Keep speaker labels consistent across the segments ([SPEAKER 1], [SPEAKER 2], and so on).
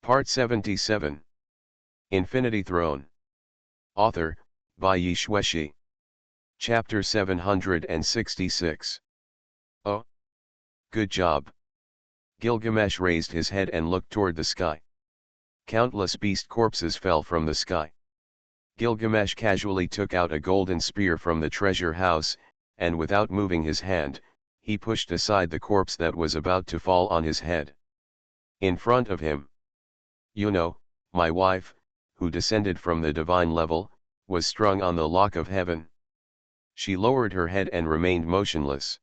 [SPEAKER 1] Part 77. Infinity Throne. Author, by Yi Xueshi. Chapter 766. Oh. Good job. Gilgamesh raised his head and looked toward the sky. Countless beast corpses fell from the sky. Gilgamesh casually took out a golden spear from the treasure house, and without moving his hand, he pushed aside the corpse that was about to fall on his head. In front of him, Juno, my wife, who descended from the divine level, was strung on the lock of heaven. She lowered her head and remained motionless.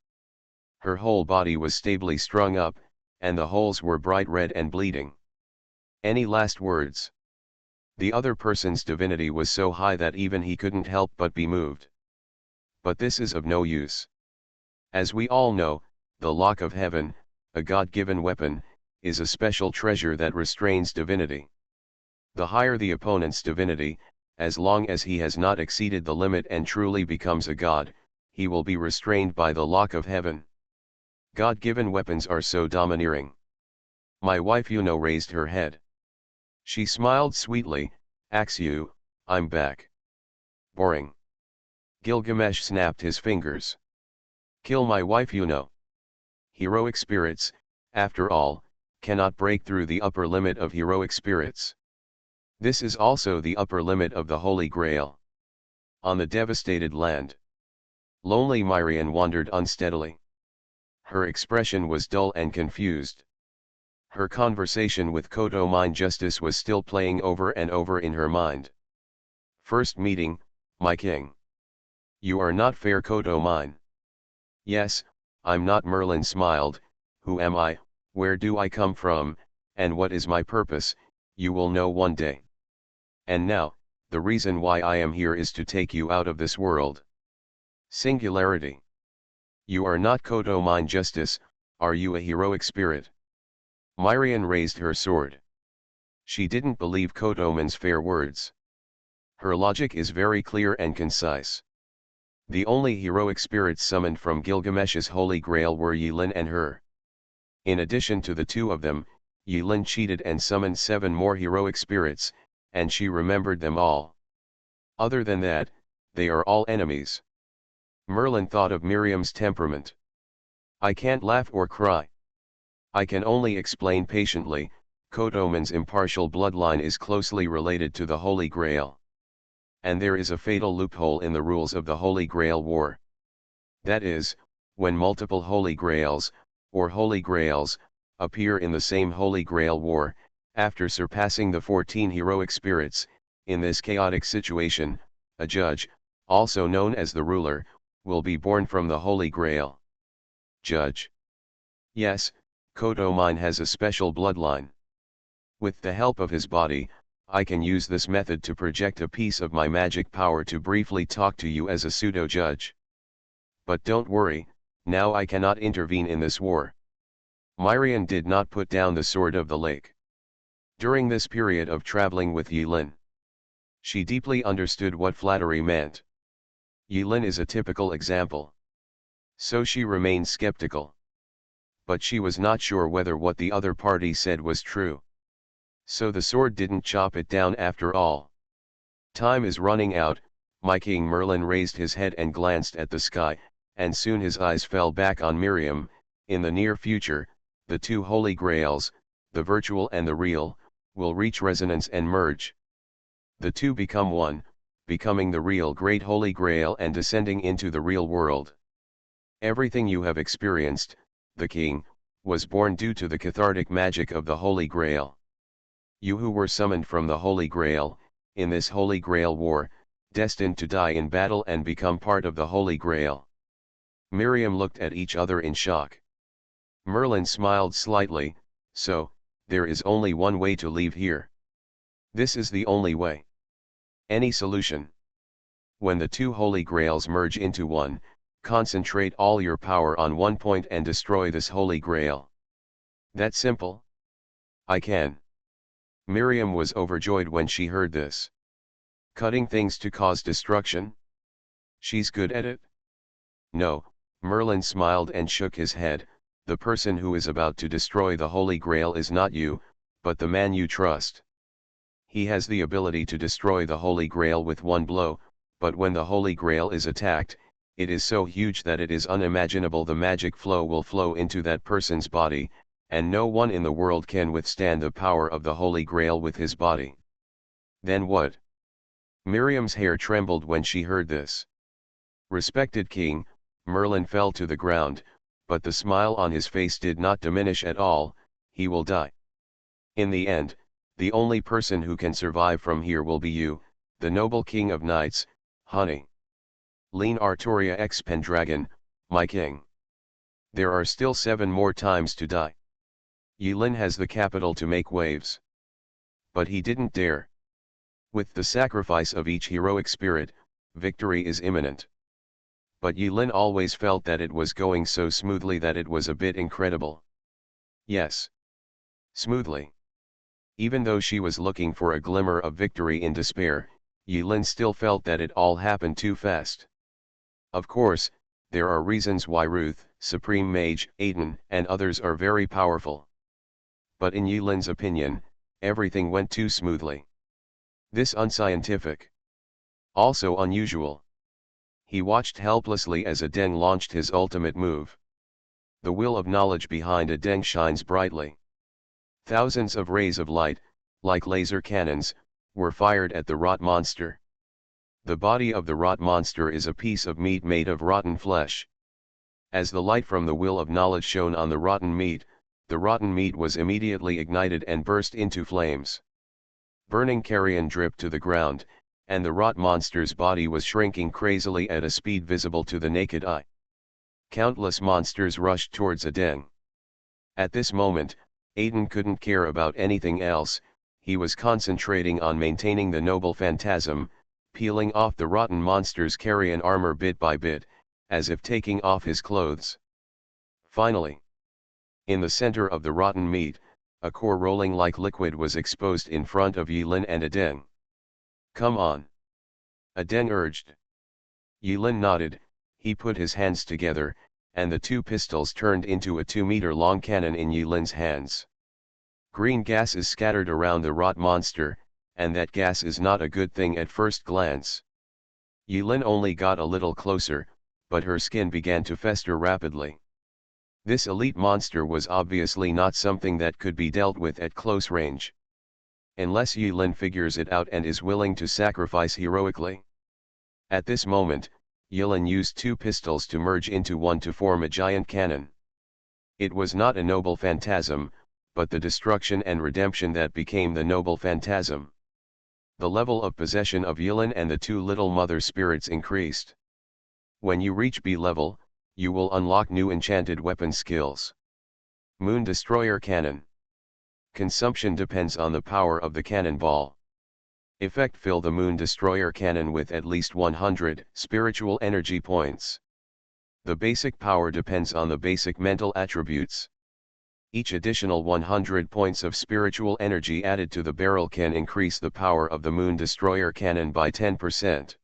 [SPEAKER 1] Her whole body was stably strung up, and the holes were bright red and bleeding. Any last words? The other person's divinity was so high that even he couldn't help but be moved. But this is of no use. As we all know, the lock of heaven, a God-given weapon, is a special treasure that restrains divinity. The higher the opponent's divinity, as long as he has not exceeded the limit and truly becomes a god, he will be restrained by the lock of heaven. God-given weapons are so domineering. My wife Juno raised her head. She smiled sweetly. Axu, I'm back. Boring. Gilgamesh snapped his fingers. Kill my wife Juno. Heroic spirits, after all, cannot break through the upper limit of heroic spirits. This is also the upper limit of the Holy Grail. On the devastated land, lonely Myrian wandered unsteadily. Her expression was dull and confused. Her conversation with Koto Mine Justice was still playing over and over in her mind. First meeting, my king. You are not fair, Koto Mine. Yes, I'm not. Merlin smiled. Who am I, where do I come from, and what is my purpose? You will know one day. And now, the reason why I am here is to take you out of this world. Singularity. You are not Koto Mine Justice, are you a heroic spirit? Myrian raised her sword. She didn't believe Kotoman's fair words. Her logic is very clear and concise. The only heroic spirits summoned from Gilgamesh's Holy Grail were Yilin and her. In addition to the two of them, Yilin cheated and summoned 7 more heroic spirits, and she remembered them all. Other than that, they are all enemies. Merlin thought of Miriam's temperament. I can't laugh or cry. I can only explain patiently. Kotoman's impartial bloodline is closely related to the Holy Grail. And there is a fatal loophole in the rules of the Holy Grail War. That is, when multiple Holy Grails, or Holy Grails, appear in the same Holy Grail War, after surpassing the 14 heroic spirits, in this chaotic situation, a judge, also known as the ruler, will be born from the Holy Grail. Judge. Yes, Koto Mine has a special bloodline. With the help of his body, I can use this method to project a piece of my magic power to briefly talk to you as a pseudo-judge. But don't worry, now I cannot intervene in this war. Myrian did not put down the sword of the lake. During this period of traveling with Yilin, she deeply understood what flattery meant. Yilin is a typical example. So she remained skeptical. But she was not sure whether what the other party said was true. So the sword didn't chop it down after all. Time is running out, my king. Merlin raised his head and glanced at the sky, and soon his eyes fell back on Miriam. In the near future, the 2 Holy Grails, the virtual and the real, will reach resonance and merge. The 2 become one, becoming the real Great Holy Grail and descending into the real world. Everything you have experienced, the king, was born due to the cathartic magic of the Holy Grail. You who were summoned from the Holy Grail, in this Holy Grail War, destined to die in battle and become part of the Holy Grail. Miriam looked at each other in shock. Merlin smiled slightly. So, there is only one way to leave here. This is the only way. Any solution? When the 2 Holy Grails merge into one, concentrate all your power on one point and destroy this Holy Grail. That simple? I can. Miriam was overjoyed when she heard this. Cutting things to cause destruction? She's good at it? No, Merlin smiled and shook his head. The person who is about to destroy the Holy Grail is not you, but the man you trust. He has the ability to destroy the Holy Grail with one blow, but when the Holy Grail is attacked, it is so huge that it is unimaginable the magic flow will flow into that person's body, and no one in the world can withstand the power of the Holy Grail with his body. Then what? Miriam's hair trembled when she heard this. Respected king, Merlin fell to the ground, but the smile on his face did not diminish at all. He will die. In the end, the only person who can survive from here will be you, the noble king of knights, honey. Lean Artoria ex Pendragon, my king. There are still 7 more times to die. Yulin has the capital to make waves. But he didn't dare. With the sacrifice of each heroic spirit, victory is imminent. But Yulin always felt that it was going so smoothly that it was a bit incredible. Yes. Smoothly. Even though she was looking for a glimmer of victory in despair, Yulin still felt that it all happened too fast. Of course, there are reasons why Ruth, Supreme Mage, Aiden, and others are very powerful. But in Yulin's opinion, everything went too smoothly. This unscientific. Also unusual. He watched helplessly as Adeng launched his ultimate move. The will of knowledge behind Adeng shines brightly. Thousands of rays of light, like laser cannons, were fired at the rot monster. The body of the rot monster is a piece of meat made of rotten flesh. As the light from the will of knowledge shone on the rotten meat was immediately ignited and burst into flames. Burning carrion dripped to the ground, and the rot monster's body was shrinking crazily at a speed visible to the naked eye. Countless monsters rushed towards Adeng. At this moment, Aiden couldn't care about anything else. He was concentrating on maintaining the noble phantasm, peeling off the rotten monster's carrion armor bit by bit, as if taking off his clothes. Finally, in the center of the rotten meat, a core rolling like liquid was exposed in front of Yulin and Adeng. Come on. Adeng urged. Yulin nodded. He put his hands together, and the 2 pistols turned into a 2-meter-long cannon in Yulin's hands. Green gas is scattered around the rot monster, and that gas is not a good thing at first glance. Yulin only got a little closer, but her skin began to fester rapidly. This elite monster was obviously not something that could be dealt with at close range. Unless Yulin figures it out and is willing to sacrifice heroically. At this moment, Yulin used 2 pistols to merge into one to form a giant cannon. It was not a noble phantasm, but the destruction and redemption that became the noble phantasm. The level of possession of Yulin and the 2 little mother spirits increased. When you reach B level, you will unlock new enchanted weapon skills. Moon Destroyer Cannon. Consumption depends on the power of the cannonball. Effect: fill the Moon Destroyer Cannon with at least 100 spiritual energy points. The basic power depends on the basic mental attributes. Each additional 100 points of spiritual energy added to the barrel can increase the power of the Moon Destroyer Cannon by 10%.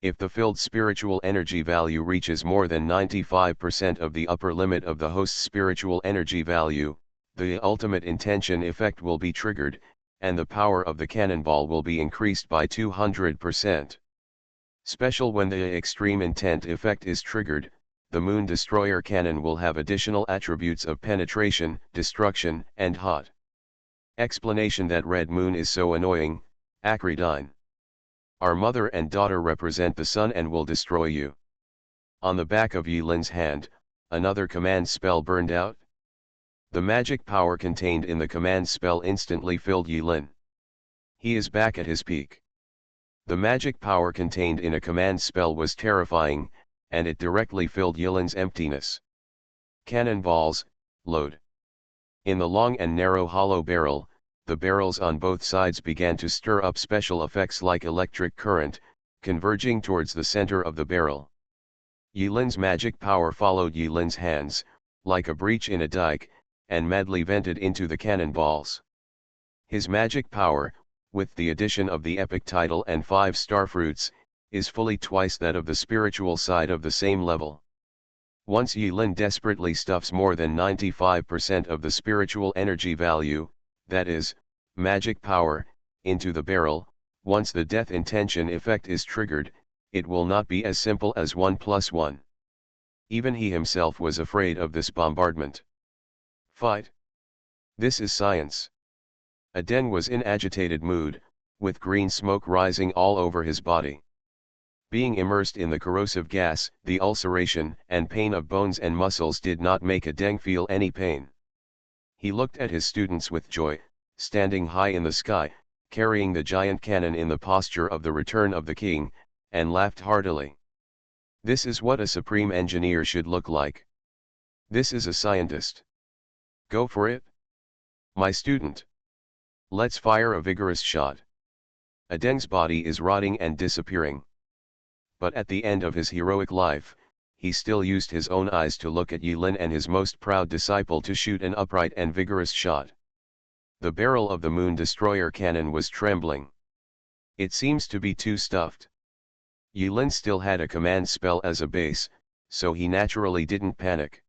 [SPEAKER 1] If the filled spiritual energy value reaches more than 95% of the upper limit of the host's spiritual energy value, the ultimate intention effect will be triggered, and the power of the cannonball will be increased by 200%. Special: when the extreme intent effect is triggered, the Moon Destroyer Cannon will have additional attributes of penetration, destruction, and hot. Explanation: that red moon is so annoying, Acridine. Our mother and daughter represent the sun and will destroy you. On the back of Yulin's hand, another command spell burned out. The magic power contained in the command spell instantly filled Yulin. He is back at his peak. The magic power contained in a command spell was terrifying, and it directly filled Yulin's emptiness. Cannonballs, load. In the long and narrow hollow barrel, the barrels on both sides began to stir up special effects like electric current, converging towards the center of the barrel. Yulin's magic power followed Yulin's hands, like a breach in a dike, and madly vented into the cannonballs. His magic power, with the addition of the epic title and 5 starfruits, is fully twice that of the spiritual side of the same level. Once Yulin desperately stuffs more than 95% of the spiritual energy value, that is, magic power, into the barrel. Once the death intention effect is triggered, it will not be as simple as 1 plus 1. Even he himself was afraid of this bombardment. Fight. This is science. Aden was in agitated mood, with green smoke rising all over his body. Being immersed in the corrosive gas, the ulceration and pain of bones and muscles did not make Aden feel any pain. He looked at his students with joy, standing high in the sky, carrying the giant cannon in the posture of the return of the king, and laughed heartily. This is what a supreme engineer should look like. This is a scientist. Go for it, my student. Let's fire a vigorous shot. Aden's body is rotting and disappearing. But at the end of his heroic life, he still used his own eyes to look at Yulin and his most proud disciple to shoot an upright and vigorous shot. The barrel of the Moon Destroyer cannon was trembling. It seems to be too stuffed. Yulin still had a command spell as a base, so he naturally didn't panic.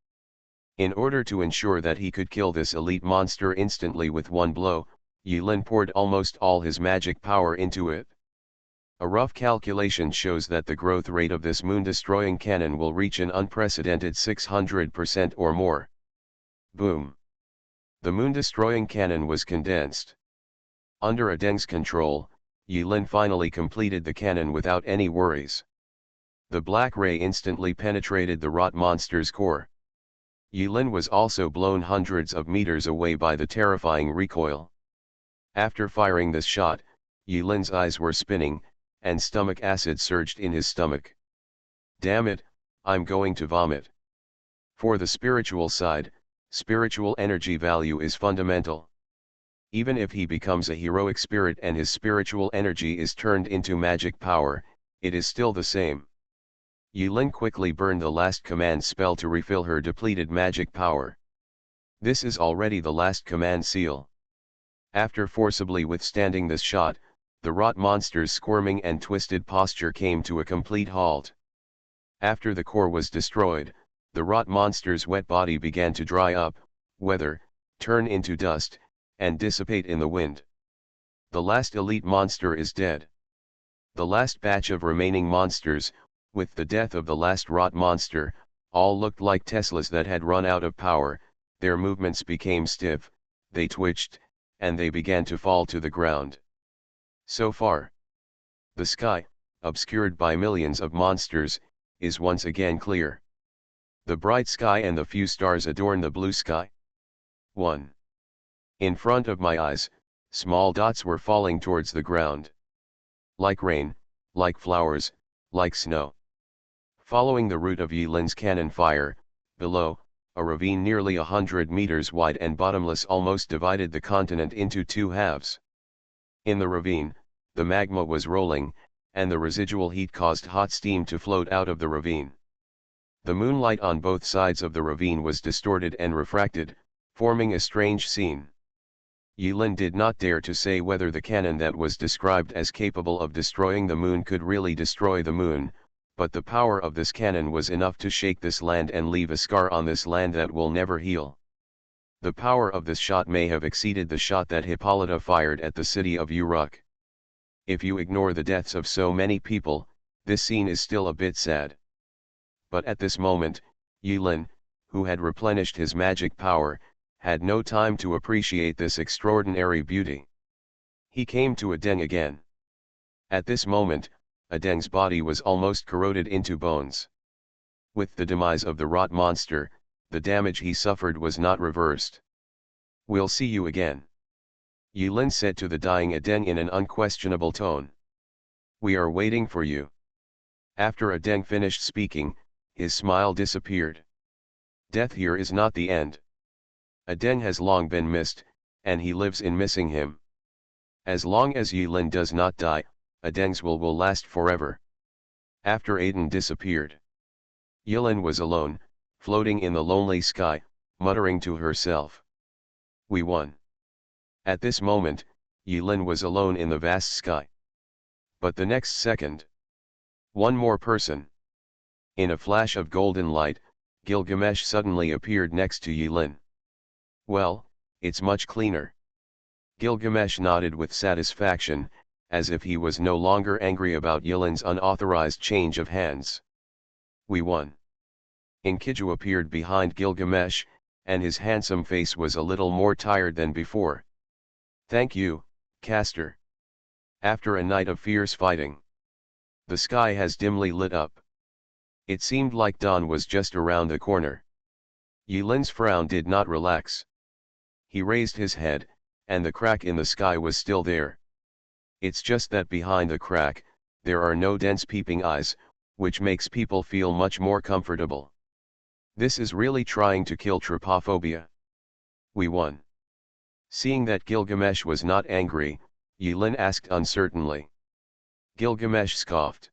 [SPEAKER 1] In order to ensure that he could kill this elite monster instantly with one blow, Yulin poured almost all his magic power into it. A rough calculation shows that the growth rate of this moon-destroying cannon will reach an unprecedented 600% or more. Boom! The moon-destroying cannon was condensed. Under Aden's control, Yulin finally completed the cannon without any worries. The black ray instantly penetrated the rot monster's core. Yulin was also blown hundreds of meters away by the terrifying recoil. After firing this shot, Yulin's eyes were spinning, and stomach acid surged in his stomach. Damn it, I'm going to vomit. For the spiritual side, spiritual energy value is fundamental. Even if he becomes a heroic spirit and his spiritual energy is turned into magic power, it is still the same. Yulin quickly burned the last command spell to refill her depleted magic power. This is already the last command seal. After forcibly withstanding this shot, the rot monster's squirming and twisted posture came to a complete halt. After the core was destroyed, the rot monster's wet body began to dry up, weather, turn into dust, and dissipate in the wind. The last elite monster is dead. The last batch of remaining monsters, with the death of the last rot monster, all looked like Teslas that had run out of power. Their movements became stiff, they twitched, and they began to fall to the ground. So far, the sky, obscured by millions of monsters, is once again clear. The bright sky and the few stars adorn the blue sky. 1. In front of my eyes, small dots were falling towards the ground. Like rain, like flowers, like snow. Following the route of Yulin's cannon fire, below, a ravine nearly 100 meters wide and bottomless almost divided the continent into two halves. In the ravine, the magma was rolling, and the residual heat caused hot steam to float out of the ravine. The moonlight on both sides of the ravine was distorted and refracted, forming a strange scene. Yulin did not dare to say whether the cannon that was described as capable of destroying the moon could really destroy the moon, but the power of this cannon was enough to shake this land and leave a scar on this land that will never heal. The power of this shot may have exceeded the shot that Hippolyta fired at the city of Uruk. If you ignore the deaths of so many people, this scene is still a bit sad. But at this moment, Yulin, who had replenished his magic power, had no time to appreciate this extraordinary beauty. He came to Aden again. At this moment, Aden's body was almost corroded into bones. With the demise of the rot monster, the damage he suffered was not reversed. We'll see you again, Yulin said to the dying Aden in an unquestionable tone. We are waiting for you. After Aden finished speaking, his smile disappeared. Death here is not the end. Aden has long been missed, and he lives in missing him. As long as Yulin does not die, Aden's will last forever. After Aden disappeared, Yulin was alone, floating in the lonely sky, muttering to herself. We won. At this moment, Yulin was alone in the vast sky. But the next second, one more person. In a flash of golden light, Gilgamesh suddenly appeared next to Yulin. Well, it's much cleaner. Gilgamesh nodded with satisfaction, as if he was no longer angry about Yilin's unauthorized change of hands. We won. Enkidu appeared behind Gilgamesh, and his handsome face was a little more tired than before. Thank you, Castor. After a night of fierce fighting, the sky has dimly lit up. It seemed like dawn was just around the corner. Yilin's frown did not relax. He raised his head, and the crack in the sky was still there. It's just that behind the crack, there are no dense peeping eyes, which makes people feel much more comfortable. This is really trying to kill trypophobia. We won. Seeing that Gilgamesh was not angry, Yilin asked uncertainly. Gilgamesh scoffed.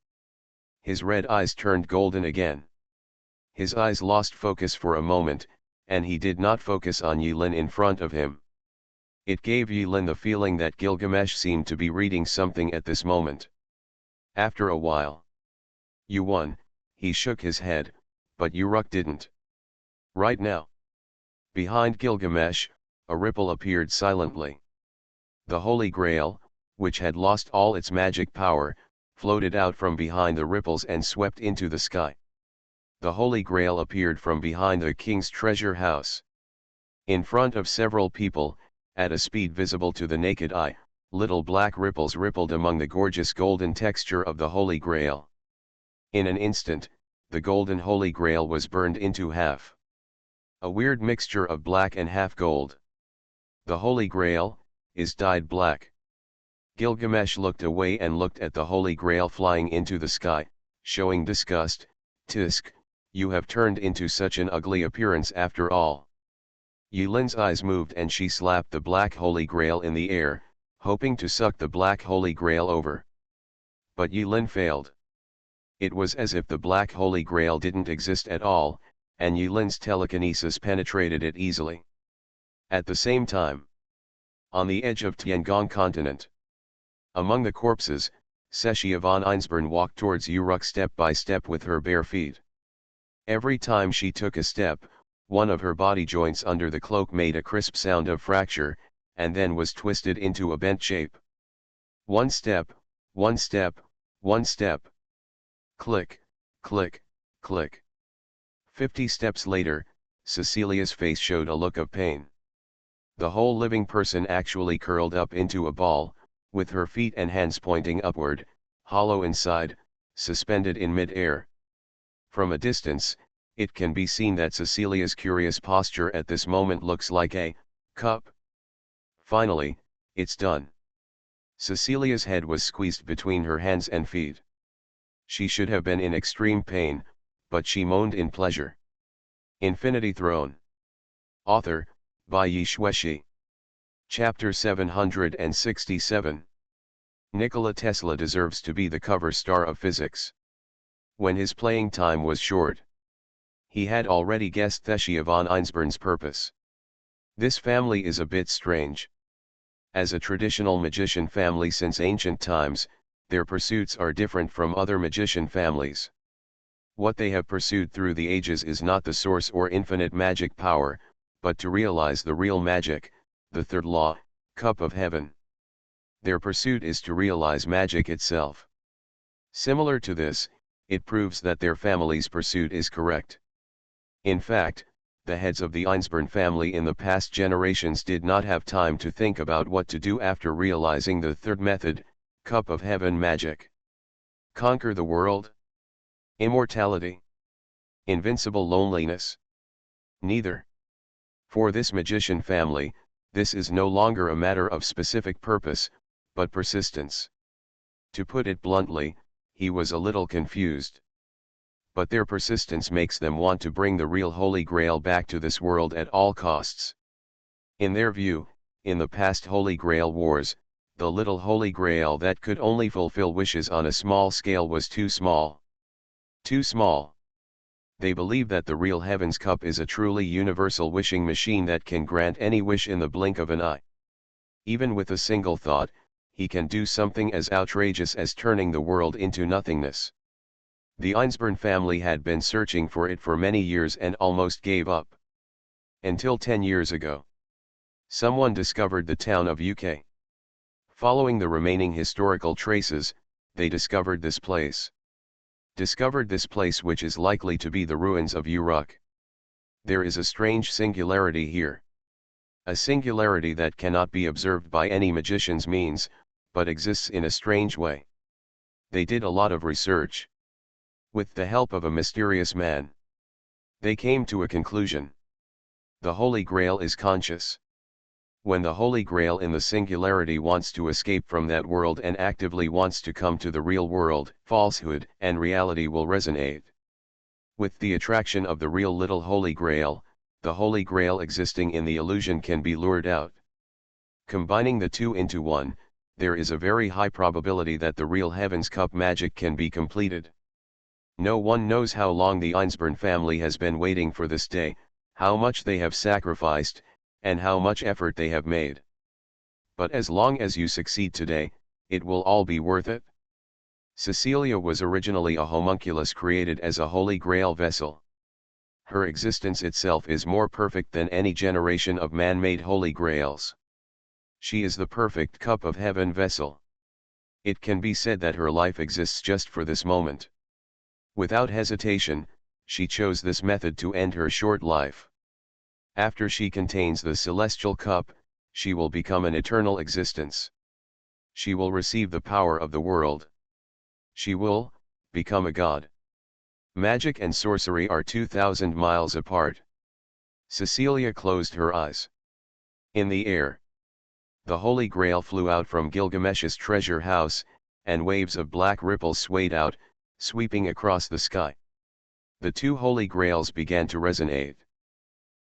[SPEAKER 1] His red eyes turned golden again. His eyes lost focus for a moment, and he did not focus on Yilin in front of him. It gave Yilin the feeling that Gilgamesh seemed to be reading something at this moment. After a while, you won, he shook his head, but Uruk didn't. Right now. Behind Gilgamesh, a ripple appeared silently. The Holy Grail, which had lost all its magic power, floated out from behind the ripples and swept into the sky. The Holy Grail appeared from behind the king's treasure house. In front of several people, at a speed visible to the naked eye, little black ripples rippled among the gorgeous golden texture of the Holy Grail. In an instant, the golden Holy Grail was burned into half. A weird mixture of black and half gold. The Holy Grail is dyed black. Gilgamesh looked away and looked at the Holy Grail flying into the sky, showing disgust. Tisk, you have turned into such an ugly appearance after all. Yilin's eyes moved and she slapped the black Holy Grail in the air, hoping to suck the black Holy Grail over. But Yilin failed. It was as if the black Holy Grail didn't exist at all, and Yilin's telekinesis penetrated it easily. At the same time, on the edge of Tiangong continent, among the corpses, Seshia von Einsborn walked towards Uruk step by step with her bare feet. Every time she took a step, one of her body joints under the cloak made a crisp sound of fracture, and then was twisted into a bent shape. One step, one step, one step. Click, click, click. 50 steps later, Cecilia's face showed a look of pain. The whole living person actually curled up into a ball, with her feet and hands pointing upward, hollow inside, suspended in mid-air. From a distance, it can be seen that Cecilia's curious posture at this moment looks like a cup. Finally, it's done. Cecilia's head was squeezed between her hands and feet. She should have been in extreme pain, but she moaned in pleasure. Infinity Throne. Author, by Yi Xueshi. Chapter 767. Nikola Tesla deserves to be the cover star of physics. When his playing time was short, he had already guessed Seshia von Einsborn's purpose. This family is a bit strange. As a traditional magician family since ancient times, their pursuits are different from other magician families. What they have pursued through the ages is not the source or infinite magic power, but to realize the real magic, the third law, cup of heaven. Their pursuit is to realize magic itself. Similar to this, it proves that their family's pursuit is correct. In fact, the heads of the Einsborn family in the past generations did not have time to think about what to do after realizing the third method, cup of heaven magic. Conquer the world? Immortality? Invincible loneliness? Neither. For this magician family, this is no longer a matter of specific purpose, but persistence. To put it bluntly, he was a little confused. But their persistence makes them want to bring the real Holy Grail back to this world at all costs. In their view, in the past Holy Grail wars, the little Holy Grail that could only fulfill wishes on a small scale was too small. Too small. They believe that the real Heaven's Cup is a truly universal wishing machine that can grant any wish in the blink of an eye. Even with a single thought, he can do something as outrageous as turning the world into nothingness. The Einsborn family had been searching for it for many years and almost gave up. Until 10 years ago. Someone discovered the town of UK. Following the remaining historical traces, they discovered this place. Which is likely to be the ruins of Uruk. There is a strange singularity here. A singularity that cannot be observed by any magician's means, but exists in a strange way. They did a lot of research. With the help of a mysterious man, they came to a conclusion. The Holy Grail is conscious. When the Holy Grail in the singularity wants to escape from that world and actively wants to come to the real world, falsehood and reality will resonate. With the attraction of the real little Holy Grail, the Holy Grail existing in the illusion can be lured out. Combining the two into one, there is a very high probability that the real Heaven's Cup magic can be completed. No one knows how long the Einsborn family has been waiting for this day, how much they have sacrificed, and how much effort they have made. But as long as you succeed today, it will all be worth it. Cecilia was originally a homunculus created as a Holy Grail vessel. Her existence itself is more perfect than any generation of man-made Holy Grails. She is the perfect cup of heaven vessel. It can be said that her life exists just for this moment. Without hesitation, she chose this method to end her short life. After she contains the celestial cup, she will become an eternal existence. She will receive the power of the world. She will become a god. Magic and sorcery are 2,000 miles apart. Cecilia closed her eyes. In the air, the Holy Grail flew out from Gilgamesh's treasure house, and waves of black ripples swayed out, sweeping across the sky. The two Holy Grails began to resonate.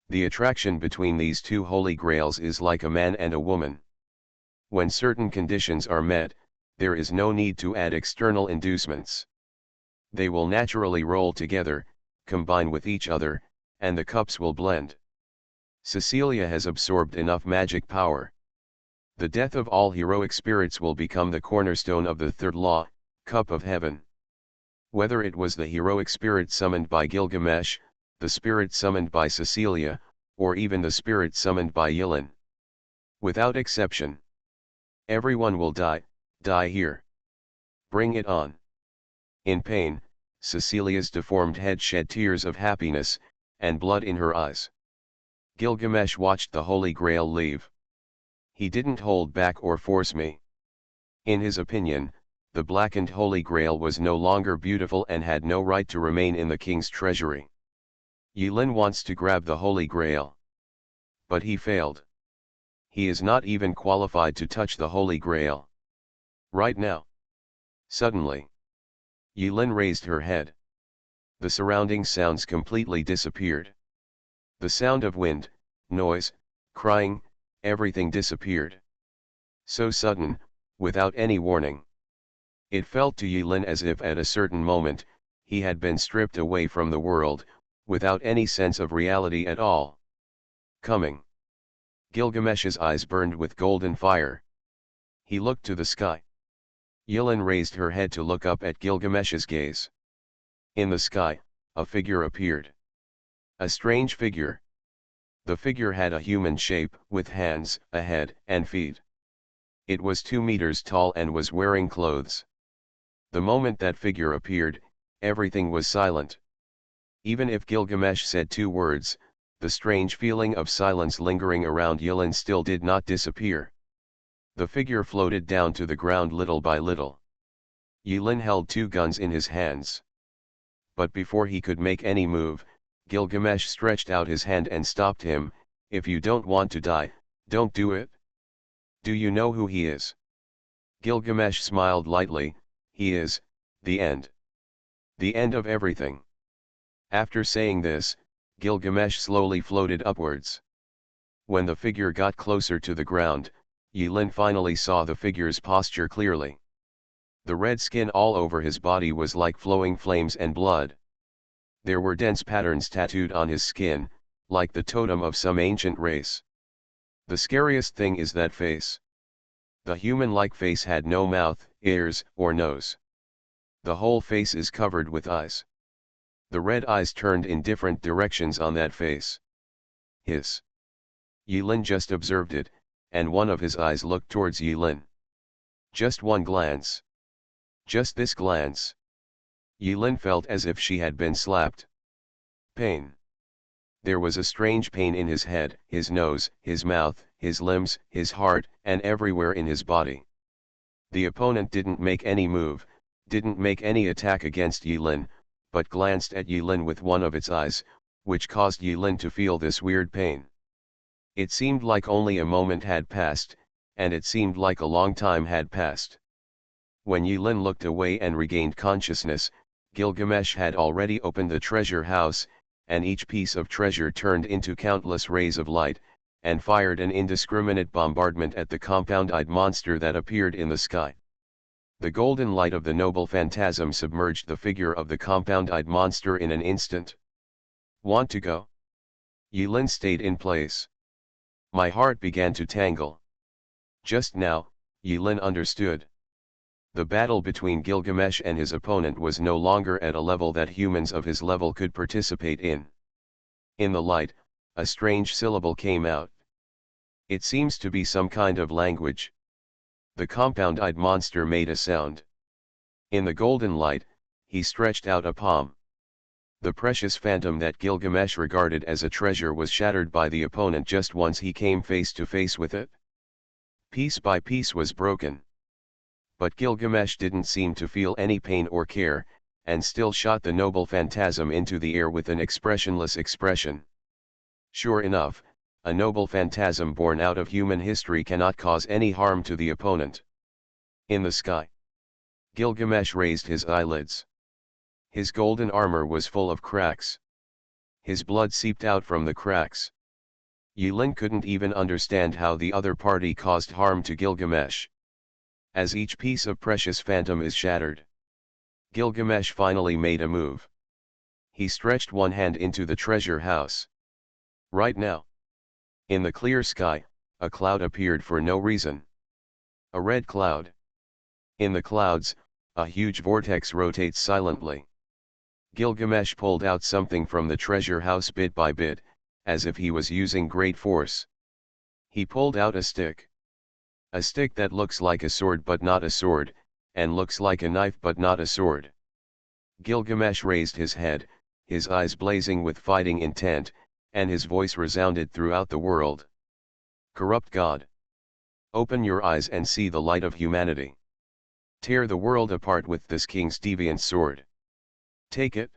[SPEAKER 1] The attraction between these two Holy Grails is like a man and a woman. When certain conditions are met, there is no need to add external inducements. They will naturally roll together, combine with each other, and the cups will blend. Cecilia has absorbed enough magic power. The death of all heroic spirits will become the cornerstone of the third law, Cup of Heaven. Whether it was the heroic spirit summoned by Gilgamesh, the spirit summoned by Cecilia, or even the spirit summoned by Yulin. Without exception. Everyone will die here. Bring it on. In pain, Cecilia's deformed head shed tears of happiness, and blood in her eyes. Gilgamesh watched the Holy Grail leave. He didn't hold back or force me. In his opinion, the blackened Holy Grail was no longer beautiful and had no right to remain in the king's treasury. Yulin wants to grab the Holy Grail. But he failed. He is not even qualified to touch the Holy Grail. Right now. Suddenly, Yulin raised her head. The surrounding sounds completely disappeared. The sound of wind, noise, crying, everything disappeared. So sudden, without any warning. It felt to Yulin as if at a certain moment, he had been stripped away from the world, without any sense of reality at all. Coming. Gilgamesh's eyes burned with golden fire. He looked to the sky. Yulin raised her head to look up at Gilgamesh's gaze. In the sky, a figure appeared. A strange figure. The figure had a human shape, with hands, a head, and feet. It was 2 meters tall and was wearing clothes. The moment that figure appeared, everything was silent. Even if Gilgamesh said 2 words, the strange feeling of silence lingering around Yulin still did not disappear. The figure floated down to the ground little by little. Yulin held 2 guns in his hands. But before he could make any move, Gilgamesh stretched out his hand and stopped him. If you don't want to die, don't do it. Do you know who he is? Gilgamesh smiled lightly. He is the end. The end of everything. After saying this, Gilgamesh slowly floated upwards. When the figure got closer to the ground, Yulin finally saw the figure's posture clearly. The red skin all over his body was like flowing flames and blood. There were dense patterns tattooed on his skin, like the totem of some ancient race. The scariest thing is that face. The human-like face had no mouth, ears, or nose. The whole face is covered with eyes. The red eyes turned in different directions on that face. Yulin just observed it, and one of his eyes looked towards Yulin. Just one glance. Just this glance. Yilin felt as if she had been slapped. Pain. There was a strange pain in his head, his nose, his mouth, his limbs, his heart, and everywhere in his body. The opponent didn't make any move, didn't make any attack against Yilin, but glanced at Yilin with one of its eyes, which caused Yilin to feel this weird pain. It seemed like only a moment had passed, and it seemed like a long time had passed. When Yilin looked away and regained consciousness, Gilgamesh had already opened the treasure house, and each piece of treasure turned into countless rays of light, and fired an indiscriminate bombardment at the compound-eyed monster that appeared in the sky. The golden light of the noble phantasm submerged the figure of the compound-eyed monster in an instant. Want to go? Yilin stayed in place. My heart began to tangle. Just now, Yilin understood. The battle between Gilgamesh and his opponent was no longer at a level that humans of his level could participate in. In the light, a strange syllable came out. It seems to be some kind of language. The compound-eyed monster made a sound. In the golden light, he stretched out a palm. The precious phantom that Gilgamesh regarded as a treasure was shattered by the opponent just once he came face to face with it. Piece by piece was broken. But Gilgamesh didn't seem to feel any pain or care, and still shot the noble phantasm into the air with an expressionless expression. Sure enough, a noble phantasm born out of human history cannot cause any harm to the opponent. In the sky, Gilgamesh raised his eyelids. His golden armor was full of cracks. His blood seeped out from the cracks. Yilin couldn't even understand how the other party caused harm to Gilgamesh. As each piece of precious phantom is shattered, Gilgamesh finally made a move. He stretched one hand into the treasure house. Right now, in the clear sky, a cloud appeared for no reason. A red cloud. In the clouds, a huge vortex rotates silently. Gilgamesh pulled out something from the treasure house bit by bit, as if he was using great force. He pulled out a stick. A stick that looks like a sword but not a sword, and looks like a knife but not a sword. Gilgamesh raised his head, his eyes blazing with fighting intent, and his voice resounded throughout the world. Corrupt God! Open your eyes and see the light of humanity. Tear the world apart with this king's deviant sword. Take it.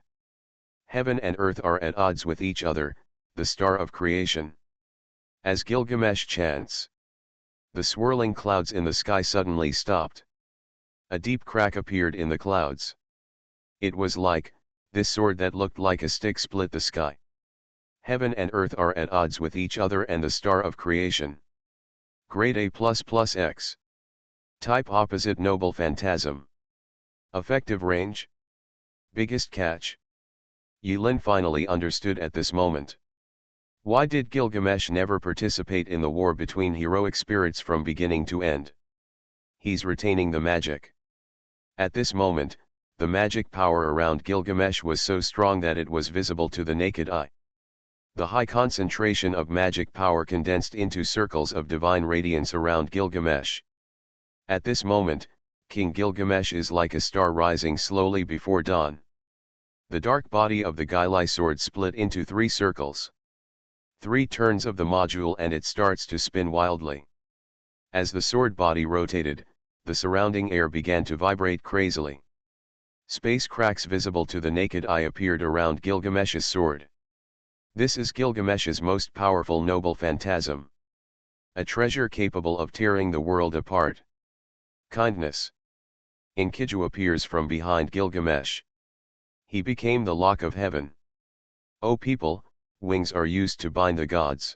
[SPEAKER 1] Heaven and earth are at odds with each other, the star of creation. As Gilgamesh chants, the swirling clouds in the sky suddenly stopped. A deep crack appeared in the clouds. It was like, this sword that looked like a stick split the sky. Heaven and earth are at odds with each other and the star of creation. Grade A++ X. Type opposite noble phantasm. Effective range. Biggest catch. Yilin finally understood at this moment. Why did Gilgamesh never participate in the war between heroic spirits from beginning to end? He's retaining the magic. At this moment, the magic power around Gilgamesh was so strong that it was visible to the naked eye. The high concentration of magic power condensed into circles of divine radiance around Gilgamesh. At this moment, King Gilgamesh is like a star rising slowly before dawn. The dark body of the Gailai sword split into 3 circles. 3 turns of the module and it starts to spin wildly. As the sword body rotated, the surrounding air began to vibrate crazily. Space cracks visible to the naked eye appeared around Gilgamesh's sword. This is Gilgamesh's most powerful noble phantasm. A treasure capable of tearing the world apart. Kindness. Enkidu appears from behind Gilgamesh. He became the lock of heaven. O people, wings are used to bind the gods.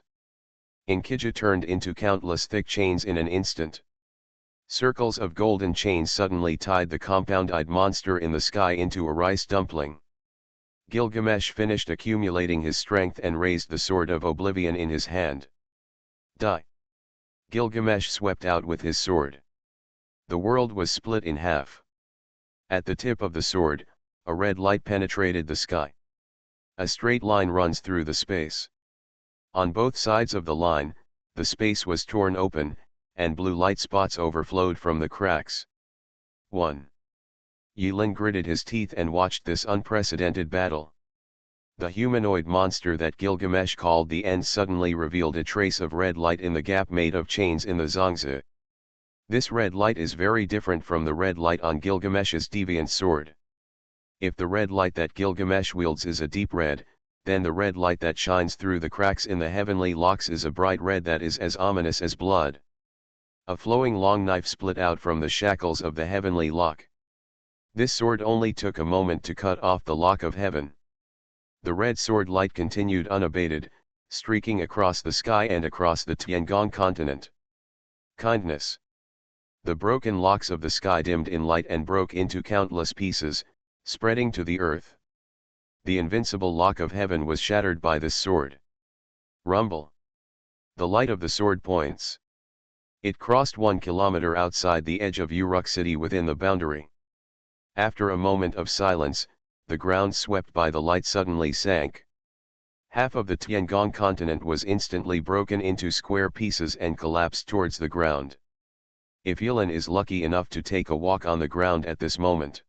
[SPEAKER 1] Enkidu turned into countless thick chains in an instant. Circles of golden chains suddenly tied the compound-eyed monster in the sky into a rice dumpling. Gilgamesh finished accumulating his strength and raised the sword of oblivion in his hand. Die! Gilgamesh swept out with his sword. The world was split in half. At the tip of the sword, a red light penetrated the sky. A straight line runs through the space. On both sides of the line, the space was torn open, and blue light spots overflowed from the cracks. 1. Yulin gritted his teeth and watched this unprecedented battle. The humanoid monster that Gilgamesh called the End suddenly revealed a trace of red light in the gap made of chains in the Zongzi. This red light is very different from the red light on Gilgamesh's deviant sword. If the red light that Gilgamesh wields is a deep red, then the red light that shines through the cracks in the heavenly locks is a bright red that is as ominous as blood. A flowing long knife split out from the shackles of the heavenly lock. This sword only took a moment to cut off the lock of heaven. The red sword light continued unabated, streaking across the sky and across the Tiangong continent. Kindness. The broken locks of the sky dimmed in light and broke into countless pieces, spreading to the earth. The invincible lock of heaven was shattered by this sword. Rumble. The light of the sword points. It crossed 1 kilometer outside the edge of Uruk city within the boundary. After a moment of silence, the ground swept by the light suddenly sank. Half of the Tiangong continent was instantly broken into square pieces and collapsed towards the ground. If Yulin is lucky enough to take a walk on the ground at this moment,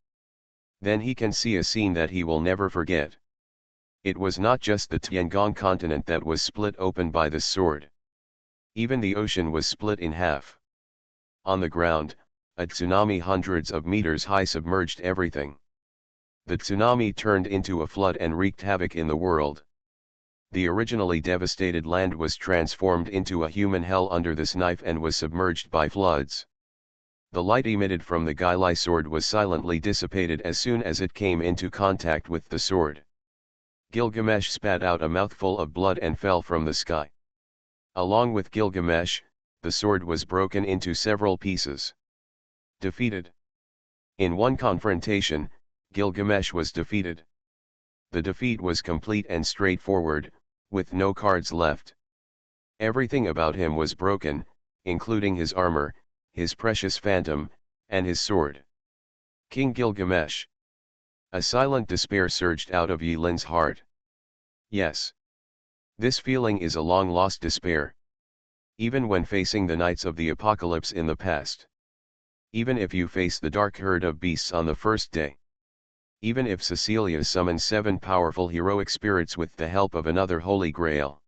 [SPEAKER 1] then he can see a scene that he will never forget. It was not just the Tiangong continent that was split open by this sword. Even the ocean was split in half. On the ground, a tsunami hundreds of meters high submerged everything. The tsunami turned into a flood and wreaked havoc in the world. The originally devastated land was transformed into a human hell under this knife and was submerged by floods. The light emitted from the Gailai sword was silently dissipated as soon as it came into contact with the sword. Gilgamesh spat out a mouthful of blood and fell from the sky. Along with Gilgamesh, the sword was broken into several pieces. Defeated. In one confrontation, Gilgamesh was defeated. The defeat was complete and straightforward, with no cards left. Everything about him was broken, including his armor, his precious phantom, and his sword. King Gilgamesh. A silent despair surged out of Yulin's heart. Yes. This feeling is a long-lost despair. Even when facing the Knights of the Apocalypse in the past. Even if you face the dark herd of beasts on the first day. Even if Cecilia summons 7 powerful heroic spirits with the help of another Holy Grail.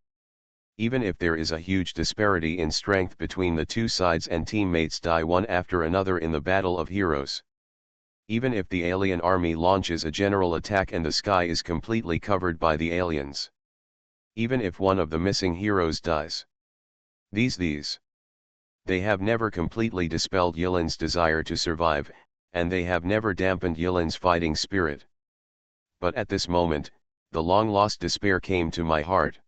[SPEAKER 1] Even if there is a huge disparity in strength between the two sides and teammates die one after another in the Battle of Heroes. Even if the alien army launches a general attack and the sky is completely covered by the aliens. Even if one of the missing heroes dies. They have never completely dispelled Yulin's desire to survive, and they have never dampened Yulin's fighting spirit. But at this moment, the long-lost despair came to my heart.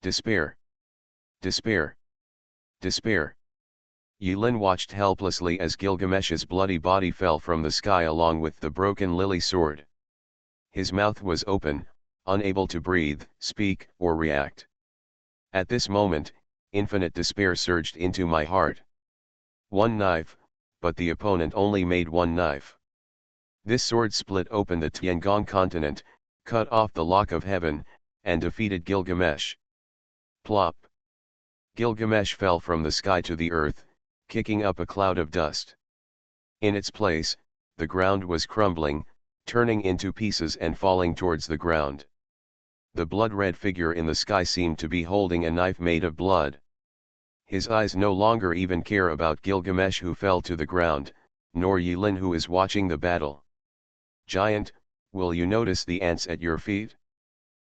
[SPEAKER 1] Despair. Despair. Despair. Yulin watched helplessly as Gilgamesh's bloody body fell from the sky along with the broken lily sword. His mouth was open, unable to breathe, speak, or react. At this moment, infinite despair surged into my heart. One knife, but the opponent only made one knife. This sword split open the Tiangong continent, cut off the lock of heaven, and defeated Gilgamesh. Plop. Gilgamesh fell from the sky to the earth, kicking up a cloud of dust. In its place, the ground was crumbling, turning into pieces and falling towards the ground. The blood-red figure in the sky seemed to be holding a knife made of blood. His eyes no longer even care about Gilgamesh who fell to the ground, nor Yulin who is watching the battle. Giant, will you notice the ants at your feet?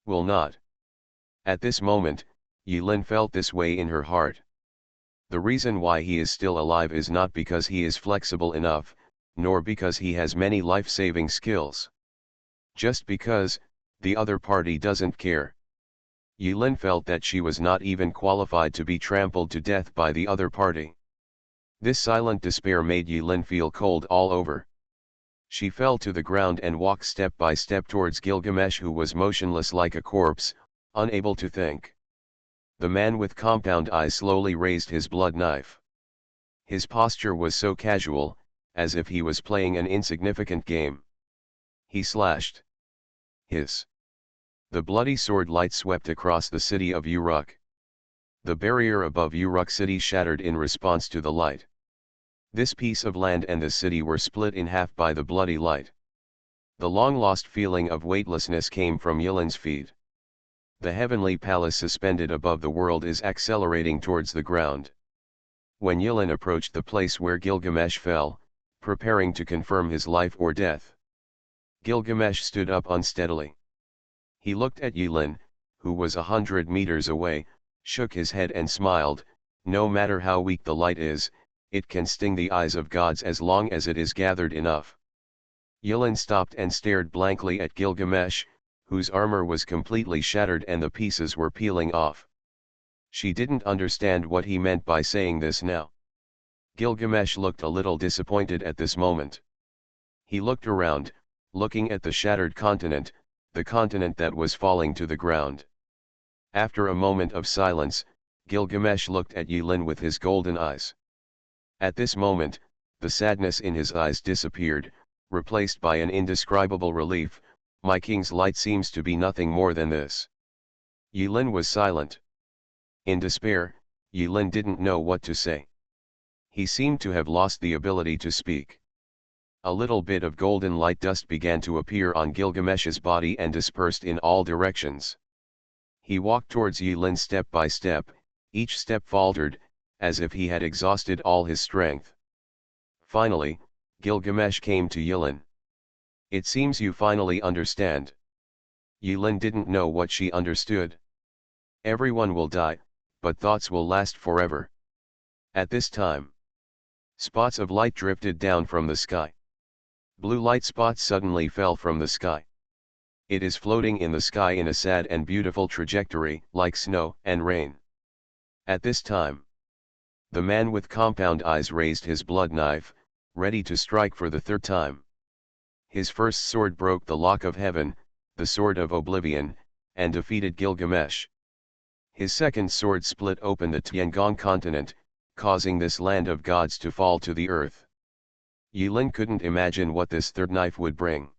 [SPEAKER 1] Will not. At this moment, Yulin felt this way in her heart. The reason why he is still alive is not because he is flexible enough, nor because he has many life-saving skills. Just because, the other party doesn't care. Yulin felt that she was not even qualified to be trampled to death by the other party. This silent despair made Yulin feel cold all over. She fell to the ground and walked step by step towards Gilgamesh who was motionless like a corpse, unable to think. The man with compound eyes slowly raised his blood knife. His posture was so casual, as if he was playing an insignificant game. He slashed. Hiss. The bloody sword light swept across the city of Uruk. The barrier above Uruk city shattered in response to the light. This piece of land and the city were split in half by the bloody light. The long-lost feeling of weightlessness came from Yilin's feet. The heavenly palace suspended above the world is accelerating towards the ground. When Yilin approached the place where Gilgamesh fell, preparing to confirm his life or death, Gilgamesh stood up unsteadily. He looked at Yilin, who was 100 meters away, shook his head and smiled. No matter how weak the light is, it can sting the eyes of gods as long as it is gathered enough. Yilin stopped and stared blankly at Gilgamesh, whose armor was completely shattered and the pieces were peeling off. She didn't understand what he meant by saying this now. Gilgamesh looked a little disappointed at this moment. He looked around, looking at the shattered continent, the continent that was falling to the ground. After a moment of silence, Gilgamesh looked at Yilin with his golden eyes. At this moment, the sadness in his eyes disappeared, replaced by an indescribable relief. My king's light seems to be nothing more than this. Yilin was silent. In despair, Yilin didn't know what to say. He seemed to have lost the ability to speak. A little bit of golden light dust began to appear on Gilgamesh's body and dispersed in all directions. He walked towards Yilin step by step, each step faltered, as if he had exhausted all his strength. Finally, Gilgamesh came to Yilin. It seems you finally understand. Yilin didn't know what she understood. Everyone will die, but thoughts will last forever. At this time, spots of light drifted down from the sky. Blue light spots suddenly fell from the sky. It is floating in the sky in a sad and beautiful trajectory, like snow and rain. At this time, the man with compound eyes raised his blood knife, ready to strike for the third time. His first sword broke the lock of heaven, the sword of oblivion, and defeated Gilgamesh. His second sword split open the Tiangong continent, causing this land of gods to fall to the earth. Yilin couldn't imagine what this third knife would bring.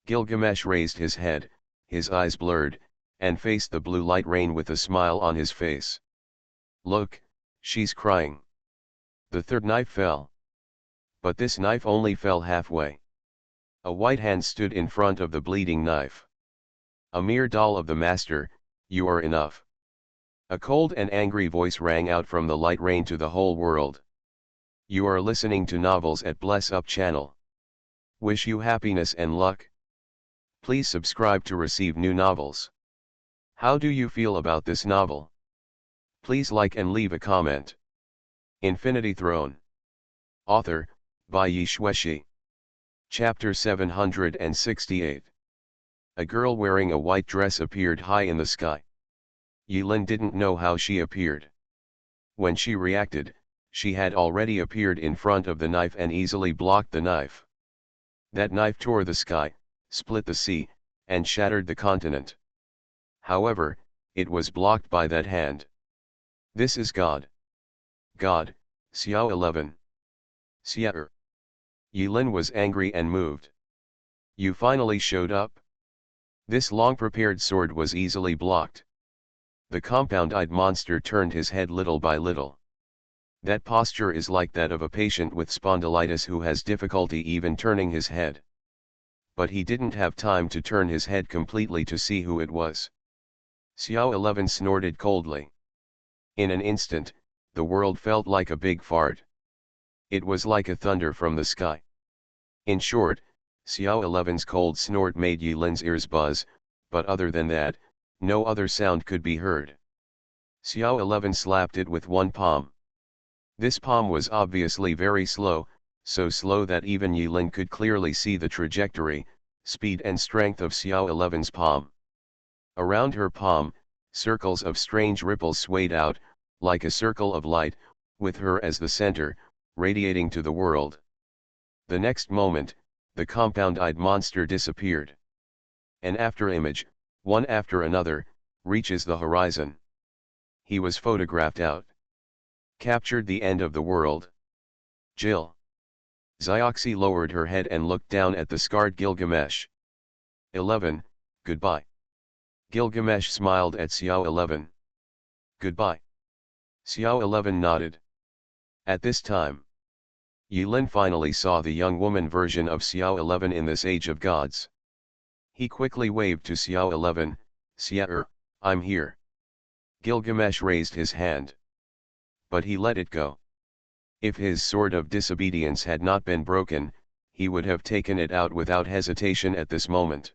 [SPEAKER 1] Gilgamesh raised his head, his eyes blurred, and faced the blue light rain with a smile on his face. Look, she's crying. The third knife fell. But this knife only fell halfway. A white hand stood in front of the bleeding knife. A mere doll of the master, you are enough. A cold and angry voice rang out from the light rain to the whole world. You are listening to Novels at Bless Up channel. Wish you happiness and luck. Please subscribe to receive new novels. How do you feel about this novel? Please like and leave a comment. Infinity Throne. Author, by Yi Xueshi. Chapter 768. A girl wearing a white dress appeared high in the sky. Yilin didn't know how she appeared. When she reacted, she had already appeared in front of the knife and easily blocked the knife. That knife tore the sky, split the sea, and shattered the continent. However, it was blocked by that hand. This is God. God, Xiao 11. Xiao. Yilin was angry and moved. You finally showed up? This long-prepared sword was easily blocked. The compound-eyed monster turned his head little by little. That posture is like that of a patient with spondylitis who has difficulty even turning his head. But he didn't have time to turn his head completely to see who it was. Xiao 11 snorted coldly. In an instant, the world felt like a big fart. It was like a thunder from the sky. In short, Xiao 11's cold snort made Yilin's ears buzz, but other than that, no other sound could be heard. Xiao 11 slapped it with one palm. This palm was obviously very slow, so slow that even Yilin could clearly see the trajectory, speed and strength of Xiao 11's palm. Around her palm, circles of strange ripples swayed out, like a circle of light, with her as the center, radiating to the world. The next moment, the compound-eyed monster disappeared. An afterimage, one after another, reaches the horizon. He was photographed out. Captured the end of the world. Jill. Zioxy lowered her head and looked down at the scarred Gilgamesh. 11, goodbye. Gilgamesh smiled at Xiao 11. Goodbye. Xiao 11 nodded. At this time, Yulin finally saw the young woman version of Xiao 11 in this age of gods. He quickly waved to Xiao 11, Xiao, I'm here. Gilgamesh raised his hand. But he let it go. If his sword of disobedience had not been broken, he would have taken it out without hesitation at this moment.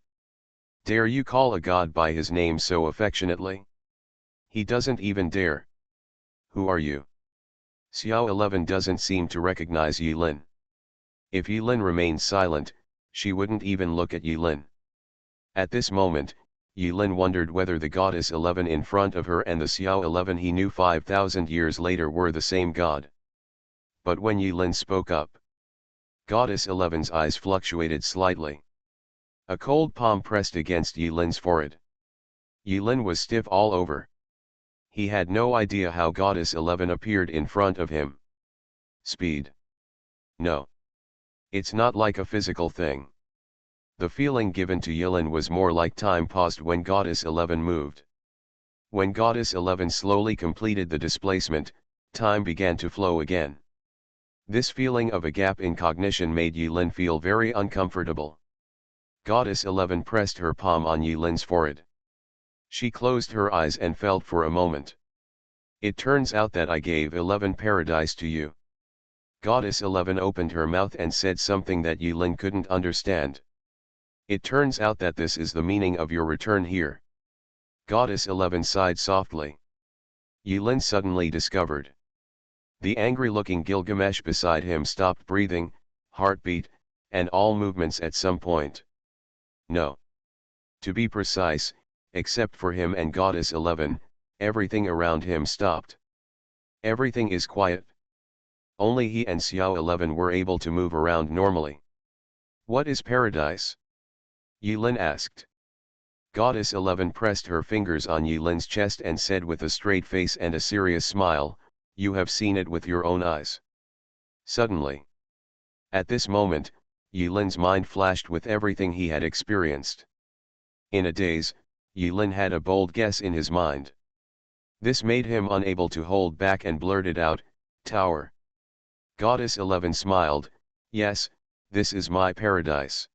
[SPEAKER 1] Dare you call a god by his name so affectionately? He doesn't even dare. Who are you? Xiao 11 doesn't seem to recognize Yulin. If Yulin remained silent, she wouldn't even look at Yulin. At this moment, Yulin wondered whether the goddess 11 in front of her and the Xiao 11 he knew 5,000 years later were the same god. But when Yulin spoke up, goddess 11's eyes fluctuated slightly. A cold palm pressed against Yulin's forehead. Yulin was stiff all over. He had no idea how goddess 11 appeared in front of him. Speed. No. It's not like a physical thing. The feeling given to Yulin was more like time paused when goddess 11 moved. When goddess 11 slowly completed the displacement, time began to flow again. This feeling of a gap in cognition made Yulin feel very uncomfortable. Goddess 11 pressed her palm on Yulin's forehead. She closed her eyes and felt for a moment. It turns out that I gave 11 paradise to you. Goddess 11 opened her mouth and said something that Yulin couldn't understand. It turns out that this is the meaning of your return here. Goddess 11 sighed softly. Yulin suddenly discovered. The angry-looking Gilgamesh beside him stopped breathing, heartbeat, and all movements at some point. No. To be precise, except for him and Goddess 11, everything around him stopped. Everything is quiet. Only he and Xiao 11 were able to move around normally. What is paradise? Yulin asked. Goddess 11 pressed her fingers on Yulin's chest and said with a straight face and a serious smile, you have seen it with your own eyes. Suddenly. At this moment, Yulin's mind flashed with everything he had experienced. In a daze, Yulin had a bold guess in his mind. This made him unable to hold back and blurted out, Tower. Goddess 11 smiled, yes, this is my paradise.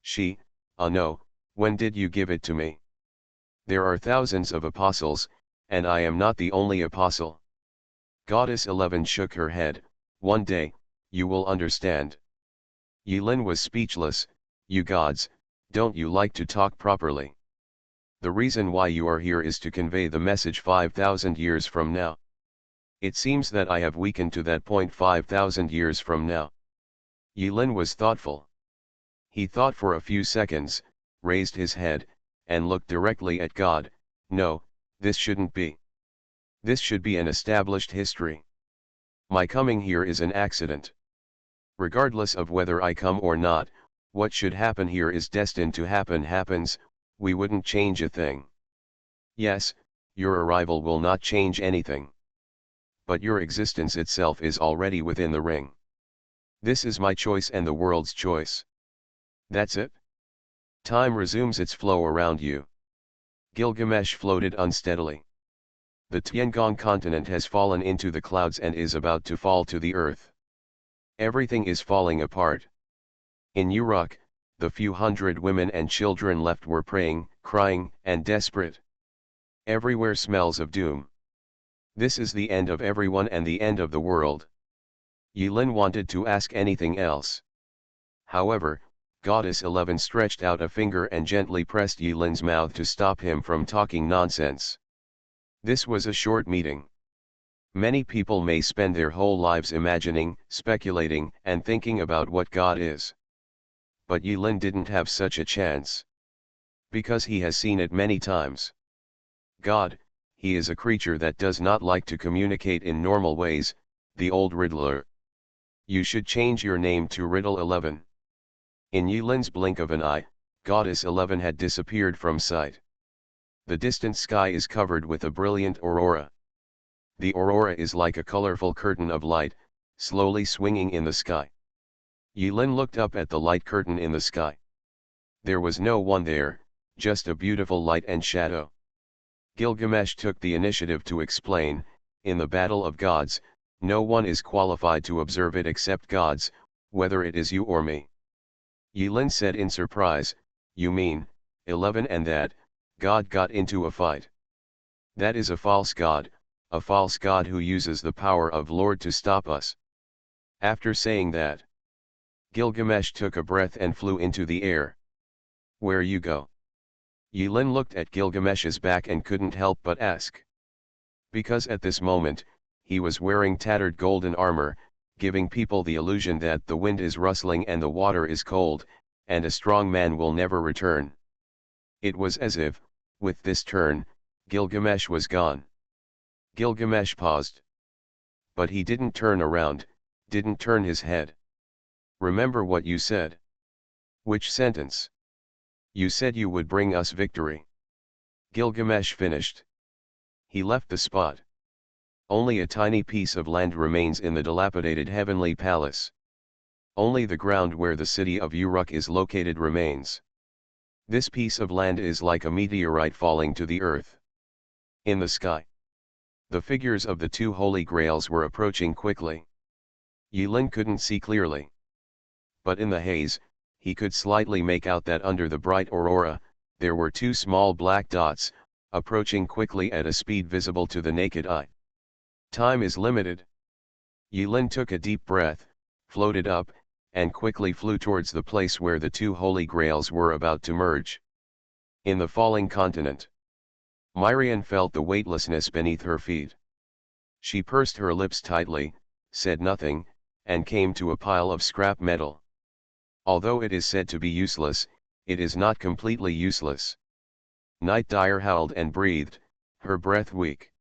[SPEAKER 1] She, no, when did you give it to me? There are thousands of apostles, and I am not the only apostle. Goddess 11 shook her head, one day, you will understand. Yulin was speechless, you gods, don't you like to talk properly? The reason why you are here is to convey the message 5,000 years from now. It seems that I have weakened to that point 5,000 years from now. Yulin was thoughtful. He thought for a few seconds, raised his head, and looked directly at God. No, this shouldn't be. This should be an established history. My coming here is an accident. Regardless of whether I come or not, what should happen here is destined to happen happens, we wouldn't change a thing. Yes, your arrival will not change anything. But your existence itself is already within the ring. This is my choice and the world's choice. That's it. Time resumes its flow around you. Gilgamesh floated unsteadily. The Tiangong continent has fallen into the clouds and is about to fall to the earth. Everything is falling apart. In Uruk, the few hundred women and children left were praying, crying, and desperate. Everywhere smells of doom. This is the end of everyone and the end of the world. Yulin wanted to ask anything else. However, Goddess 11 stretched out a finger and gently pressed Yulin's mouth to stop him from talking nonsense. This was a short meeting. Many people may spend their whole lives imagining, speculating, and thinking about what God is. But Yulin didn't have such a chance. Because he has seen it many times. God, he is a creature that does not like to communicate in normal ways, the old riddler. You should change your name to Riddle 11. In Yulin's blink of an eye, Goddess 11 had disappeared from sight. The distant sky is covered with a brilliant aurora. The aurora is like a colorful curtain of light, slowly swinging in the sky. Yulin looked up at the light curtain in the sky. There was no one there, just a beautiful light and shadow. Gilgamesh took the initiative to explain, in the battle of gods, no one is qualified to observe it except gods, whether it is you or me. Yilin said in surprise, you mean, 11 and that, God got into a fight. That is a false god who uses the power of Lord to stop us. After saying that, Gilgamesh took a breath and flew into the air. Where you go? Yilin looked at Gilgamesh's back and couldn't help but ask. Because at this moment, he was wearing tattered golden armor, giving people the illusion that the wind is rustling and the water is cold, and a strong man will never return. It was as if, with this turn, Gilgamesh was gone. Gilgamesh paused. But he didn't turn around, didn't turn his head. Remember what you said. Which sentence? You said you would bring us victory. Gilgamesh finished. He left the spot. Only a tiny piece of land remains in the dilapidated heavenly palace. Only the ground where the city of Uruk is located remains. This piece of land is like a meteorite falling to the earth. In the sky, the figures of the two holy grails were approaching quickly. Yilin couldn't see clearly. But in the haze, he could slightly make out that under the bright aurora, there were two small black dots, approaching quickly at a speed visible to the naked eye. Time is limited. Yilin took a deep breath, floated up, and quickly flew towards the place where the two holy grails were about to merge. In the falling continent, Miriam felt the weightlessness beneath her feet. She pursed her lips tightly, said nothing, and came to a pile of scrap metal. Although it is said to be useless, it is not completely useless. Night Dire howled and breathed, her breath weak.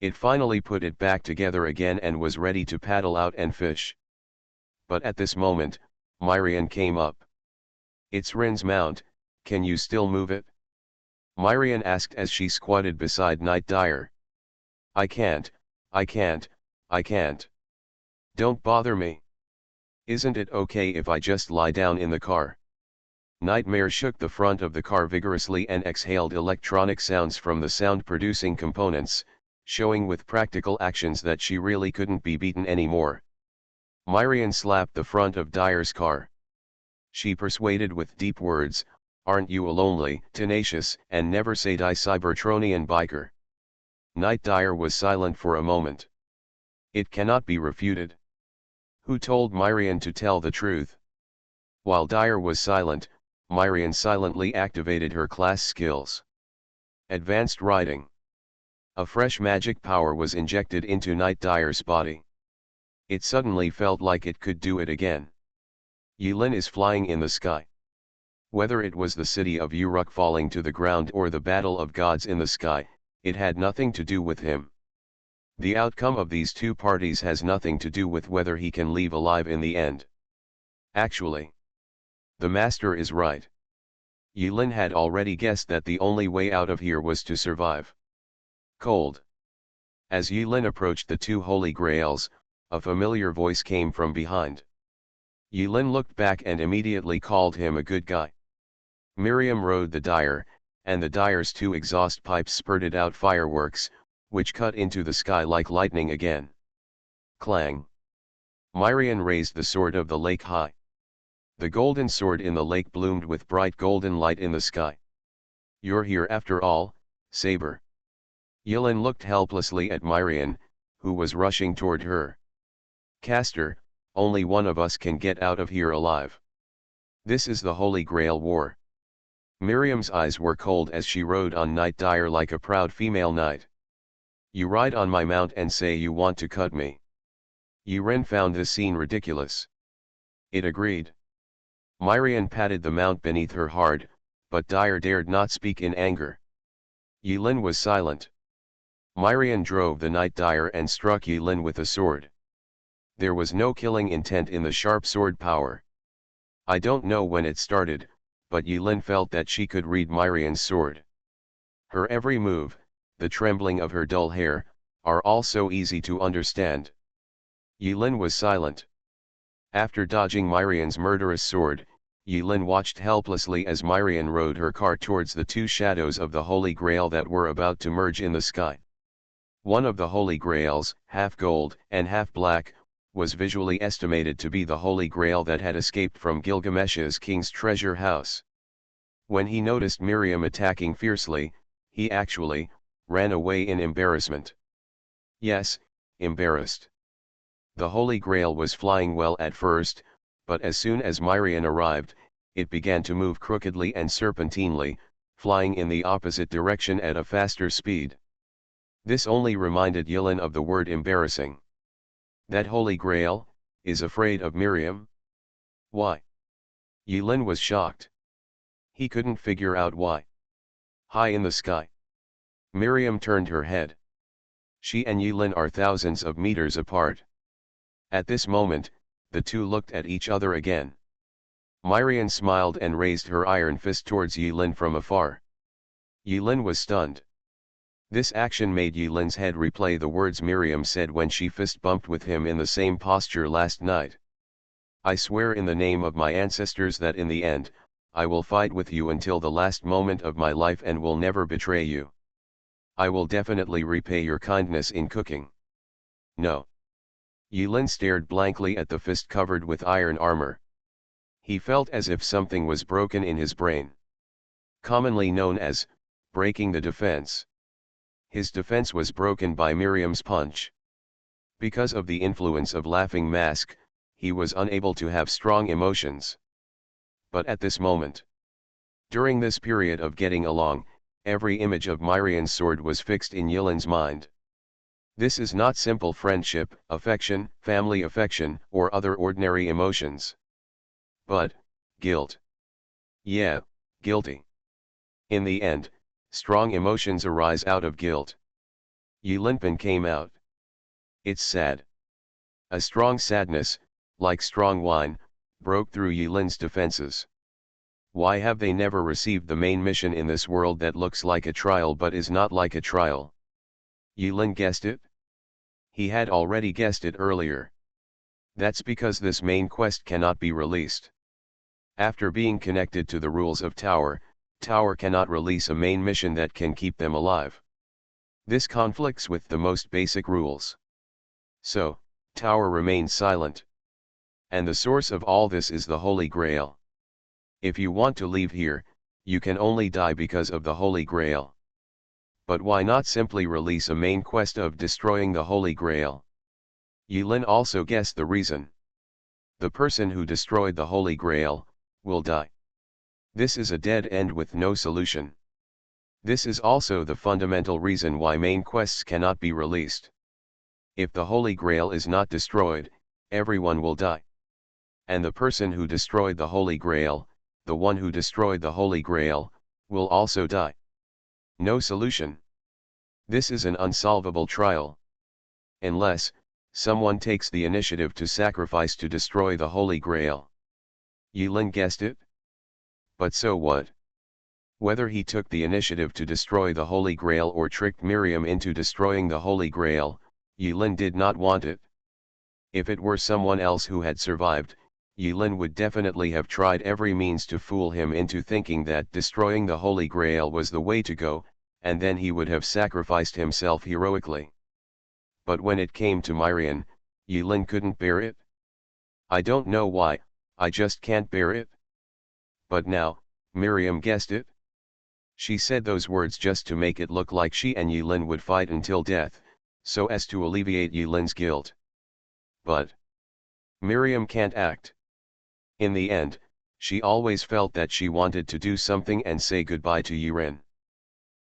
[SPEAKER 1] It finally put it back together again and was ready to paddle out and fish. But at this moment, Miriam came up. It's Rin's mount, can you still move it? Miriam asked as she squatted beside Night Dire. I can't. Don't bother me. Isn't it okay if I just lie down in the car? Nightmare shook the front of the car vigorously and exhaled electronic sounds from the sound-producing components, showing with practical actions that she really couldn't be beaten anymore. Miriam slapped the front of Dire's car. She persuaded with deep words, aren't you a lonely, tenacious, and never say die Cybertronian biker? Night Dire was silent for a moment. It cannot be refuted. Who told Miriam to tell the truth? While Dire was silent, Miriam silently activated her class skills. Advanced Riding. A fresh magic power was injected into Night Dire's body. It suddenly felt like it could do it again. Yilin is flying in the sky. Whether it was the city of Uruk falling to the ground or the battle of gods in the sky, it had nothing to do with him. The outcome of these two parties has nothing to do with whether he can leave alive in the end. Actually, the master is right. Yilin had already guessed that the only way out of here was to survive. Cold. As Yilin approached the two holy grails, a familiar voice came from behind. Yilin looked back and immediately called him a good guy. Miriam rode the Dire, and the Dire's two exhaust pipes spurted out fireworks, which cut into the sky like lightning again. Clang. Miriam raised the sword of the lake high. The golden sword in the lake bloomed with bright golden light in the sky. You're here after all, Saber. Yilin looked helplessly at Miriam, who was rushing toward her. Caster, only one of us can get out of here alive. This is the Holy Grail War. Miriam's eyes were cold as she rode on Night Dire like a proud female knight. You ride on my mount and say you want to cut me. Yilin found this scene ridiculous. It agreed. Miriam patted the mount beneath her hard, but Dire dared not speak in anger. Yilin was silent. Miriam drove the Night Dire and struck Yilin with a sword. There was no killing intent in the sharp sword power. I don't know when it started, but Yilin felt that she could read Miriam's sword. Her every move, the trembling of her dull hair, are all so easy to understand. Yilin was silent. After dodging Miriam's murderous sword, Yilin watched helplessly as Miriam rode her car towards the two shadows of the Holy Grail that were about to merge in the sky. One of the Holy Grails, half gold and half black, was visually estimated to be the Holy Grail that had escaped from Gilgamesh's king's treasure house. When he noticed Miriam attacking fiercely, he actually ran away in embarrassment. Yes, embarrassed. The Holy Grail was flying well at first, but as soon as Miriam arrived, it began to move crookedly and serpentinely, flying in the opposite direction at a faster speed. This only reminded Yulin of the word embarrassing. That Holy Grail is afraid of Miriam? Why? Yulin was shocked. He couldn't figure out why. High in the sky, Miriam turned her head. She and Yulin are thousands of meters apart. At this moment, the two looked at each other again. Miriam smiled and raised her iron fist towards Yulin from afar. Yulin was stunned. This action made Yulin's head replay the words Miriam said when she fist bumped with him in the same posture last night. I swear in the name of my ancestors that in the end, I will fight with you until the last moment of my life and will never betray you. I will definitely repay your kindness in cooking. No. Yulin stared blankly at the fist covered with iron armor. He felt as if something was broken in his brain. Commonly known as breaking the defense. His defense was broken by Miriam's punch. Because of the influence of Laughing Mask, he was unable to have strong emotions. But at this moment, during this period of getting along, every image of Miriam's sword was fixed in Yulin's mind. This is not simple friendship, affection, family affection, or other ordinary emotions. But guilt. Yeah, guilty. In the end, strong emotions arise out of guilt. Yulinpin came out. It's sad. A strong sadness, like strong wine, broke through Yulin's defenses. Why have they never received the main mission in this world that looks like a trial but is not like a trial? Yulin guessed it? He had already guessed it earlier. That's because this main quest cannot be released. After being connected to the rules of Tower cannot release a main mission that can keep them alive. This conflicts with the most basic rules. So, Tower remains silent. And the source of all this is the Holy Grail. If you want to leave here, you can only die because of the Holy Grail. But why not simply release a main quest of destroying the Holy Grail? Yulin also guessed the reason. The person who destroyed the Holy Grail will die. This is a dead end with no solution. This is also the fundamental reason why main quests cannot be released. If the Holy Grail is not destroyed, everyone will die. And the person who destroyed the Holy Grail, the one who destroyed the Holy Grail, will also die. No solution. This is an unsolvable trial. Unless, someone takes the initiative to sacrifice to destroy the Holy Grail. Yulin guessed it? But so what? Whether he took the initiative to destroy the Holy Grail or tricked Miriam into destroying the Holy Grail, Yulin did not want it. If it were someone else who had survived, Yulin would definitely have tried every means to fool him into thinking that destroying the Holy Grail was the way to go, and then he would have sacrificed himself heroically. But when it came to Miriam, Yulin couldn't bear it. I don't know why, I just can't bear it. But now, Miriam guessed it. She said those words just to make it look like she and Yulin would fight until death, so as to alleviate Yulin's guilt. But Miriam can't act. In the end, she always felt that she wanted to do something and say goodbye to Yulin.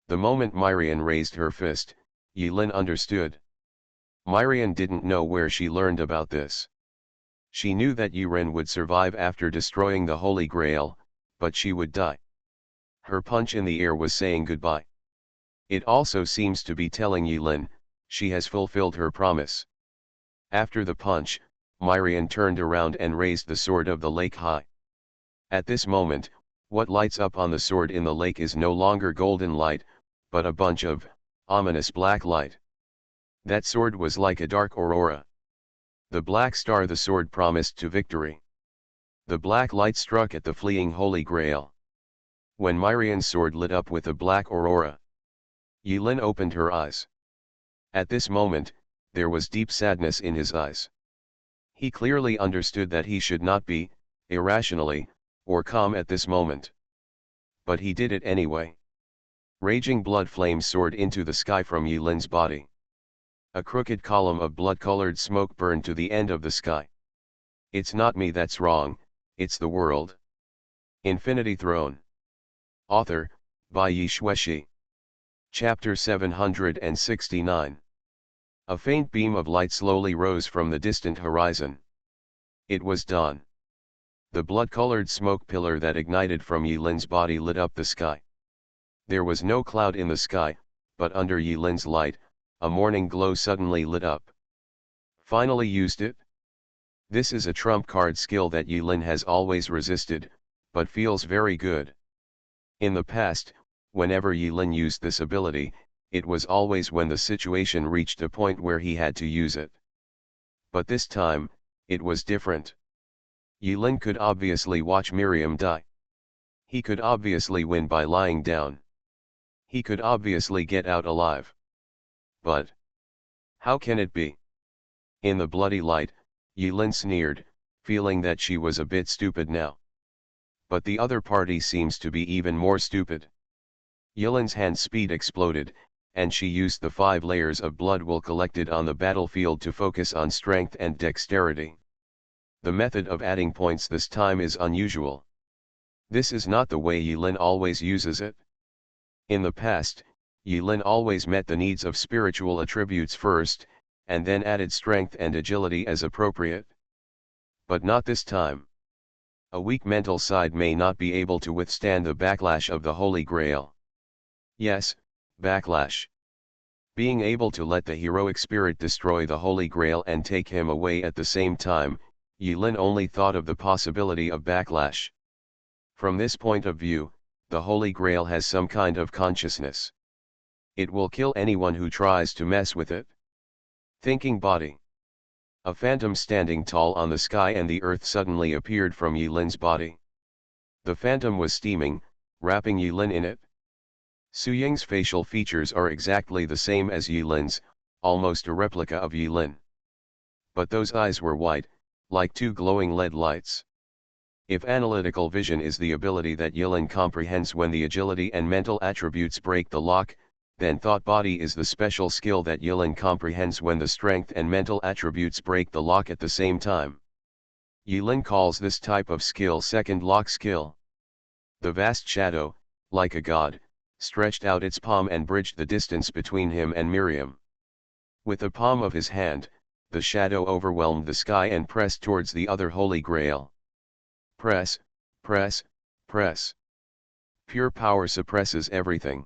[SPEAKER 1] The moment Miriam raised her fist, Yulin understood. Miriam didn't know where she learned about this. She knew that Yulin would survive after destroying the Holy Grail, but she would die. Her punch in the air was saying goodbye. It also seems to be telling Yulin, she has fulfilled her promise. After the punch, Miriam turned around and raised the sword of the lake high. At this moment, what lights up on the sword in the lake is no longer golden light, but a bunch of ominous black light. That sword was like a dark aurora. The black star the sword promised to victory. The black light struck at the fleeing Holy Grail. When Miriam's sword lit up with a black aurora, Yulin opened her eyes. At this moment, there was deep sadness in his eyes. He clearly understood that he should not be, irrationally, or calm at this moment. But he did it anyway. Raging blood flames soared into the sky from Yilin's body. A crooked column of blood-colored smoke burned to the end of the sky. It's not me that's wrong, it's the world. Infinity Throne. Author, by Yi Xueshi. Chapter 769. A faint beam of light slowly rose from the distant horizon. It was dawn. The blood-colored smoke pillar that ignited from Yilin's body lit up the sky. There was no cloud in the sky, but under Yilin's light, a morning glow suddenly lit up. Finally used it? This is a trump card skill that Yilin has always resisted, but feels very good. In the past, whenever Yilin used this ability, it was always when the situation reached a point where he had to use it. But this time, it was different. Yilin could obviously watch Miriam die. He could obviously win by lying down. He could obviously get out alive. But how can it be? In the bloody light, Yilin sneered, feeling that she was a bit stupid now. But the other party seems to be even more stupid. Yilin's hand speed exploded, and she used the 5 layers of blood wool collected on the battlefield to focus on strength and dexterity. The method of adding points this time is unusual. This is not the way Yilin always uses it. In the past, Yilin always met the needs of spiritual attributes first, and then added strength and agility as appropriate. But not this time. A weak mental side may not be able to withstand the backlash of the Holy Grail. Yes, backlash. Being able to let the heroic spirit destroy the Holy Grail and take him away at the same time, Yilin only thought of the possibility of backlash. From this point of view, the Holy Grail has some kind of consciousness. It will kill anyone who tries to mess with it. Thinking body. A phantom standing tall on the sky and the earth suddenly appeared from Yilin's body. The phantom was steaming, wrapping Yilin in it. Su Ying's facial features are exactly the same as Yilin's, almost a replica of Yilin. But those eyes were white, like 2 glowing LED lights. If analytical vision is the ability that Yilin comprehends when the agility and mental attributes break the lock, then thought body is the special skill that Yilin comprehends when the strength and mental attributes break the lock at the same time. Yilin calls this type of skill second lock skill. The vast shadow, like a god, stretched out its palm and bridged the distance between him and Miriam. With the palm of his hand, the shadow overwhelmed the sky and pressed towards the other Holy Grail. Press, press, press. Pure power suppresses everything.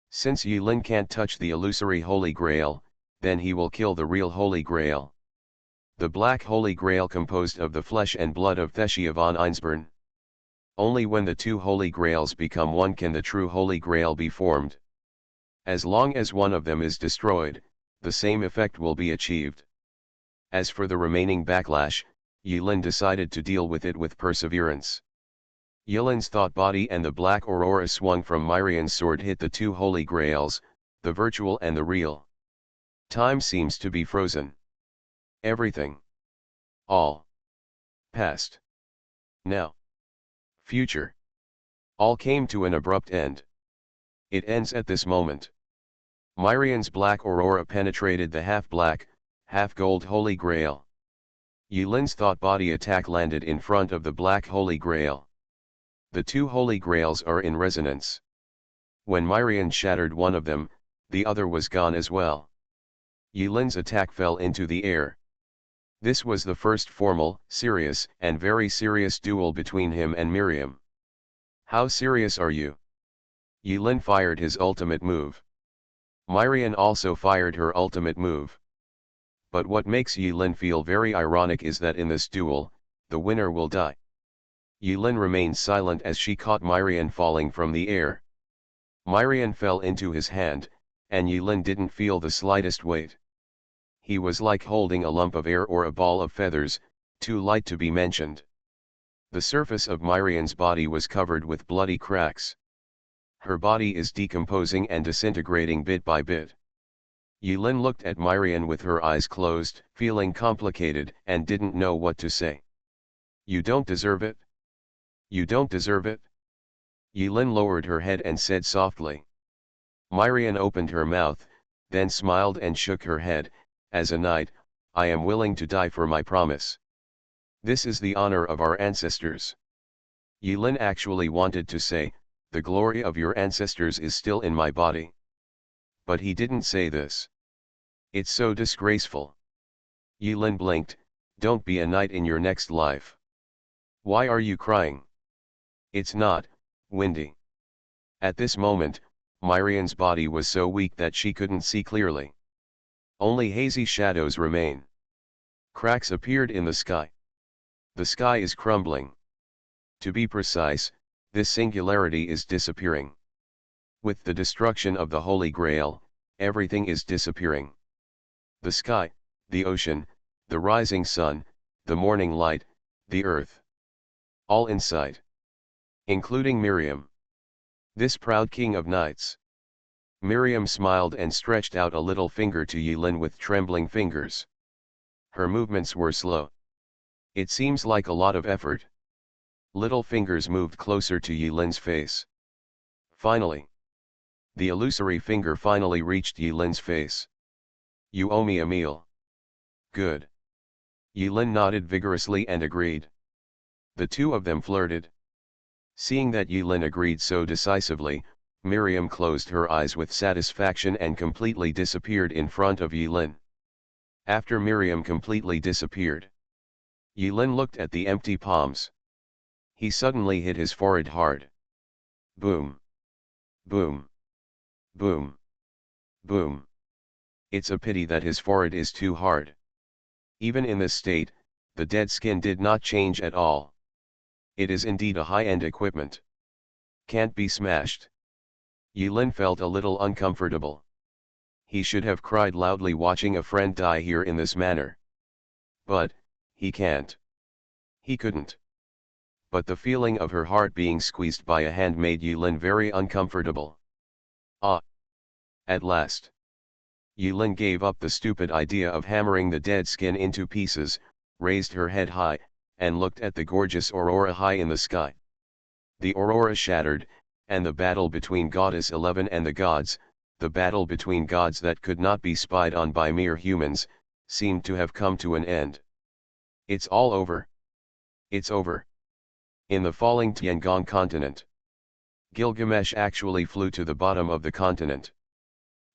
[SPEAKER 1] Since Yilin can't touch the illusory Holy Grail, then he will kill the real Holy Grail. The Black Holy Grail composed of the flesh and blood of Thessia von Einsborn. Only when the 2 Holy Grails become one can the true Holy Grail be formed. As long as one of them is destroyed, the same effect will be achieved. As for the remaining backlash, Yilin decided to deal with it with perseverance. Yilin's thought body and the black aurora swung from Miriam's sword hit the 2 Holy Grails, the virtual and the real. Time seems to be frozen. Everything. All. Past. Now. Future. All came to an abrupt end. It ends at this moment. Miriam's black aurora penetrated the half-black, half-gold Holy Grail. Yilin's thought body attack landed in front of the Black Holy Grail. The 2 Holy Grails are in resonance. When Miriam shattered one of them, the other was gone as well. Yilin's attack fell into the air. This was the first formal, serious, and very serious duel between him and Miriam. How serious are you? Yilin fired his ultimate move. Miriam also fired her ultimate move. But what makes Yilin feel very ironic is that in this duel, the winner will die. Yilin remained silent as she caught Miriam falling from the air. Miriam fell into his hand, and Yilin didn't feel the slightest weight. He was like holding a lump of air or a ball of feathers, too light to be mentioned. The surface of Miriam's body was covered with bloody cracks. Her body is decomposing and disintegrating bit by bit. Yilin looked at Myrian with her eyes closed, feeling complicated, and didn't know what to say. You don't deserve it. You don't deserve it. Yilin lowered her head and said softly. Myrian opened her mouth, then smiled and shook her head. As a knight, I am willing to die for my promise. This is the honor of our ancestors. Yilin actually wanted to say, the glory of your ancestors is still in my body. But he didn't say this. It's so disgraceful. Yilin blinked. Don't be a knight in your next life. Why are you crying? It's not, Windy. At this moment, Myrian's body was so weak that she couldn't see clearly. Only hazy shadows remain. Cracks appeared in the sky. The sky is crumbling. To be precise, this singularity is disappearing. With the destruction of the Holy Grail, everything is disappearing. The sky, the ocean, the rising sun, the morning light, the earth. All in sight. Including Miriam. This proud king of knights. Miriam smiled and stretched out a little finger to Yilin with trembling fingers. Her movements were slow. It seems like a lot of effort. Little fingers moved closer to Yilin's face. Finally. The illusory finger finally reached Yilin's face. You owe me a meal. Good. Yilin nodded vigorously and agreed. The two of them flirted. Seeing that Yilin agreed so decisively, Miriam closed her eyes with satisfaction and completely disappeared in front of Yilin. After Miriam completely disappeared, Yilin looked at the empty palms. He suddenly hit his forehead hard. Boom. Boom. Boom. Boom. It's a pity that his forehead is too hard. Even in this state, the dead skin did not change at all. It is indeed a high-end equipment. Can't be smashed. Yilin felt a little uncomfortable. He should have cried loudly watching a friend die here in this manner. But, he can't. He couldn't. But the feeling of her heart being squeezed by a hand made Yilin very uncomfortable. Ah! At last. Yilin gave up the stupid idea of hammering the dead skin into pieces, raised her head high, and looked at the gorgeous aurora high in the sky. The aurora shattered, and the battle between Goddess 11 and the gods, the battle between gods that could not be spied on by mere humans, seemed to have come to an end. It's all over. It's over. In the falling Tiangong continent, Gilgamesh actually flew to the bottom of the continent.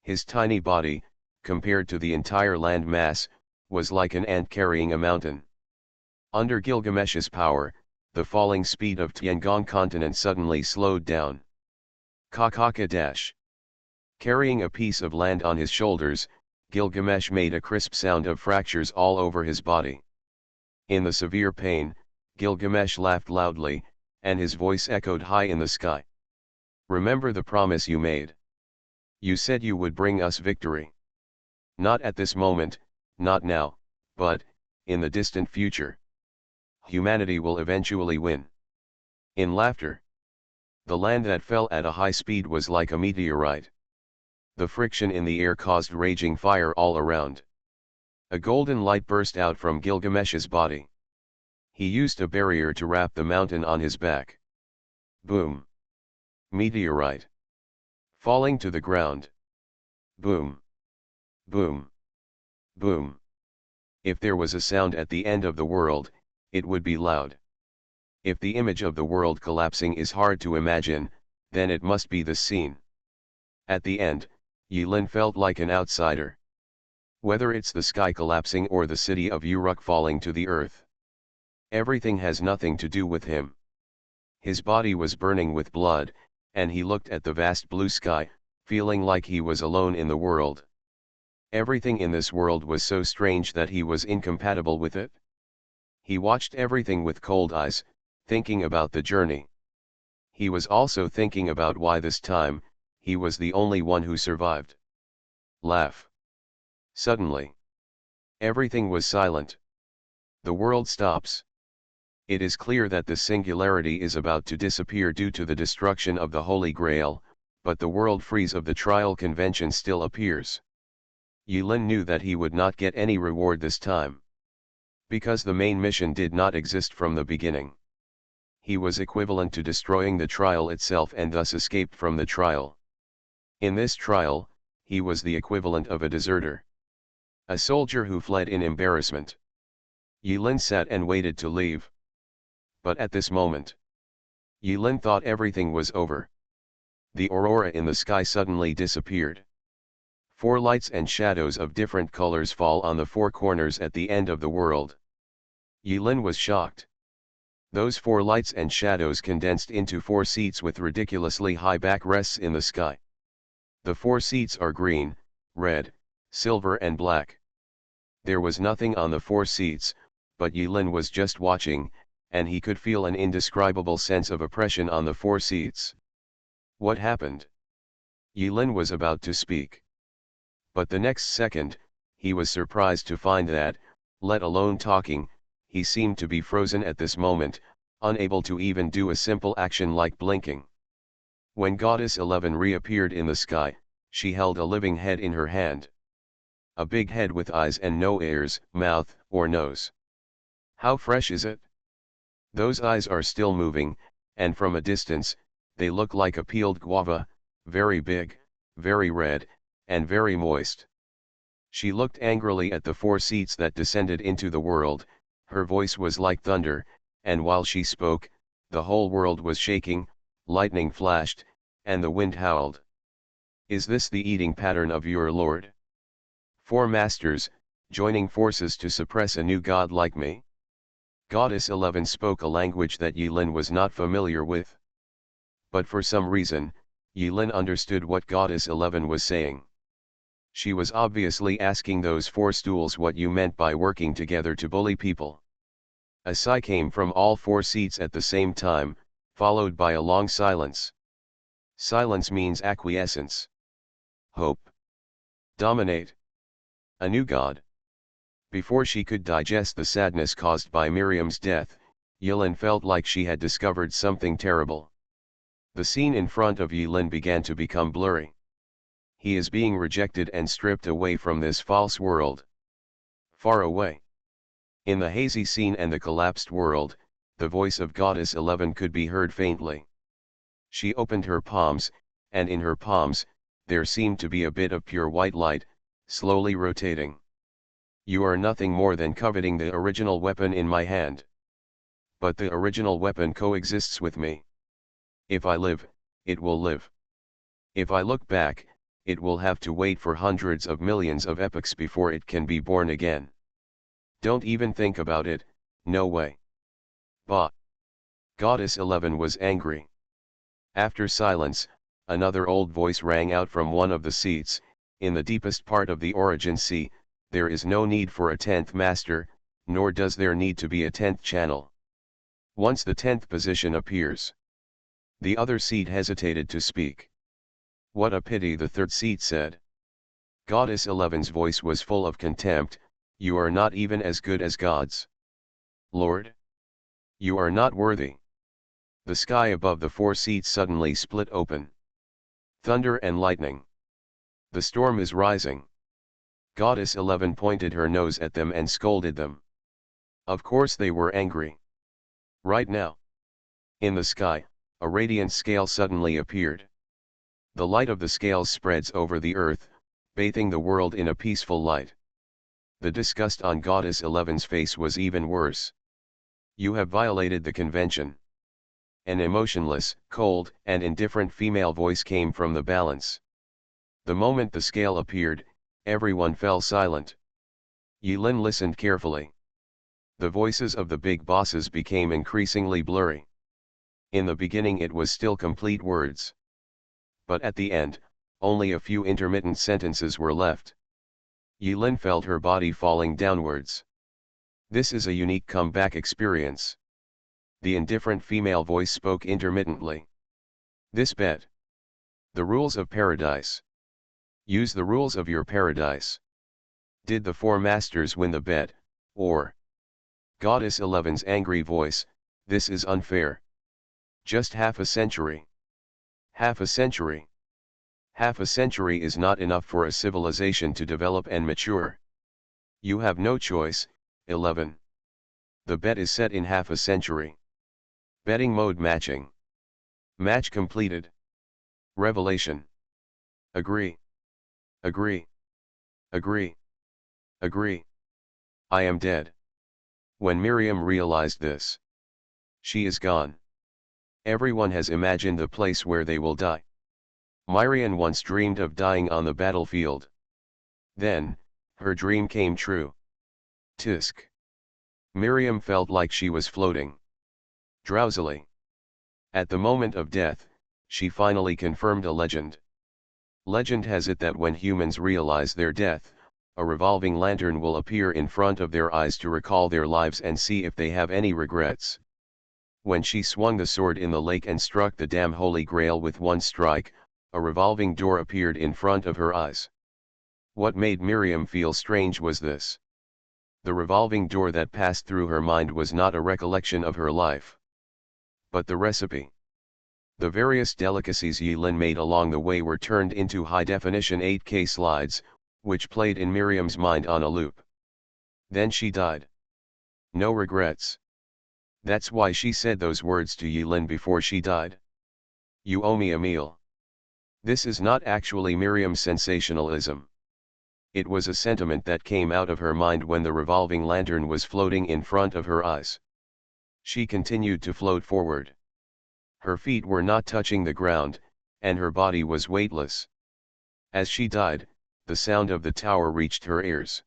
[SPEAKER 1] His tiny body, compared to the entire land mass, was like an ant carrying a mountain. Under Gilgamesh's power, the falling speed of Tiangong continent suddenly slowed down. Kakaka dash. Carrying a piece of land on his shoulders, Gilgamesh made a crisp sound of fractures all over his body. In the severe pain, Gilgamesh laughed loudly, and his voice echoed high in the sky. Remember the promise you made. You said you would bring us victory. Not at this moment, not now, but, in the distant future. Humanity will eventually win. In laughter. The land that fell at a high speed was like a meteorite. The friction in the air caused raging fire all around. A golden light burst out from Gilgamesh's body. He used a barrier to wrap the mountain on his back. Boom. Meteorite. Falling to the ground. Boom. Boom. Boom. If there was a sound at the end of the world, it would be loud. If the image of the world collapsing is hard to imagine, then it must be this scene. At the end, Yilin felt like an outsider. Whether it's the sky collapsing or the city of Uruk falling to the earth, everything has nothing to do with him. His body was burning with blood, and he looked at the vast blue sky, feeling like he was alone in the world. Everything in this world was so strange that he was incompatible with it. He watched everything with cold eyes, thinking about the journey. He was also thinking about why this time, he was the only one who survived. Laugh. Suddenly, everything was silent. The world stops. It is clear that the singularity is about to disappear due to the destruction of the Holy Grail, but the world frieze of the trial convention still appears. Yulin knew that he would not get any reward this time. Because the main mission did not exist from the beginning. He was equivalent to destroying the trial itself and thus escaped from the trial. In this trial, he was the equivalent of a deserter. A soldier who fled in embarrassment. Yulin sat and waited to leave. But at this moment, Yulin thought everything was over. The aurora in the sky suddenly disappeared. 4 lights and shadows of different colors fall on the 4 corners at the end of the world. Yulin was shocked. Those 4 lights and shadows condensed into 4 seats with ridiculously high backrests in the sky. The 4 seats are green, red, silver and black. There was nothing on the 4 seats, but Yulin was just watching, and he could feel an indescribable sense of oppression on the 4 seats. What happened? Yulin was about to speak. But the next second, he was surprised to find that, let alone talking, he seemed to be frozen at this moment, unable to even do a simple action like blinking. When Goddess 11 reappeared in the sky, she held a living head in her hand. A big head with eyes and no ears, mouth, or nose. How fresh is it? Those eyes are still moving, and from a distance, they look like a peeled guava, very big, very red, and very moist. She looked angrily at the 4 seats that descended into the world, her voice was like thunder, and while she spoke, the whole world was shaking, lightning flashed, and the wind howled. Is this the eating pattern of your lord? 4 masters, joining forces to suppress a new god like me? Goddess 11 spoke a language that Yulin was not familiar with. But for some reason, Yulin understood what Goddess 11 was saying. She was obviously asking those 4 stools what you meant by working together to bully people. A sigh came from all 4 seats at the same time, followed by a long silence. Silence means acquiescence. Hope. Dominate. A new god. Before she could digest the sadness caused by Miriam's death, Yulin felt like she had discovered something terrible. The scene in front of Yulin began to become blurry. He is being rejected and stripped away from this false world. Far away. In the hazy scene and the collapsed world, the voice of Goddess 11 could be heard faintly. She opened her palms, and in her palms, there seemed to be a bit of pure white light, slowly rotating. You are nothing more than coveting the original weapon in my hand. But the original weapon coexists with me. If I live, it will live. If I look back, it will have to wait for hundreds of millions of epochs before it can be born again. Don't even think about it, no way. Bah! Goddess 11 was angry. After silence, another old voice rang out from one of the seats. In the deepest part of the Origin Sea, there is no need for a 10th master, nor does there need to be a 10th channel. Once the 10th position appears. The other seat hesitated to speak. What a pity, the 3rd seat said. Goddess 11's voice was full of contempt. You are not even as good as gods. Lord? You are not worthy. The sky above the 4 seats suddenly split open. Thunder and lightning. The storm is rising. Goddess 11 pointed her nose at them and scolded them. Of course they were angry. Right now. In the sky, a radiant scale suddenly appeared. The light of the scales spreads over the earth, bathing the world in a peaceful light. The disgust on Goddess 11's face was even worse. You have violated the convention. An emotionless, cold, and indifferent female voice came from the balance. The moment the scale appeared, everyone fell silent. Yulin listened carefully. The voices of the big bosses became increasingly blurry. In the beginning it was still complete words. But at the end, only a few intermittent sentences were left. Yulin felt her body falling downwards. This is a unique comeback experience. The indifferent female voice spoke intermittently. This bet. The rules of paradise. Use the rules of your paradise. Did the 4 masters win the bet, or? Goddess 11's angry voice, this is unfair. Just half a century. Half a century. Half a century is not enough for a civilization to develop and mature. You have no choice. 11. The bet is set in half a century. Betting mode matching. Match completed. Revelation. Agree. Agree. Agree. Agree. I am dead. When Miriam realized this, she is gone. Everyone has imagined the place where they will die. Miriam once dreamed of dying on the battlefield. Then, her dream came true. Tisk. Miriam felt like she was floating. Drowsily. At the moment of death, she finally confirmed a legend. Legend has it that when humans realize their death, a revolving lantern will appear in front of their eyes to recall their lives and see if they have any regrets. When she swung the sword in the lake and struck the damn Holy Grail with one strike, a revolving door appeared in front of her eyes. What made Miriam feel strange was this. The revolving door that passed through her mind was not a recollection of her life, but the recipe. The various delicacies Yilin made along the way were turned into high-definition 8K slides, which played in Miriam's mind on a loop. Then she died. No regrets. That's why she said those words to Yilin before she died. You owe me a meal. This is not actually Miriam's sensationalism. It was a sentiment that came out of her mind when the revolving lantern was floating in front of her eyes. She continued to float forward. Her feet were not touching the ground, and her body was weightless. As she died, the sound of the tower reached her ears.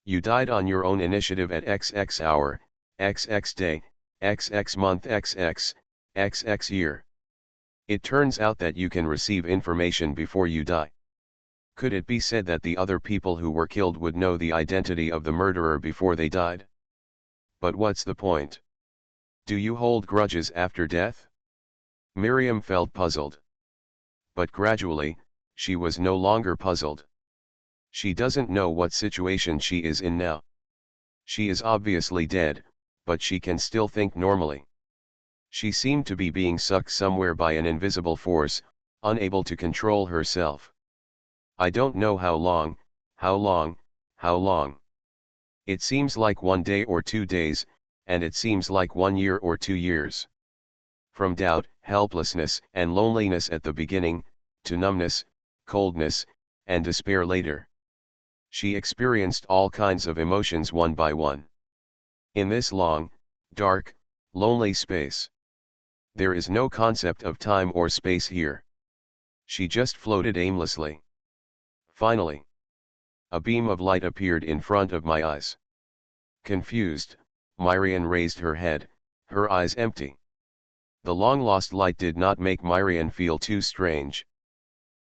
[SPEAKER 1] You died on your own initiative at XX hour, XX day, XX month, XX year. It turns out that you can receive information before you die. Could it be said that the other people who were killed would know the identity of the murderer before they died? But what's the point? Do you hold grudges after death? Miriam felt puzzled. But gradually, she was no longer puzzled. She doesn't know what situation she is in now. She is obviously dead, but she can still think normally. She seemed to be being sucked somewhere by an invisible force, unable to control herself. I don't know how long, how long, how long. It seems like 1 day or 2 days, and it seems like 1 year or 2 years. From doubt, helplessness, and loneliness at the beginning, to numbness, coldness, and despair later. She experienced all kinds of emotions one by one. In this long, dark, lonely space, there is no concept of time or space here. She just floated aimlessly. Finally, a beam of light appeared in front of my eyes. Confused, Miriam raised her head, her eyes empty. The long-lost light did not make Miriam feel too strange.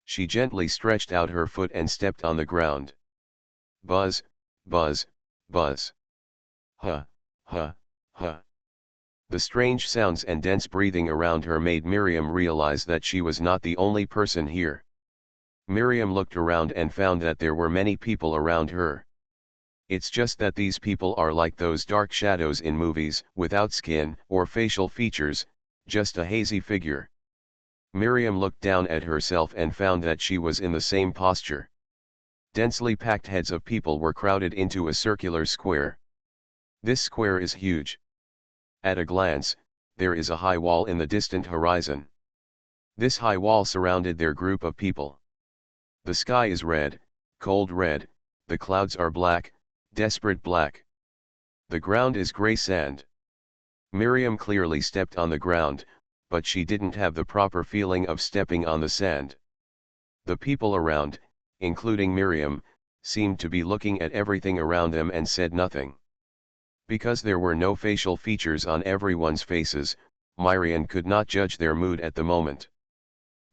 [SPEAKER 1] She gently stretched out her foot and stepped on the ground. Buzz, buzz, buzz. Huh, huh, huh. The strange sounds and dense breathing around her made Miriam realize that she was not the only person here. Miriam looked around and found that there were many people around her. It's just that these people are like those dark shadows in movies, without skin or facial features, just a hazy figure. Miriam looked down at herself and found that she was in the same posture. Densely packed heads of people were crowded into a circular square. This square is huge. At a glance, there is a high wall in the distant horizon. This high wall surrounded their group of people. The sky is red, cold red, the clouds are black, desperate black. The ground is gray sand. Miriam clearly stepped on the ground, but she didn't have the proper feeling of stepping on the sand. The people around, including Miriam, seemed to be looking at everything around them and said nothing. Because there were no facial features on everyone's faces, Miriam could not judge their mood at the moment.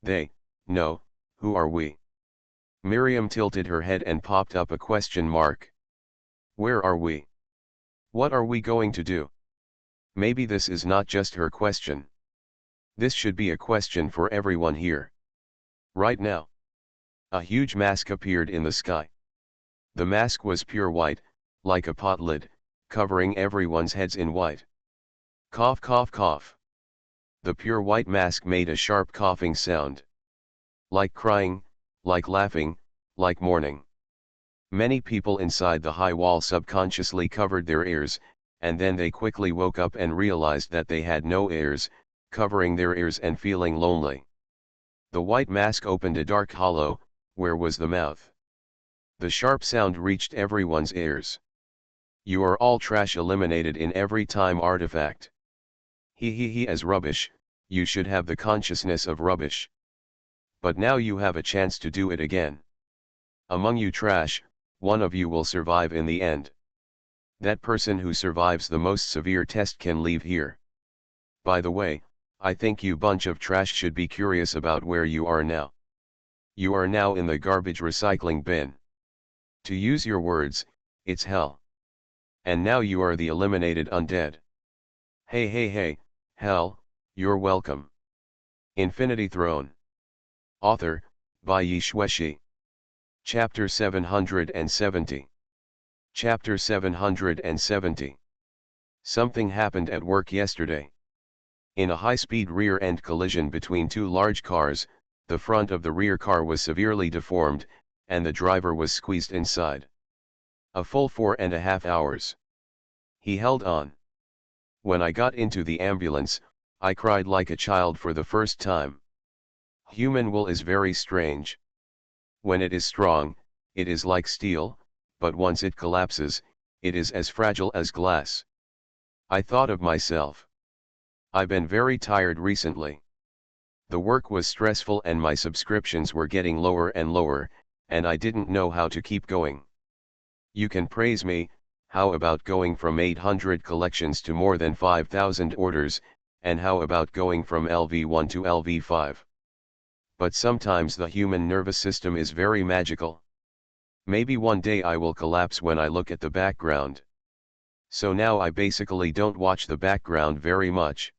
[SPEAKER 1] They, no, who are we? Miriam tilted her head and popped up a question mark. Where are we? What are we going to do? Maybe this is not just her question. This should be a question for everyone here. Right now. A huge mask appeared in the sky. The mask was pure white, like a pot lid, covering everyone's heads in white. Cough, cough, cough. The pure white mask made a sharp coughing sound. Like crying, like laughing, like mourning. Many people inside the high wall subconsciously covered their ears, and then they quickly woke up and realized that they had no ears, covering their ears and feeling lonely. The white mask opened a dark hollow. Where was the mouth? The sharp sound reached everyone's ears. You are all trash, eliminated in every time artifact. He as rubbish, you should have the consciousness of rubbish. But now you have a chance to do it again. Among you trash, one of you will survive in the end. That person who survives the most severe test can leave here. By the way, I think you bunch of trash should be curious about where you are now. You are now in the garbage recycling bin. To use your words, it's hell. And now you are the eliminated undead. Hey, hell, you're welcome. Infinity Throne. Author, by Yi Xueshi. Chapter 770. Chapter 770. Something happened at work yesterday. In a high-speed rear-end collision between two large cars, the front of the rear car was severely deformed, and the driver was squeezed inside. A full 4.5 hours. He held on. When I got into the ambulance, I cried like a child for the first time. Human will is very strange. When it is strong, it is like steel, but once it collapses, it is as fragile as glass. I thought of myself. I've been very tired recently. The work was stressful and my subscriptions were getting lower and lower, and I didn't know how to keep going. You can praise me. How about going from 800 collections to more than 5,000 orders, and how about going from LV1 to LV5? But sometimes the human nervous system is very magical. Maybe one day I will collapse when I look at the background. So now I basically don't watch the background very much.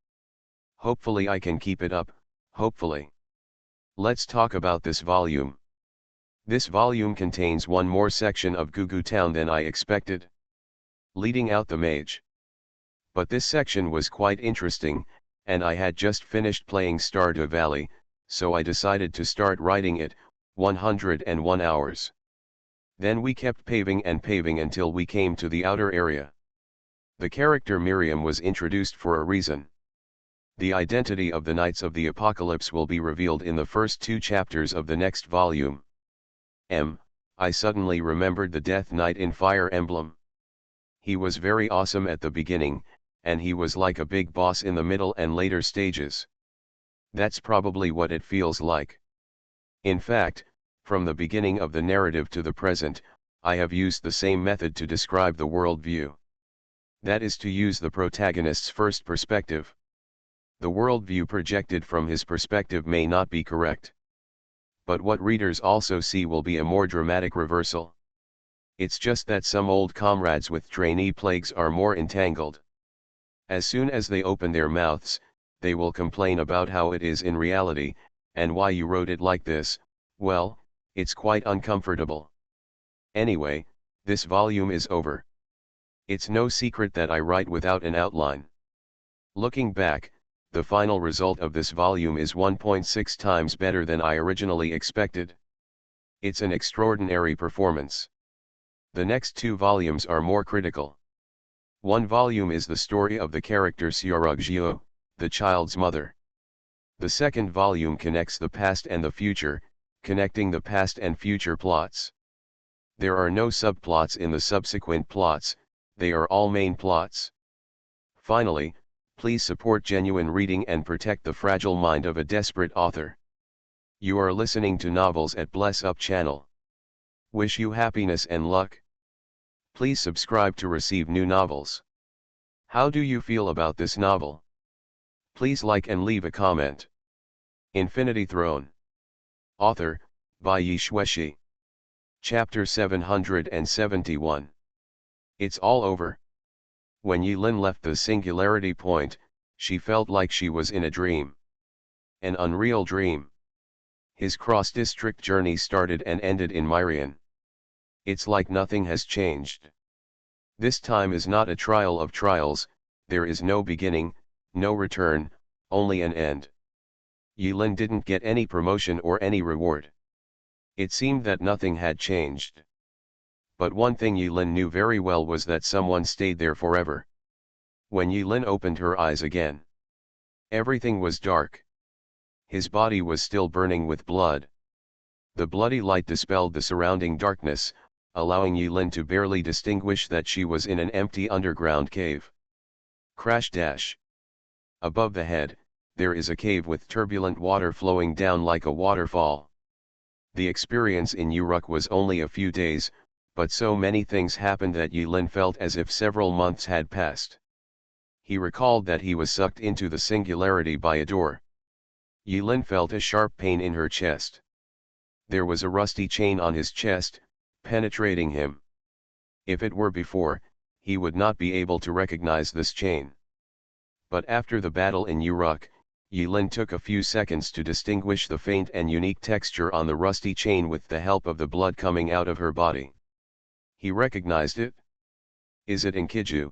[SPEAKER 1] Hopefully I can keep it up, hopefully. Let's talk about this volume. This volume contains one more section of Gugu Town than I expected. Leading out the mage. But this section was quite interesting, and I had just finished playing Stardew Valley, so I decided to start writing it. 101 hours. Then we kept paving and paving until we came to the outer area. The character Miriam was introduced for a reason. The identity of the Knights of the Apocalypse will be revealed in the first 2 chapters of the next volume. I suddenly remembered the Death Knight in Fire Emblem. He was very awesome at the beginning, and he was like a big boss in the middle and later stages. That's probably what it feels like. In fact, from the beginning of the narrative to the present, I have used the same method to describe the worldview. That is to use the protagonist's first perspective. The worldview projected from his perspective may not be correct. But what readers also see will be a more dramatic reversal. It's just that some old comrades with trainee plagues are more entangled. As soon as they open their mouths, they will complain about how it is in reality, and why you wrote it like this. Well, it's quite uncomfortable. Anyway, this volume is over. It's no secret that I write without an outline. Looking back, the final result of this volume is 1.6 times better than I originally expected. It's an extraordinary performance. The next 2 volumes are more critical. One volume is the story of the character Xiaorugjiu, the child's mother. The second volume connects the past and the future, connecting the past and future plots. There are no subplots in the subsequent plots, they are all main plots. Finally, please support genuine reading and protect the fragile mind of a desperate author. You are listening to Novels at Bless Up channel. Wish you happiness and luck. Please subscribe to receive new novels. How do you feel about this novel? Please like and leave a comment. Infinity Throne. Author, by Yi Xueshi. Chapter 771. It's all over. When Yi Lin left the singularity point, she felt like she was in a dream. An unreal dream. His cross-district journey started and ended in Myrian. It's like nothing has changed. This time is not a trial of trials, there is no beginning, no return, only an end. Yi Lin didn't get any promotion or any reward. It seemed that nothing had changed. But one thing Yulin knew very well was that someone stayed there forever. When Yulin opened her eyes again, everything was dark. His body was still burning with blood. The bloody light dispelled the surrounding darkness, allowing Yulin to barely distinguish that she was in an empty underground cave. Crash dash. Above the head, there is a cave with turbulent water flowing down like a waterfall. The experience in Uruk was only a few days, but so many things happened that Yulin felt as if several months had passed. He recalled that he was sucked into the singularity by a door. Yulin felt a sharp pain in her chest. There was a rusty chain on his chest, penetrating him. If it were before, he would not be able to recognize this chain. But after the battle in Uruk, Yulin took a few seconds to distinguish the faint and unique texture on the rusty chain with the help of the blood coming out of her body. He recognized it. Is it Enkidu?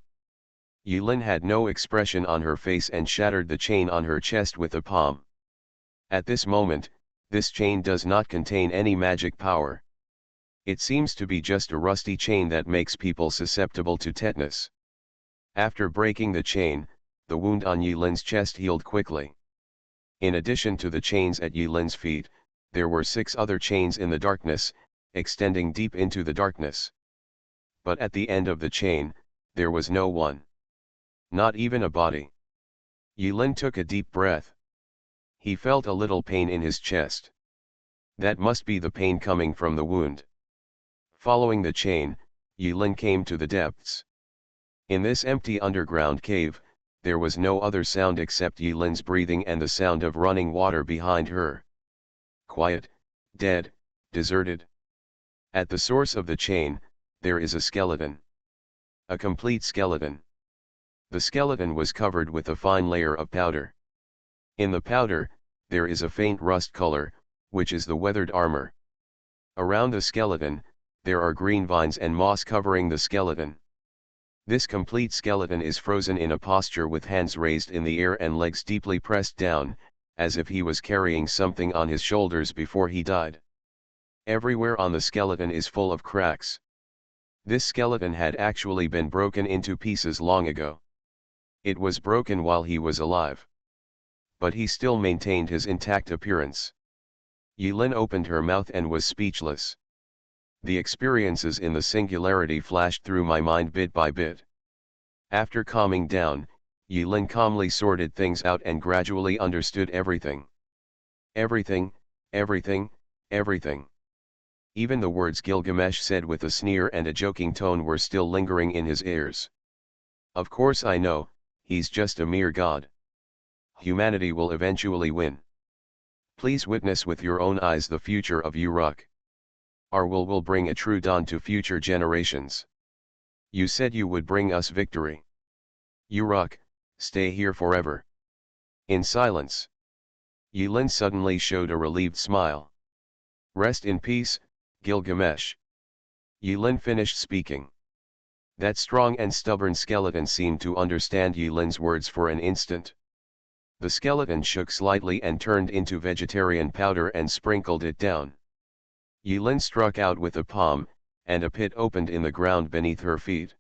[SPEAKER 1] Yulin had no expression on her face and shattered the chain on her chest with a palm. At this moment, this chain does not contain any magic power. It seems to be just a rusty chain that makes people susceptible to tetanus. After breaking the chain, the wound on Yulin's chest healed quickly. In addition to the chains at Yulin's feet, there were 6 other chains in the darkness, extending deep into the darkness. But at the end of the chain, there was no one. Not even a body. Yulin took a deep breath. He felt a little pain in his chest. That must be the pain coming from the wound. Following the chain, Yulin came to the depths. In this empty underground cave, there was no other sound except Yulin's breathing and the sound of running water behind her. Quiet, dead, deserted. At the source of the chain, there is a skeleton. A complete skeleton. The skeleton was covered with a fine layer of powder. In the powder, there is a faint rust color, which is the weathered armor. Around the skeleton, there are green vines and moss covering the skeleton. This complete skeleton is frozen in a posture with hands raised in the air and legs deeply pressed down, as if he was carrying something on his shoulders before he died. Everywhere on the skeleton is full of cracks. This skeleton had actually been broken into pieces long ago. It was broken while he was alive. But he still maintained his intact appearance. Yulin opened her mouth and was speechless. The experiences in the singularity flashed through my mind bit by bit. After calming down, Yulin calmly sorted things out and gradually understood everything. Everything, everything, everything. Even the words Gilgamesh said with a sneer and a joking tone were still lingering in his ears. Of course I know, he's just a mere god. Humanity will eventually win. Please witness with your own eyes the future of Uruk. Our will bring a true dawn to future generations. You said you would bring us victory. Uruk, stay here forever. In silence. Yulin suddenly showed a relieved smile. Rest in peace, Gilgamesh. Yulin finished speaking. That strong and stubborn skeleton seemed to understand Yulin's words for an instant. The skeleton shook slightly and turned into vegetarian powder and sprinkled it down. Yulin struck out with a palm, and a pit opened in the ground beneath her feet.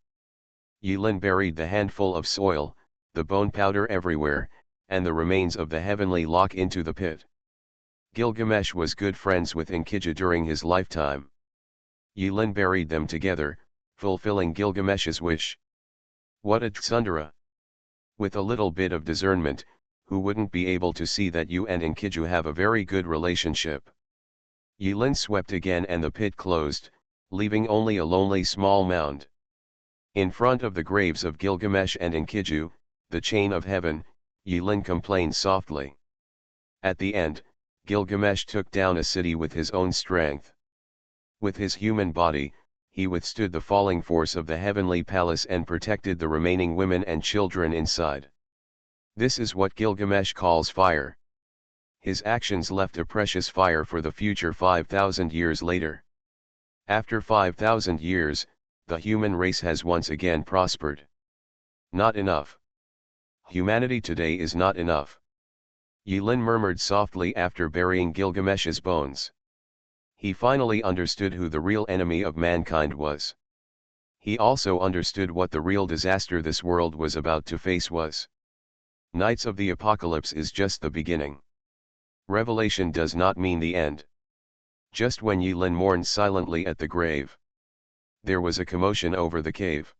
[SPEAKER 1] Yulin buried the handful of soil, the bone powder everywhere, and the remains of the heavenly lock into the pit. Gilgamesh was good friends with Enkidu during his lifetime. Yulin buried them together, fulfilling Gilgamesh's wish. What a tsundere! With a little bit of discernment, who wouldn't be able to see that you and Enkidu have a very good relationship? Yulin swept again and the pit closed, leaving only a lonely small mound. In front of the graves of Gilgamesh and Enkidu, the chain of heaven, Yulin complained softly. At the end, Gilgamesh took down a city with his own strength. With his human body, he withstood the falling force of the heavenly palace and protected the remaining women and children inside. This is what Gilgamesh calls fire. His actions left a precious fire for the future 5,000 years later. After 5,000 years, the human race has once again prospered. Not enough. Humanity today is not enough. Yulin murmured softly after burying Gilgamesh's bones. He finally understood who the real enemy of mankind was. He also understood what the real disaster this world was about to face was. Knights of the Apocalypse is just the beginning. Revelation does not mean the end. Just when Yulin mourned silently at the grave, there was a commotion over the cave.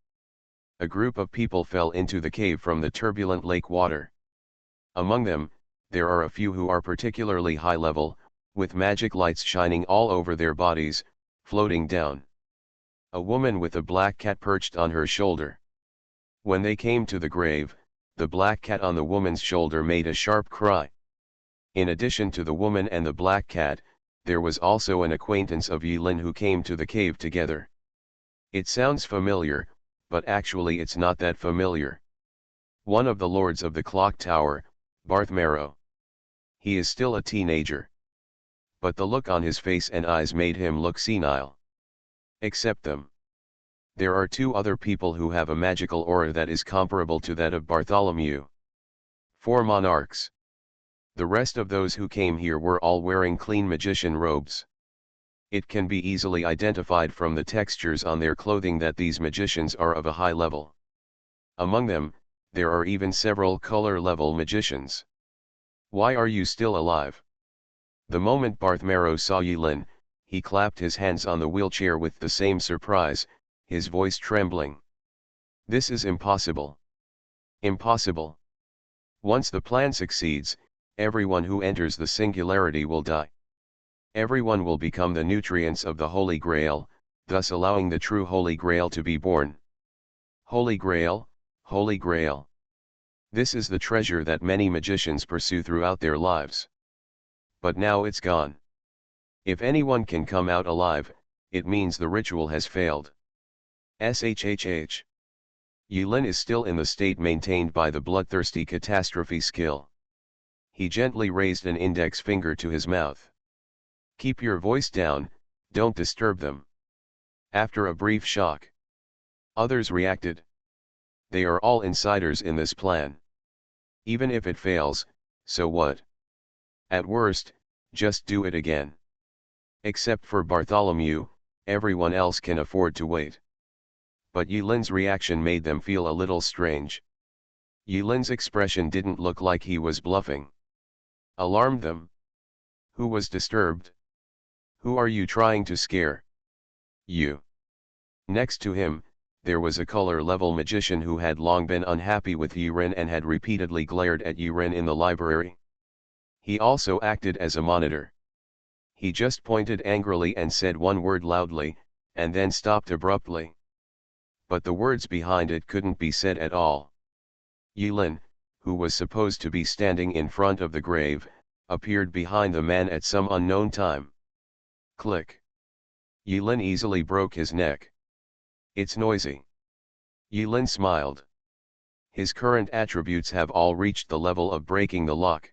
[SPEAKER 1] A group of people fell into the cave from the turbulent lake water. Among them, there are a few who are particularly high level, with magic lights shining all over their bodies, floating down. A woman with a black cat perched on her shoulder. When they came to the grave, the black cat on the woman's shoulder made a sharp cry. In addition to the woman and the black cat, there was also an acquaintance of Yulin who came to the cave together. It sounds familiar, but actually it's not that familiar. One of the lords of the clock tower, Barthmero. He is still a teenager. But the look on his face and eyes made him look senile. Except them. There are two other people who have a magical aura that is comparable to that of Bartholomew. 4 monarchs. The rest of those who came here were all wearing clean magician robes. It can be easily identified from the textures on their clothing that these magicians are of a high level. Among them, there are even several color-level magicians. Why are you still alive? The moment Barthmero saw Yulin, he clapped his hands on the wheelchair with the same surprise, his voice trembling. This is impossible. Impossible. Once the plan succeeds, everyone who enters the singularity will die. Everyone will become the nutrients of the Holy Grail, thus allowing the true Holy Grail to be born. Holy Grail, Holy Grail. This is the treasure that many magicians pursue throughout their lives. But now it's gone. If anyone can come out alive, it means the ritual has failed. SHHH. Yulin is still in the state maintained by the bloodthirsty catastrophe skill. He gently raised an index finger to his mouth. Keep your voice down, don't disturb them. After a brief shock, others reacted. They are all insiders in this plan. Even if it fails, so what? At worst, just do it again. Except for Bartholomew, everyone else can afford to wait. But Yulin's reaction made them feel a little strange. Yulin's expression didn't look like he was bluffing. Alarmed them. Who was disturbed? Who are you trying to scare? You. Next to him, there was a color-level magician who had long been unhappy with Yurin and had repeatedly glared at Yurin in the library. He also acted as a monitor. He just pointed angrily and said one word loudly, and then stopped abruptly. But the words behind it couldn't be said at all. Yulin, who was supposed to be standing in front of the grave, appeared behind the man at some unknown time. Click. Yulin easily broke his neck. It's noisy. Yulin smiled. His current attributes have all reached the level of breaking the lock.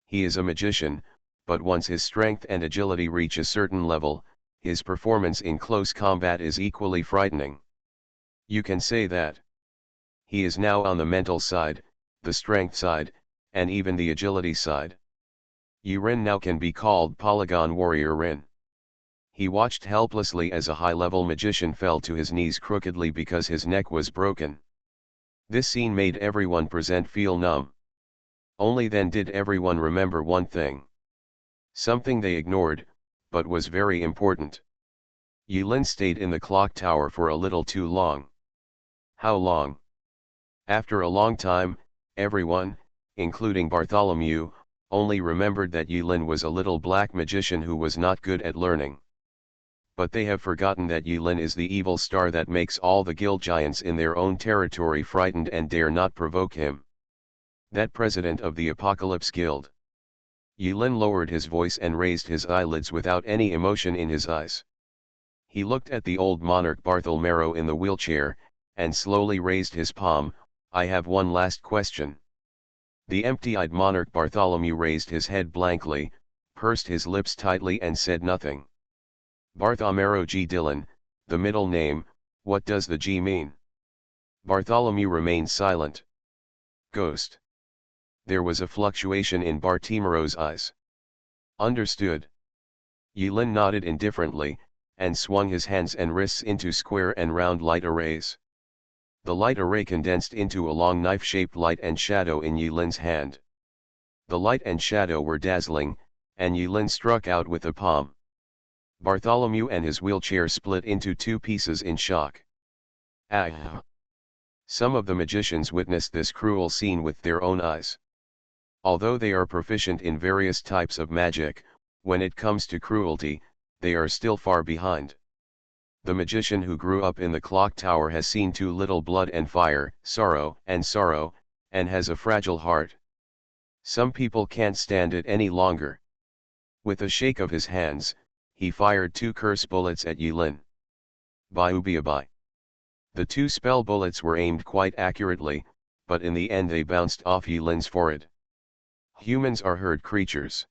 [SPEAKER 1] He is a magician, but once his strength and agility reach a certain level, his performance in close combat is equally frightening. You can say that. He is now on the mental side, the strength side, and even the agility side. Yurin now can be called Polygon Warrior Rin. He watched helplessly as a high-level magician fell to his knees crookedly because his neck was broken. This scene made everyone present feel numb. Only then did everyone remember one thing. Something they ignored, but was very important. Yulin stayed in the clock tower for a little too long. How long? After a long time, everyone, including Bartholomew, only remembered that Yulin was a little black magician who was not good at learning. But they have forgotten that Yulin is the evil star that makes all the guild giants in their own territory frightened and dare not provoke him. That president of the Apocalypse Guild. Yulin lowered his voice and raised his eyelids without any emotion in his eyes. He looked at the old monarch Bartholomew in the wheelchair, and slowly raised his palm. I have one last question. The empty-eyed monarch Bartholomew raised his head blankly, pursed his lips tightly and said nothing. Bartholomew G. Dillon, the middle name, what does the G mean? Bartholomew remained silent. Ghost. There was a fluctuation in Bartimerow's eyes. Understood. Yulin nodded indifferently, and swung his hands and wrists into square and round light arrays. The light array condensed into a long knife-shaped light and shadow in Yulin's hand. The light and shadow were dazzling, and Yulin struck out with a palm. Bartholomew and his wheelchair split into two pieces in shock. Ah! Some of the magicians witnessed this cruel scene with their own eyes. Although they are proficient in various types of magic, when it comes to cruelty, they are still far behind. The magician who grew up in the clock tower has seen too little blood and fire, sorrow, and has a fragile heart. Some people can't stand it any longer. With a shake of his hands, he fired two curse bullets at Yulin. Bye-oo-bye-bye. The two spell bullets were aimed quite accurately, but in the end they bounced off Yulin's forehead. Humans are herd creatures.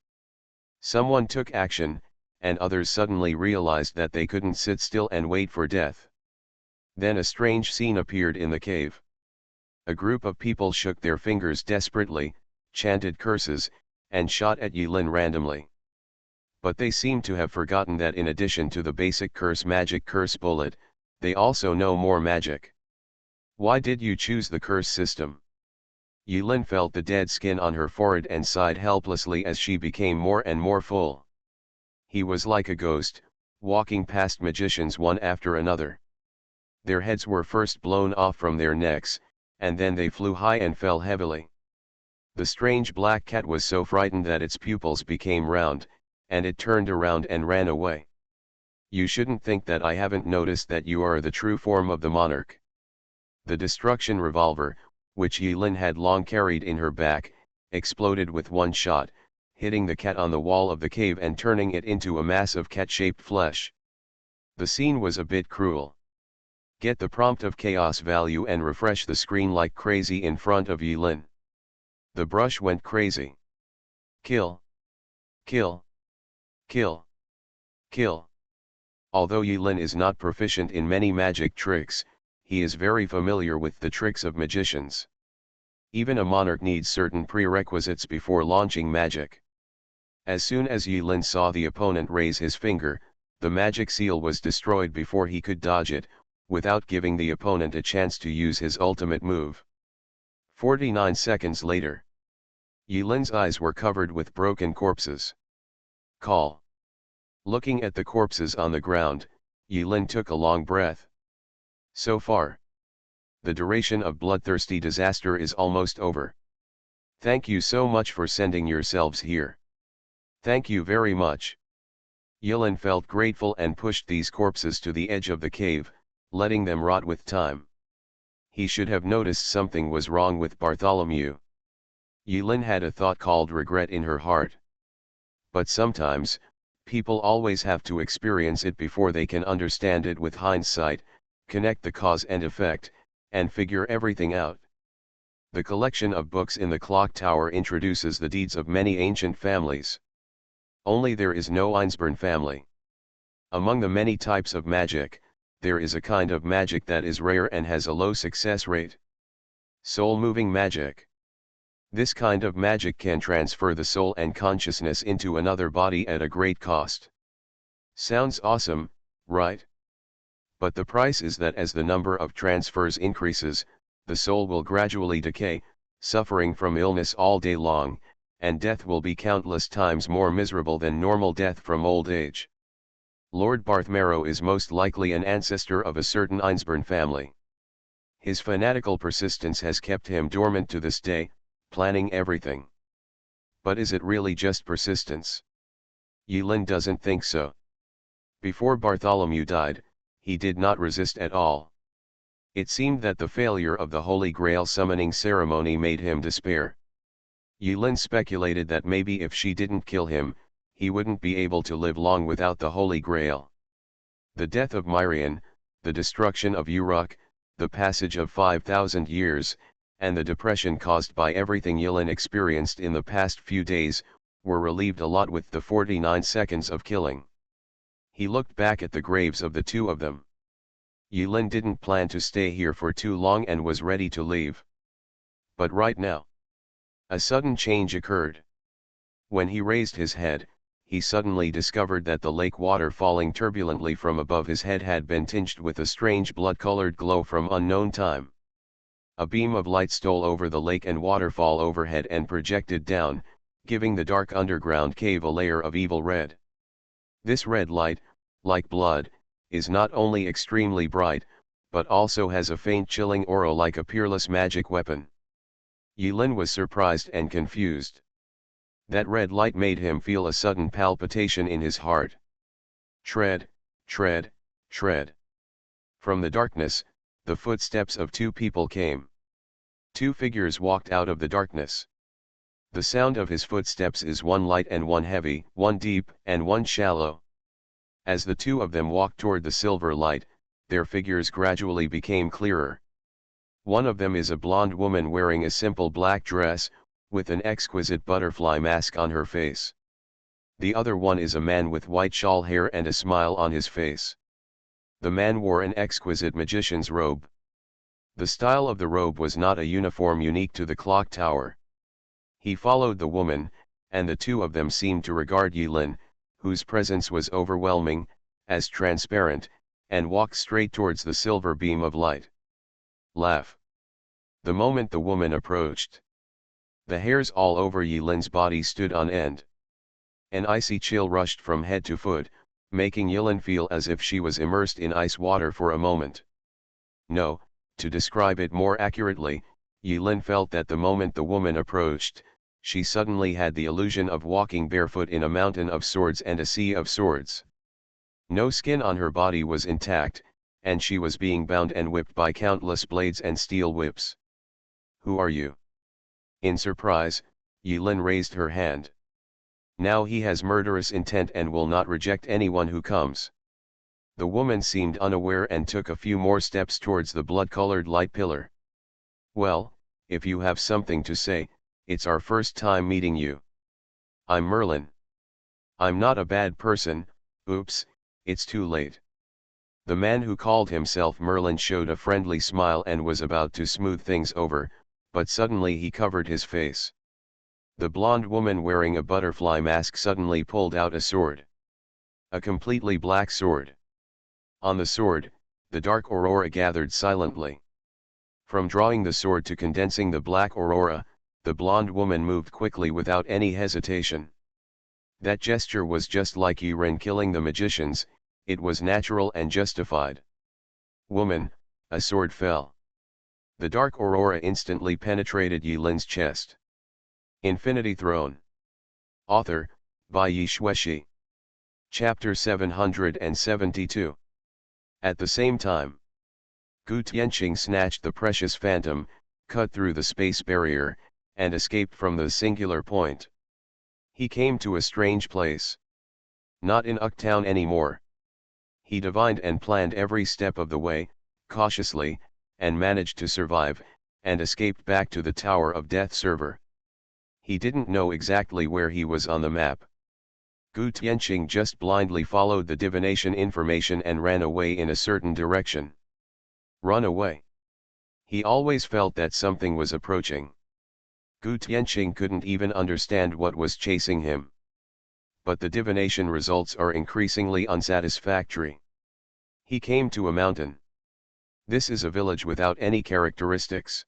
[SPEAKER 1] Someone took action, and others suddenly realized that they couldn't sit still and wait for death. Then a strange scene appeared in the cave. A group of people shook their fingers desperately, chanted curses, and shot at Yulin randomly. But they seemed to have forgotten that in addition to the basic magic curse bullet, they also know more magic. Why did you choose the curse system? Yulin felt the dead skin on her forehead and sighed helplessly as she became more and more full. He was like a ghost, walking past magicians one after another. Their heads were first blown off from their necks, and then they flew high and fell heavily. The strange black cat was so frightened that its pupils became round, and it turned around and ran away. You shouldn't think that I haven't noticed that you are the true form of the monarch. The destruction revolver, which Yulin had long carried in her back, exploded with one shot, hitting the cat on the wall of the cave and turning it into a mass of cat-shaped flesh. The scene was a bit cruel. Get the prompt of chaos value and refresh the screen like crazy in front of Yulin. The brush went crazy. Kill. Kill. Kill. Kill. Although Yulin is not proficient in many magic tricks, he is very familiar with the tricks of magicians. Even a monarch needs certain prerequisites before launching magic. As soon as Yulin saw the opponent raise his finger, the magic seal was destroyed before he could dodge it, without giving the opponent a chance to use his ultimate move. 49 seconds later. Yulin's eyes were covered with broken corpses. Call. Looking at the corpses on the ground, Yulin took a long breath. So far, the duration of bloodthirsty disaster is almost over. Thank you so much for sending yourselves here. Thank you very much. Yulin felt grateful and pushed these corpses to the edge of the cave, letting them rot with time. He should have noticed something was wrong with Bartholomew. Yulin had a thought called regret in her heart. But sometimes, people always have to experience it before they can understand it with hindsight, connect the cause and effect, and figure everything out. The collection of books in the clock tower introduces the deeds of many ancient families. Only there is no Einsborn family. Among the many types of magic, there is a kind of magic that is rare and has a low success rate. Soul-moving magic. This kind of magic can transfer the soul and consciousness into another body at a great cost. Sounds awesome, right? But the price is that as the number of transfers increases, the soul will gradually decay, suffering from illness all day long, and death will be countless times more miserable than normal death from old age. Lord Barthmarrow is most likely an ancestor of a certain Einsborn family. His fanatical persistence has kept him dormant to this day, planning everything. But is it really just persistence? Yulin doesn't think so. Before Bartholomew died, he did not resist at all. It seemed that the failure of the Holy Grail summoning ceremony made him despair. Yulin speculated that maybe if she didn't kill him, he wouldn't be able to live long without the Holy Grail. The death of Myrian, the destruction of Uruk, the passage of 5,000 years, and the depression caused by everything Yulin experienced in the past few days, were relieved a lot with the 49 seconds of killing. He looked back at the graves of the two of them. Yulin didn't plan to stay here for too long and was ready to leave. But right now, a sudden change occurred. When he raised his head, he suddenly discovered that the lake water falling turbulently from above his head had been tinged with a strange blood-colored glow from unknown time. A beam of light stole over the lake and waterfall overhead and projected down, giving the dark underground cave a layer of evil red. This red light, like blood, is not only extremely bright, but also has a faint chilling aura like a peerless magic weapon. Yilin was surprised and confused. That red light made him feel a sudden palpitation in his heart. Tread, tread, tread. From the darkness, the footsteps of two people came. Two figures walked out of the darkness. The sound of his footsteps is one light and one heavy, one deep and one shallow. As the two of them walked toward the silver light, their figures gradually became clearer. One of them is a blonde woman wearing a simple black dress, with an exquisite butterfly mask on her face. The other one is a man with white shawl hair and a smile on his face. The man wore an exquisite magician's robe. The style of the robe was not a uniform unique to the clock tower. He followed the woman, and the two of them seemed to regard Yilin, whose presence was overwhelming, as transparent, and walked straight towards the silver beam of light. Laugh. The moment the woman approached, the hairs all over Yilin's body stood on end. An icy chill rushed from head to foot, making Yilin feel as if she was immersed in ice water for a moment. No, to describe it more accurately, Yilin felt that the moment the woman approached, she suddenly had the illusion of walking barefoot in a mountain of swords and a sea of swords. No skin on her body was intact, and she was being bound and whipped by countless blades and steel whips. Who are you? In surprise, Yilin raised her hand. Now he has murderous intent and will not reject anyone who comes. The woman seemed unaware and took a few more steps towards the blood-colored light pillar. Well, if you have something to say, it's our first time meeting you. I'm Merlin. I'm not a bad person, oops, it's too late. The man who called himself Merlin showed a friendly smile and was about to smooth things over, but suddenly he covered his face. The blonde woman wearing a butterfly mask suddenly pulled out a sword. A completely black sword. On the sword, the dark aurora gathered silently. From drawing the sword to condensing the black aurora, the blonde woman moved quickly without any hesitation. That gesture was just like Yiren killing the magicians, it was natural and justified. Woman, a sword fell. The dark aurora instantly penetrated Yilin's chest. Infinity Throne. Author, by Yi Shueshi. Chapter 772. At the same time, Gu Tianqing snatched the precious phantom, cut through the space barrier, and escaped from the singular point. He came to a strange place. Not in Uktown anymore. He divined and planned every step of the way, cautiously, and managed to survive, and escaped back to the Tower of Death server. He didn't know exactly where he was on the map. Gu Tianqing just blindly followed the divination information and ran away in a certain direction. Run away. He always felt that something was approaching. Gu Tianqing couldn't even understand what was chasing him. But the divination results are increasingly unsatisfactory. He came to a mountain. This is a village without any characteristics.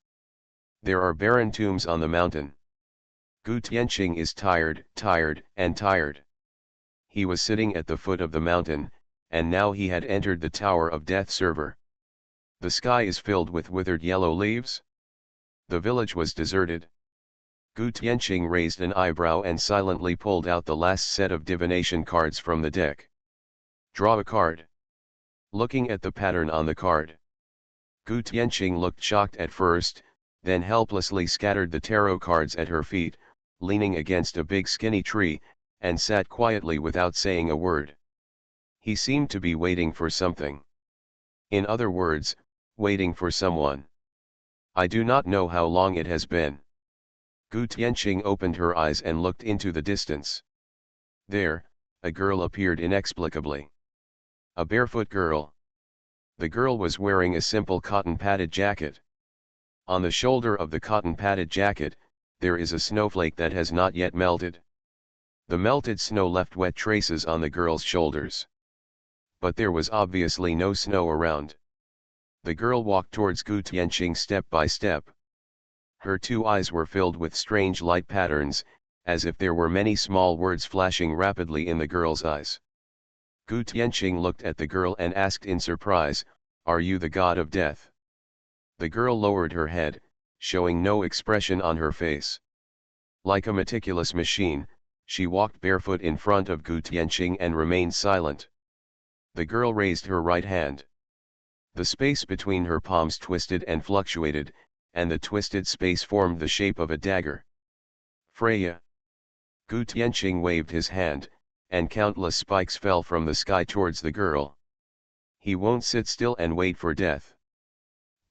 [SPEAKER 1] There are barren tombs on the mountain. Gu Tianqing is tired, and tired. He was sitting at the foot of the mountain, and now he had entered the Tower of Death server. The sky is filled with withered yellow leaves. The village was deserted. Gu Tianqing raised an eyebrow and silently pulled out the last set of divination cards from the deck. Draw a card. Looking at the pattern on the card, Gu Tianqing looked shocked at first, then helplessly scattered the tarot cards at her feet, leaning against a big skinny tree, and sat quietly without saying a word. He seemed to be waiting for something. In other words, waiting for someone. I do not know how long it has been. Gu Tianqing opened her eyes and looked into the distance. There, a girl appeared inexplicably. A barefoot girl. The girl was wearing a simple cotton-padded jacket. On the shoulder of the cotton-padded jacket, there is a snowflake that has not yet melted. The melted snow left wet traces on the girl's shoulders. But there was obviously no snow around. The girl walked towards Gu Tianqing step by step. Her two eyes were filled with strange light patterns, as if there were many small words flashing rapidly in the girl's eyes. Gu Tianqing looked at the girl and asked in surprise, "Are you the god of death?" The girl lowered her head, showing no expression on her face. Like a meticulous machine, she walked barefoot in front of Gu Tianqing and remained silent. The girl raised her right hand. The space between her palms twisted and fluctuated, and the twisted space formed the shape of a dagger. Freya. Gu Tianqing waved his hand, and countless spikes fell from the sky towards the girl. He won't sit still and wait for death.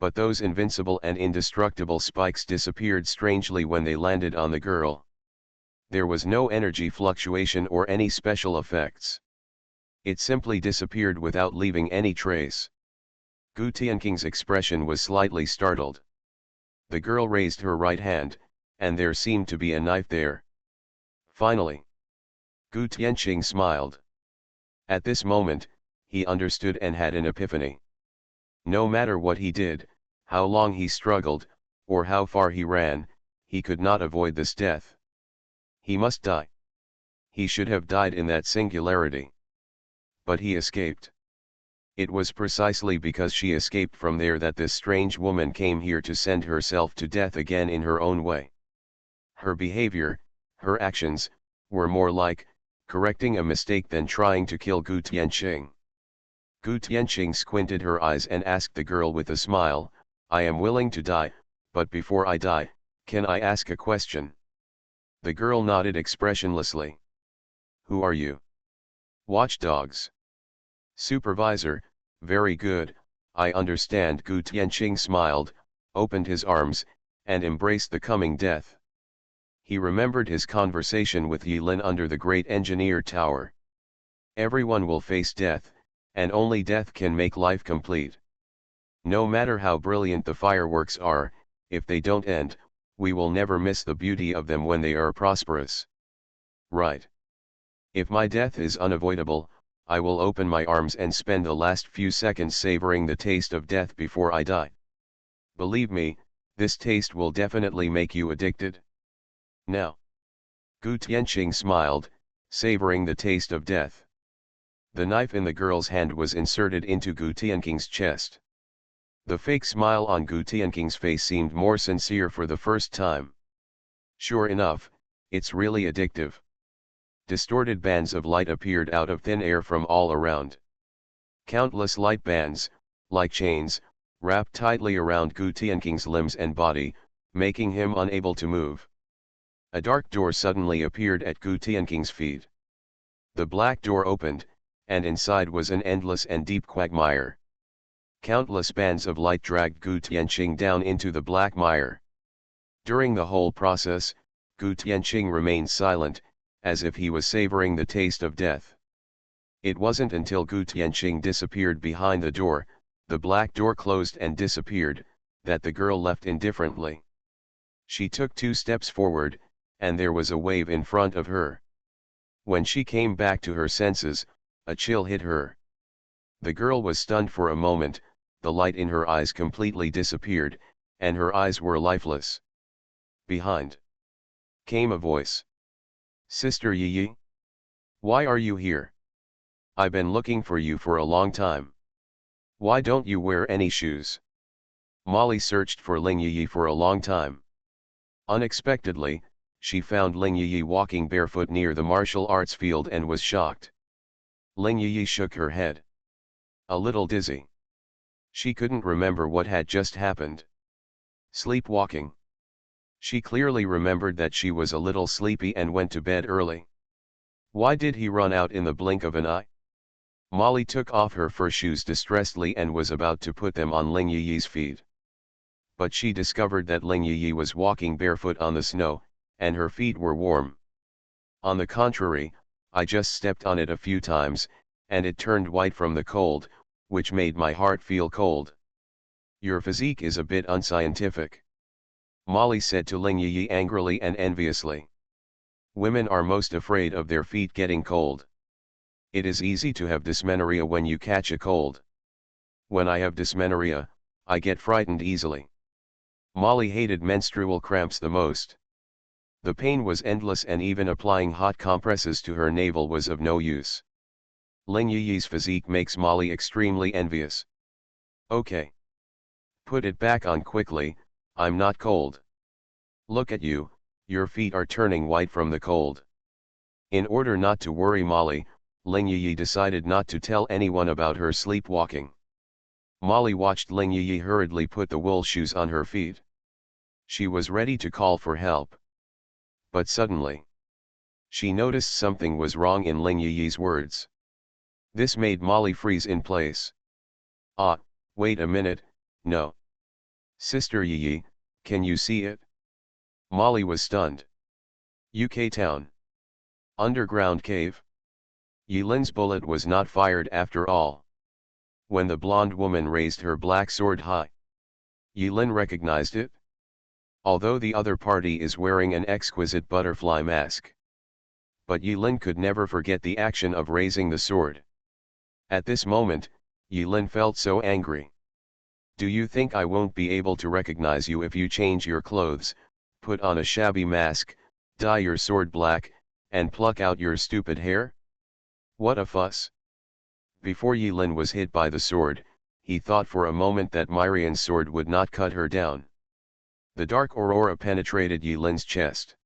[SPEAKER 1] But those invincible and indestructible spikes disappeared strangely when they landed on the girl. There was no energy fluctuation or any special effects. It simply disappeared without leaving any trace. Gu Tianqing's expression was slightly startled. The girl raised her right hand, and there seemed to be a knife there. Finally, Gu Tianqing smiled. At this moment, he understood and had an epiphany. No matter what he did, how long he struggled, or how far he ran, he could not avoid this death. He must die. He should have died in that singularity. But he escaped. It was precisely because she escaped from there that this strange woman came here to send herself to death again in her own way. Her behavior, her actions, were more like correcting a mistake than trying to kill Gu Tianqing. Gu Tianqing squinted her eyes and asked the girl with a smile, "I am willing to die, but before I die, can I ask a question?" The girl nodded expressionlessly. "Who are you?" "Watchdogs." "Supervisor, very good, I understand." Gu Tianqing smiled, opened his arms, and embraced the coming death. He remembered his conversation with Yi Lin under the great engineer tower. Everyone will face death, and only death can make life complete. No matter how brilliant the fireworks are, if they don't end, we will never miss the beauty of them when they are prosperous. Right. If my death is unavoidable, I will open my arms and spend the last few seconds savoring the taste of death before I die. Believe me, this taste will definitely make you addicted. Now. Gu Tianqing smiled, savoring the taste of death. The knife in the girl's hand was inserted into Gu Tianqing's chest. The fake smile on Gu Tianqing's face seemed more sincere for the first time. Sure enough, it's really addictive. Distorted bands of light appeared out of thin air from all around. Countless light bands, like chains, wrapped tightly around Gu Tianqing's limbs and body, making him unable to move. A dark door suddenly appeared at Gu Tianqing's feet. The black door opened, and inside was an endless and deep quagmire. Countless bands of light dragged Gu Tianqing down into the black mire. During the whole process, Gu Tianqing remained silent, as if he was savoring the taste of death. It wasn't until Gu Tianqing disappeared behind the door, the black door closed and disappeared, that the girl left indifferently. She took 2 steps forward, and there was a wave in front of her. When she came back to her senses, a chill hit her. The girl was stunned for a moment, the light in her eyes completely disappeared, and her eyes were lifeless. Behind came a voice. "Sister Yi Yi? Why are you here? I've been looking for you for a long time. Why don't you wear any shoes?" Molly searched for Ling Yi Yi for a long time. Unexpectedly, she found Ling Yi Yi walking barefoot near the martial arts field and was shocked. Ling Yi Yi shook her head. A little dizzy. She couldn't remember what had just happened. Sleepwalking. She clearly remembered that she was a little sleepy and went to bed early. Why did he run out in the blink of an eye? Molly took off her fur shoes distressedly and was about to put them on Ling Yi Yi's feet. But she discovered that Ling Yi Yi was walking barefoot on the snow, and her feet were warm. On the contrary, I just stepped on it a few times, and it turned white from the cold, which made my heart feel cold. Your physique is a bit unscientific, Molly said to Ling Yi angrily and enviously. Women are most afraid of their feet getting cold. It is easy to have dysmenorrhea when you catch a cold. When I have dysmenorrhea, I get frightened easily. Molly hated menstrual cramps the most. The pain was endless and even applying hot compresses to her navel was of no use. Ling Yi's physique makes Molly extremely envious. Okay. Put it back on quickly, I'm not cold. Look at you, your feet are turning white from the cold. In order not to worry Molly, Ling Yi decided not to tell anyone about her sleepwalking. Molly watched Ling Yi hurriedly put the wool shoes on her feet. She was ready to call for help. But suddenly, she noticed something was wrong in Ling Yi's words. This made Molly freeze in place. Ah, wait a minute, no. Sister Yi, can you see it? Molly was stunned. UK town. Underground cave. Yilin's bullet was not fired after all. When the blonde woman raised her black sword high, Yilin recognized it. Although the other party is wearing an exquisite butterfly mask. But Yilin could never forget the action of raising the sword. At this moment, Yilin felt so angry. Do you think I won't be able to recognize you if you change your clothes, put on a shabby mask, dye your sword black, and pluck out your stupid hair? What a fuss! Before Yilin was hit by the sword, he thought for a moment that Myrian's sword would not cut her down. The dark aurora penetrated Yilin's chest.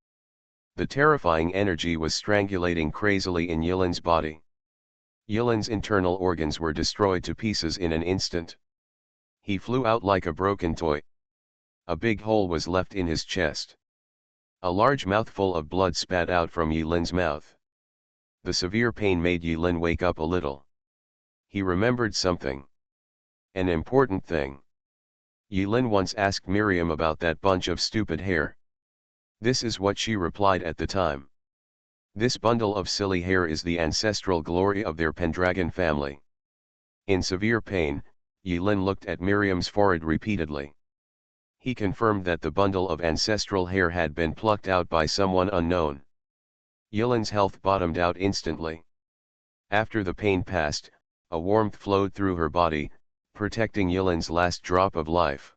[SPEAKER 1] The terrifying energy was strangulating crazily in Yilin's body. Yilin's internal organs were destroyed to pieces in an instant. He flew out like a broken toy. A big hole was left in his chest. A large mouthful of blood spat out from Yilin's mouth. The severe pain made Yilin wake up a little. He remembered something. An important thing. Yilin once asked Miriam about that bunch of stupid hair. This is what she replied at the time. This bundle of silly hair is the ancestral glory of their Pendragon family. In severe pain, Yilin looked at Miriam's forehead repeatedly. He confirmed that the bundle of ancestral hair had been plucked out by someone unknown. Yilin's health bottomed out instantly. After the pain passed, a warmth flowed through her body, protecting Yilin's last drop of life.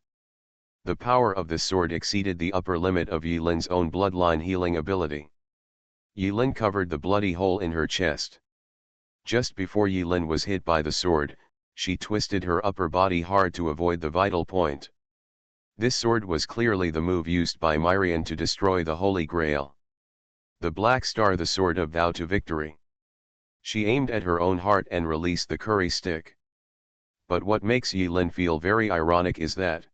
[SPEAKER 1] The power of the sword exceeded the upper limit of Yilin's own bloodline healing ability. Yilin covered the bloody hole in her chest. Just before Yilin was hit by the sword, she twisted her upper body hard to avoid the vital point. This sword was clearly the move used by Myrian to destroy the Holy Grail. The Black Star, the sword of vow to victory. She aimed at her own heart and released the curry stick. But what makes Yilin feel very ironic is that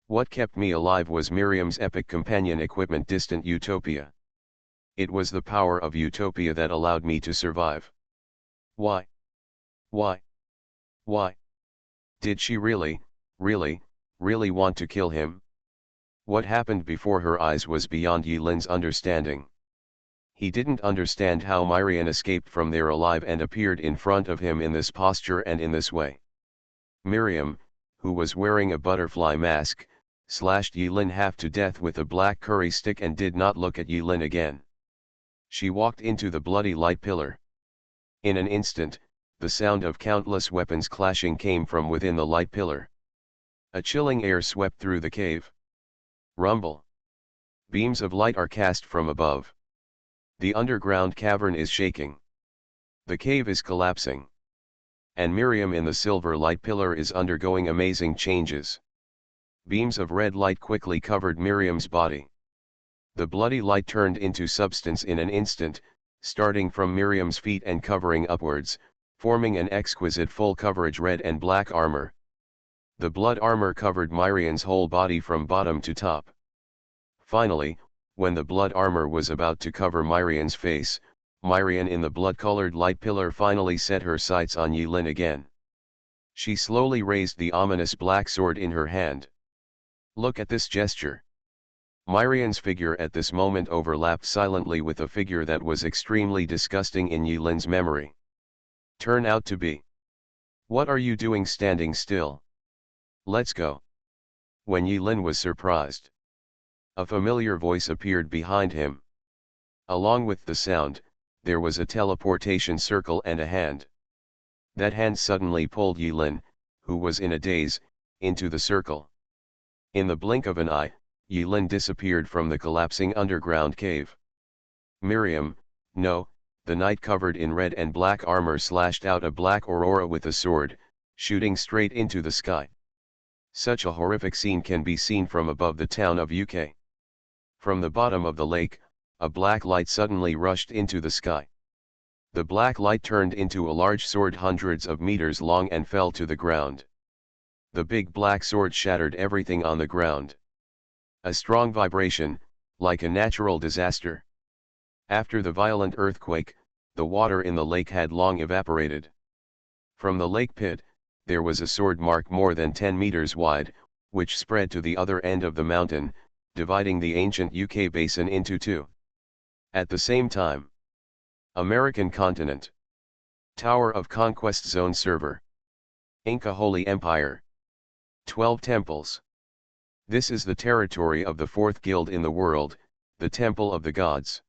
[SPEAKER 1] what kept me alive was Miriam's epic companion equipment, Distant Utopia. It was the power of Utopia that allowed me to survive. Why? Why? Why? Did she really want to kill him? What happened before her eyes was beyond Yilin's understanding. He didn't understand how Myrian escaped from there alive and appeared in front of him in this posture and in this way. Miriam, who was wearing a butterfly mask, slashed Yilin half to death with a black curry stick and did not look at Yilin again. She walked into the bloody light pillar. In an instant, the sound of countless weapons clashing came from within the light pillar. A chilling air swept through the cave. Rumble. Beams of light are cast from above. The underground cavern is shaking. The cave is collapsing. And Miriam in the silver light pillar is undergoing amazing changes. Beams of red light quickly covered Miriam's body. The bloody light turned into substance in an instant, starting from Miriam's feet and covering upwards, forming an exquisite full coverage red and black armor. The blood armor covered Myrian's whole body from bottom to top. Finally, when the blood armor was about to cover Myrian's face, Myrian in the blood-colored light pillar finally set her sights on Yilin again. She slowly raised the ominous black sword in her hand. Look at this gesture. Myrian's figure at this moment overlapped silently with a figure that was extremely disgusting in Yilin's memory. Turn out to be. What are you doing standing still? Let's go. When Yilin was surprised, a familiar voice appeared behind him. Along with the sound, there was a teleportation circle and a hand. That hand suddenly pulled Yulin, who was in a daze, into the circle. In the blink of an eye, Yulin disappeared from the collapsing underground cave. Miriam, no, the knight covered in red and black armor slashed out a black aurora with a sword, shooting straight into the sky. Such a horrific scene can be seen from above the town of UK. From the bottom of the lake, a black light suddenly rushed into the sky. The black light turned into a large sword hundreds of meters long and fell to the ground. The big black sword shattered everything on the ground. A strong vibration, like a natural disaster. After the violent earthquake, the water in the lake had long evaporated. From the lake pit, there was a sword mark more than 10 meters wide, which spread to the other end of the mountain, dividing the ancient UK basin into two. At the same time, American continent. Tower of Conquest Zone server. Inca Holy Empire. 12 temples. This is the territory of the fourth guild in the world, the Temple of the Gods.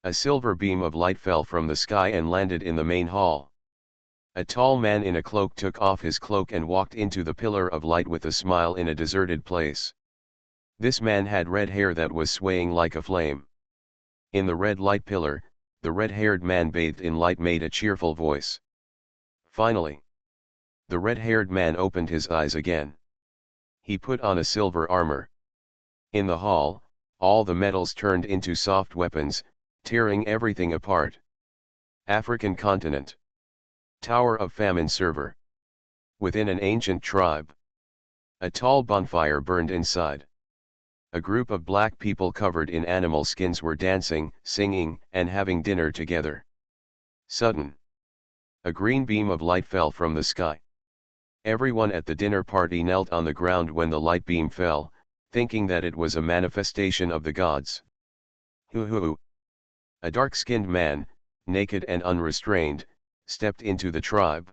[SPEAKER 1] A silver beam of light fell from the sky and landed in the main hall. A tall man in a cloak took off his cloak and walked into the pillar of light with a smile in a deserted place. This man had red hair that was swaying like a flame. In the red light pillar, the red-haired man bathed in light made a cheerful voice. Finally, the red-haired man opened his eyes again. He put on a silver armor. In the hall, all the metals turned into soft weapons, tearing everything apart. African continent. Tower of Famine server. Within an ancient tribe. A tall bonfire burned inside. A group of black people covered in animal skins were dancing, singing, and having dinner together. Sudden. A green beam of light fell from the sky. Everyone at the dinner party knelt on the ground when the light beam fell, thinking that it was a manifestation of the gods. Hoo. A dark-skinned man, naked and unrestrained, stepped into the tribe.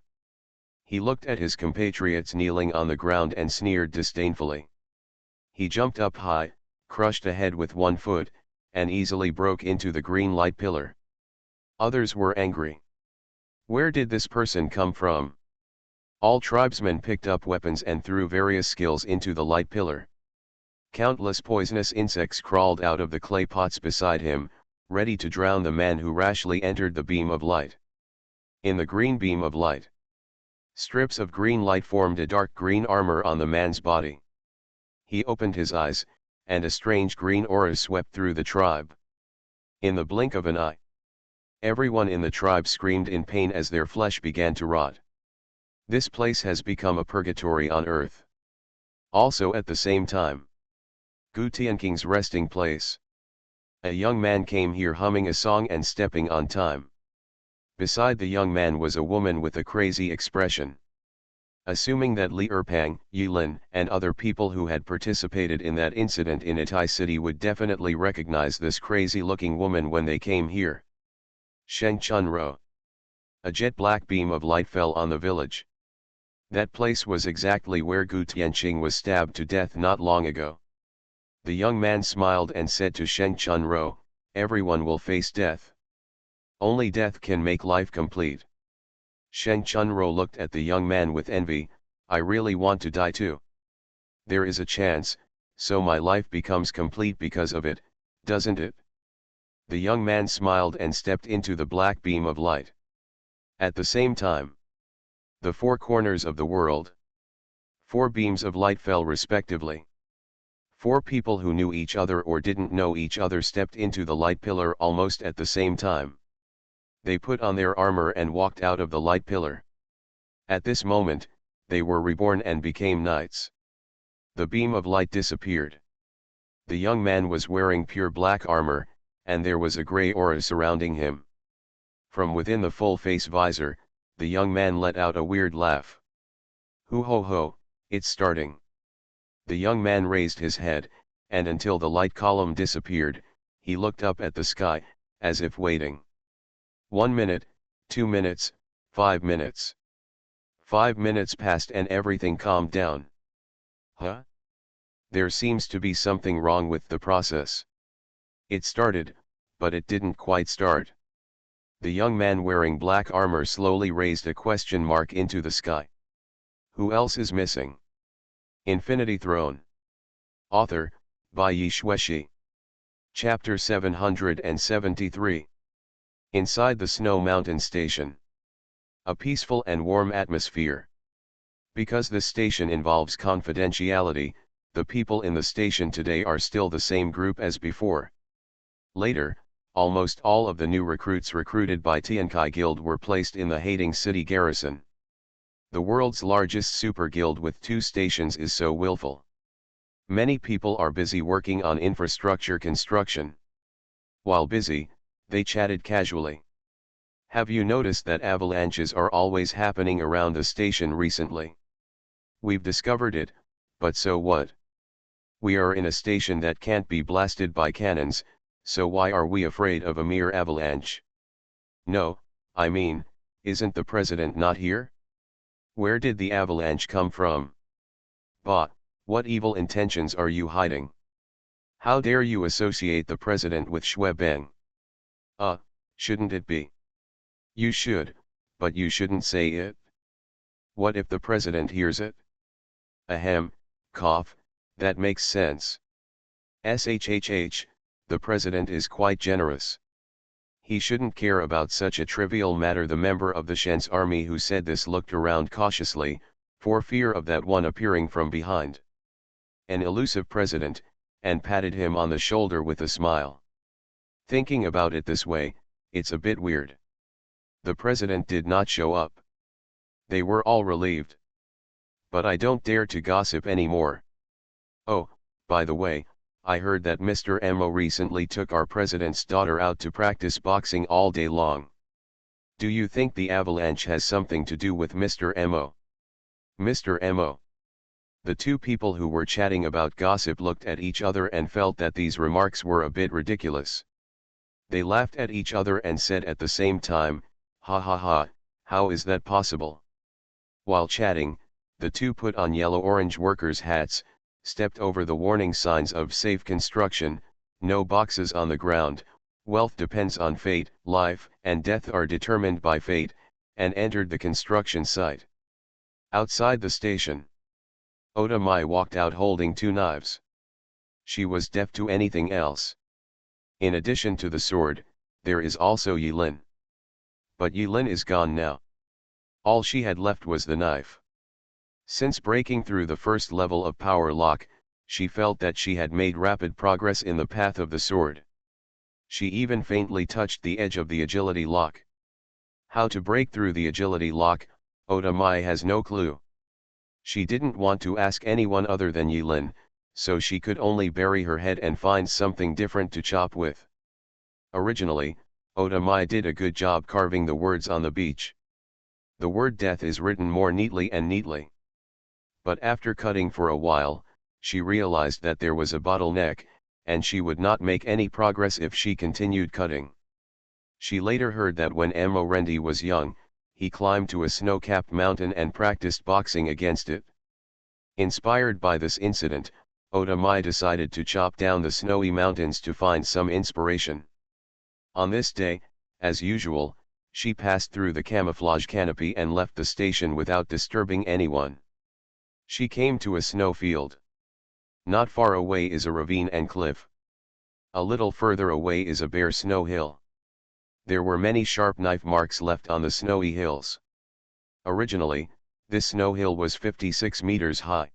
[SPEAKER 1] He looked at his compatriots kneeling on the ground and sneered disdainfully. He jumped up high, crushed ahead with one foot, and easily broke into the green light pillar. Others were angry. Where did this person come from? All tribesmen picked up weapons and threw various skills into the light pillar. Countless poisonous insects crawled out of the clay pots beside him, ready to drown the man who rashly entered the beam of light. In the green beam of light, strips of green light formed a dark green armor on the man's body. He opened his eyes, and a strange green aura swept through the tribe. In the blink of an eye, everyone in the tribe screamed in pain as their flesh began to rot. This place has become a purgatory on earth. Also at the same time, Gutianking's resting place. A young man came here humming a song and stepping on time. Beside the young man was a woman with a crazy expression. Assuming that Li Erpang, Yulin, and other people who had participated in that incident in Itai City would definitely recognize this crazy-looking woman when they came here. Sheng Chunro. A jet-black beam of light fell on the village. That place was exactly where Gu Tianqing was stabbed to death not long ago. The young man smiled and said to Sheng Chunro, "Everyone will face death. Only death can make life complete." Sheng Chunro looked at the young man with envy. "I really want to die too. There is a chance, so my life becomes complete because of it, doesn't it?" The young man smiled and stepped into the black beam of light. At the same time, the four corners of the world. 4 beams of light fell respectively. 4 people who knew each other or didn't know each other stepped into the light pillar almost at the same time. They put on their armor and walked out of the light pillar. At this moment, they were reborn and became knights. The beam of light disappeared. The young man was wearing pure black armor, and there was a gray aura surrounding him. From within the full-face visor, the young man let out a weird laugh. "Hoo ho ho, it's starting." The young man raised his head, and until the light column disappeared, he looked up at the sky, as if waiting. 1 minute, 2 minutes, 5 minutes. 5 minutes passed and everything calmed down. Huh? There seems to be something wrong with the process. It started, but it didn't quite start. The young man wearing black armor slowly raised a question mark into the sky. Who else is missing? Infinity Throne. Author, by Yi Shueshi. Chapter 773. Inside the Snow Mountain Station. A peaceful and warm atmosphere. Because this station involves confidentiality, the people in the station today are still the same group as before. Later, almost all of the new recruits recruited by Tiankai Guild were placed in the Hating City garrison. The world's largest super guild with 2 stations is so willful. Many people are busy working on infrastructure construction. While busy, they chatted casually. Have you noticed that avalanches are always happening around the station recently? We've discovered it, but so what? We are in a station that can't be blasted by cannons, so why are we afraid of a mere avalanche? No, I mean, isn't the president not here? Where did the avalanche come from? Bah, what evil intentions are you hiding? How dare you associate the president with Xue Beng? Shouldn't it be? You should, but you shouldn't say it. What if the president hears it? Ahem, cough, that makes sense. SHHH, the president is quite generous. He shouldn't care about such a trivial matter. The member of the Shen's army who said this looked around cautiously, for fear of that one appearing from behind. An elusive president, and patted him on the shoulder with a smile. Thinking about it this way, it's a bit weird. The president did not show up. They were all relieved. But I don't dare to gossip anymore. Oh, by the way, I heard that Mr. Mo recently took our president's daughter out to practice boxing all day long. Do you think the avalanche has something to do with Mr. Mo? Mr. Mo. The 2 people who were chatting about gossip looked at each other and felt that these remarks were a bit ridiculous. They laughed at each other and said at the same time, ha ha ha, how is that possible? While chatting, the 2 put on yellow-orange workers' hats, stepped over the warning signs of safe construction, no boxes on the ground, wealth depends on fate, life and death are determined by fate, and entered the construction site. Outside the station, Oda Mai walked out holding 2 knives. She was deaf to anything else. In addition to the sword, there is also Yilin. But Yilin is gone now. All she had left was the knife. Since breaking through the first level of power lock, she felt that she had made rapid progress in the path of the sword. She even faintly touched the edge of the agility lock. How to break through the agility lock, Oda Mai has no clue. She didn't want to ask anyone other than Yilin, so she could only bury her head and find something different to chop with. Originally, Oda Mai did a good job carving the words on the beach. The word death is written more neatly and neatly. But after cutting for a while, she realized that there was a bottleneck, and she would not make any progress if she continued cutting. She later heard that when Mo Rendi was young, he climbed to a snow-capped mountain and practiced boxing against it. Inspired by this incident, Oda Mai decided to chop down the snowy mountains to find some inspiration. On this day, as usual, she passed through the camouflage canopy and left the station without disturbing anyone. She came to a snow field. Not far away is a ravine and cliff. A little further away is a bare snow hill. There were many sharp knife marks left on the snowy hills. Originally, this snow hill was 56 meters high.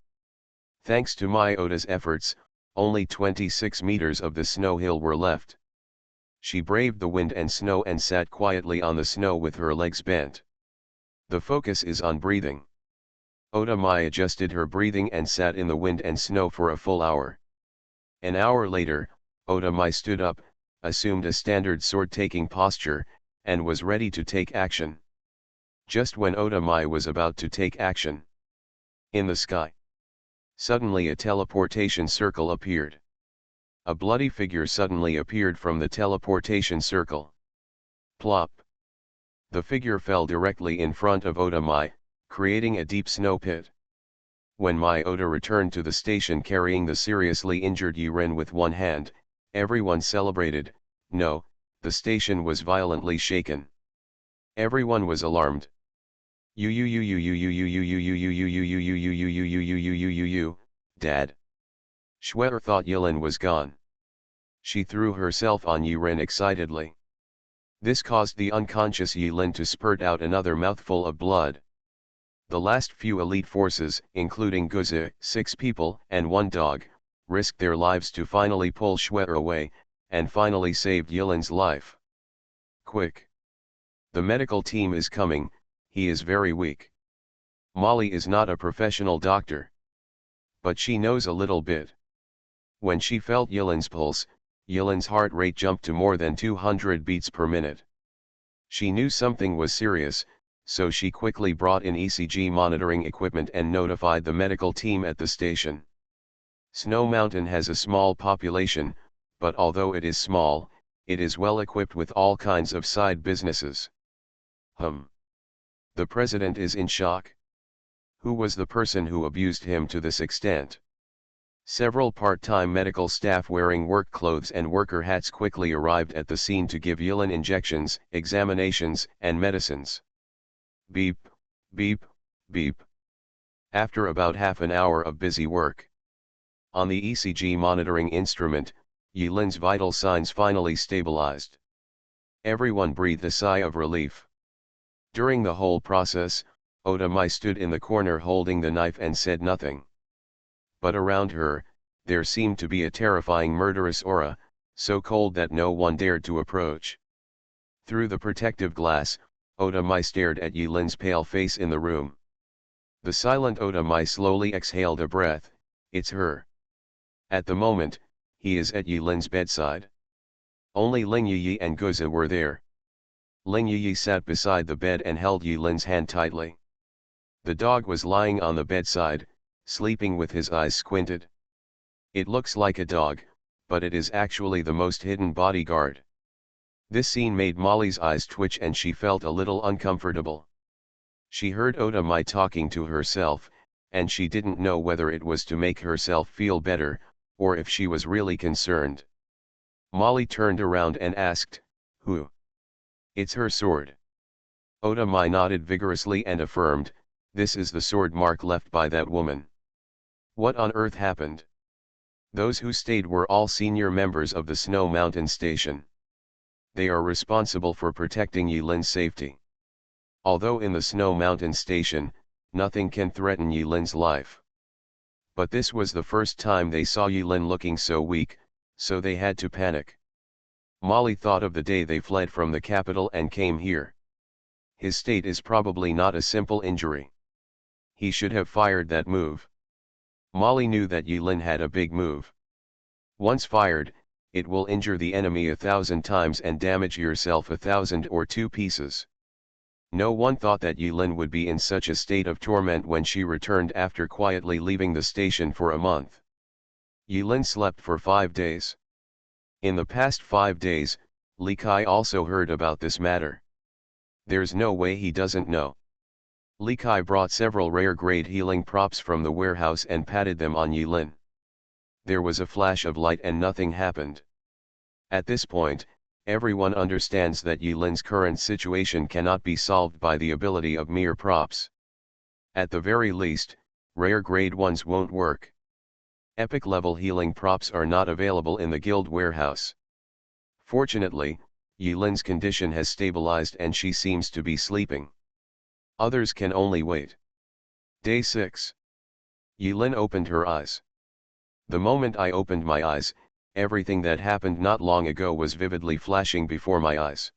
[SPEAKER 1] Thanks to Oda's efforts, only 26 meters of the snow hill were left. She braved the wind and snow and sat quietly on the snow with her legs bent. The focus is on breathing. Oda Mai adjusted her breathing and sat in the wind and snow for a full hour. An hour later, Oda Mai stood up, assumed a standard sword-taking posture, and was ready to take action. Just when Oda Mai was about to take action, in the sky, suddenly a teleportation circle appeared. A bloody figure suddenly appeared from the teleportation circle. Plop! The figure fell directly in front of Oda Mai, creating a deep snow pit. When Oda returned to the station carrying the seriously injured Yuren with one hand, everyone celebrated. No, the station was violently shaken. Everyone was alarmed. Dad. Schwerer thought Yilin was gone. She threw herself on Yiren excitedly. This caused the unconscious Yilin to spurt out another mouthful of blood. The last few elite forces, including Guze, 6 people and 1 dog, risked their lives to finally pull Schwerer away, and finally saved Yilin's life. Quick! The medical team is coming, he is very weak. Molly is not a professional doctor. But she knows a little bit. When she felt Yilin's pulse, Yilin's heart rate jumped to more than 200 beats per minute. She knew something was serious, so she quickly brought in ECG monitoring equipment and notified the medical team at the station. Snow Mountain has a small population, but although it is small, it is well equipped with all kinds of side businesses. The president is in shock. Who was the person who abused him to this extent? Several part-time medical staff wearing work clothes and worker hats quickly arrived at the scene to give Yilin injections, examinations, and medicines. Beep, beep, beep. After about half an hour of busy work on the ECG monitoring instrument, Yilin's vital signs finally stabilized. Everyone breathed a sigh of relief. During the whole process, Oda Mai stood in the corner holding the knife and said nothing. But around her, there seemed to be a terrifying murderous aura, so cold that no one dared to approach. Through the protective glass, Oda Mai stared at Yilin's pale face in the room. The silent Oda Mai slowly exhaled a breath. It's her. At the moment, he is at Yilin's bedside. Only Ling Yi and Guze were there. Ling Yi sat beside the bed and held Yilin's hand tightly. The dog was lying on the bedside, sleeping with his eyes squinted. It looks like a dog, but it is actually the most hidden bodyguard. This scene made Molly's eyes twitch and she felt a little uncomfortable. She heard Oda Mai talking to herself, and she didn't know whether it was to make herself feel better, or if she was really concerned. Molly turned around and asked, "Who?" "It's her sword." Oda Mai nodded vigorously and affirmed, "This is the sword mark left by that woman." What on earth happened? Those who stayed were all senior members of the Snow Mountain Station. They are responsible for protecting Yilin's safety. Although in the Snow Mountain Station, nothing can threaten Yilin's life. But this was the first time they saw Yilin looking so weak, so they had to panic. Molly thought of the day they fled from the capital and came here. His state is probably not a simple injury. He should have fired that move. Molly knew that Yilin had a big move. Once fired, it will injure the enemy 1,000 times and damage yourself 1,000 or 2 pieces. No one thought that Yilin would be in such a state of torment when she returned after quietly leaving the station for a month. Yilin slept for 5 days. In the past 5 days, Li Kai also heard about this matter. There's no way he doesn't know. Li Kai brought several rare-grade healing props from the warehouse and patted them on Yilin. There was a flash of light and nothing happened. At this point, everyone understands that Yilin's current situation cannot be solved by the ability of mere props. At the very least, rare-grade ones won't work. Epic-level healing props are not available in the guild warehouse. Fortunately, Yilin's condition has stabilized and she seems to be sleeping. Others can only wait. Day 6. Yilin opened her eyes. The moment I opened my eyes, everything that happened not long ago was vividly flashing before my eyes.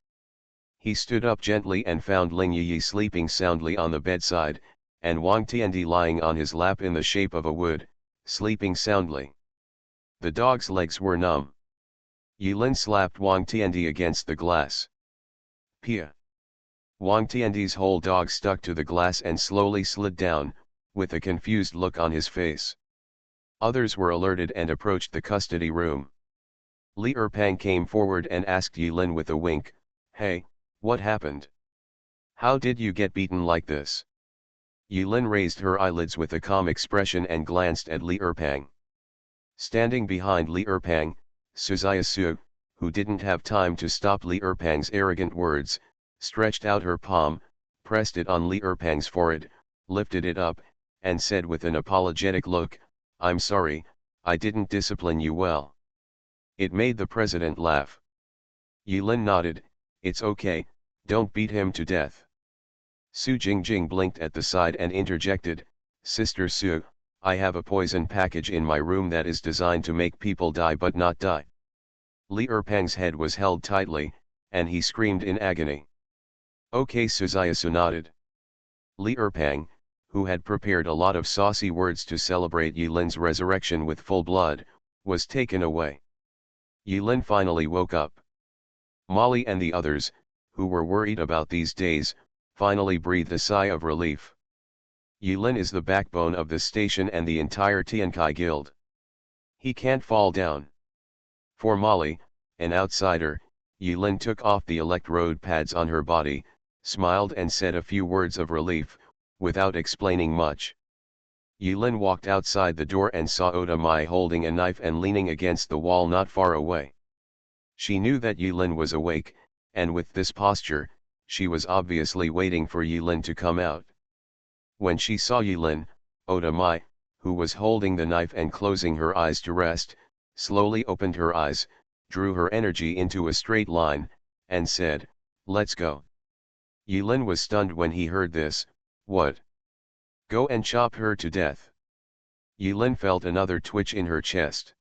[SPEAKER 1] He stood up gently and found Ling Yi sleeping soundly on the bedside, and Wang Tiandi lying on his lap in the shape of a wood, sleeping soundly. The dog's legs were numb. Yilin slapped Wang Tiandi against the glass. Pia. Wang Tiandi's whole dog stuck to the glass and slowly slid down, with a confused look on his face. Others were alerted and approached the custody room. Li Erpang came forward and asked Yilin with a wink, "Hey, what happened? How did you get beaten like this?" Yilin raised her eyelids with a calm expression and glanced at Li Erpang. Standing behind Li Erpang, Suziasu, who didn't have time to stop Li Erpang's arrogant words, stretched out her palm, pressed it on Li Erpang's forehead, lifted it up, and said with an apologetic look, "I'm sorry, I didn't discipline you well." It made the president laugh. Yilin nodded, "It's okay, don't beat him to death." Su Jingjing blinked at the side and interjected, "Sister Su, I have a poison package in my room that is designed to make people die but not die." Li Erpang's head was held tightly, and he screamed in agony. "Okay," Suzayasu nodded. Li Erpang, who had prepared a lot of saucy words to celebrate Yilin's resurrection with full blood, was taken away. Yilin finally woke up. Molly and the others, who were worried about these days, finally breathed a sigh of relief. Yilin is the backbone of the station and the entire Tiankai Guild. He can't fall down. For Molly, an outsider, Yilin took off the electrode pads on her body, smiled and said a few words of relief, without explaining much. Yilin walked outside the door and saw Oda Mai holding a knife and leaning against the wall not far away. She knew that Yilin was awake, and with this posture, she was obviously waiting for Yilin to come out. When she saw Yilin, Oda Mai, who was holding the knife and closing her eyes to rest, slowly opened her eyes, drew her energy into a straight line, and said, "Let's go." Yilin was stunned when he heard this. "What? Go and chop her to death?" Yilin felt another twitch in her chest.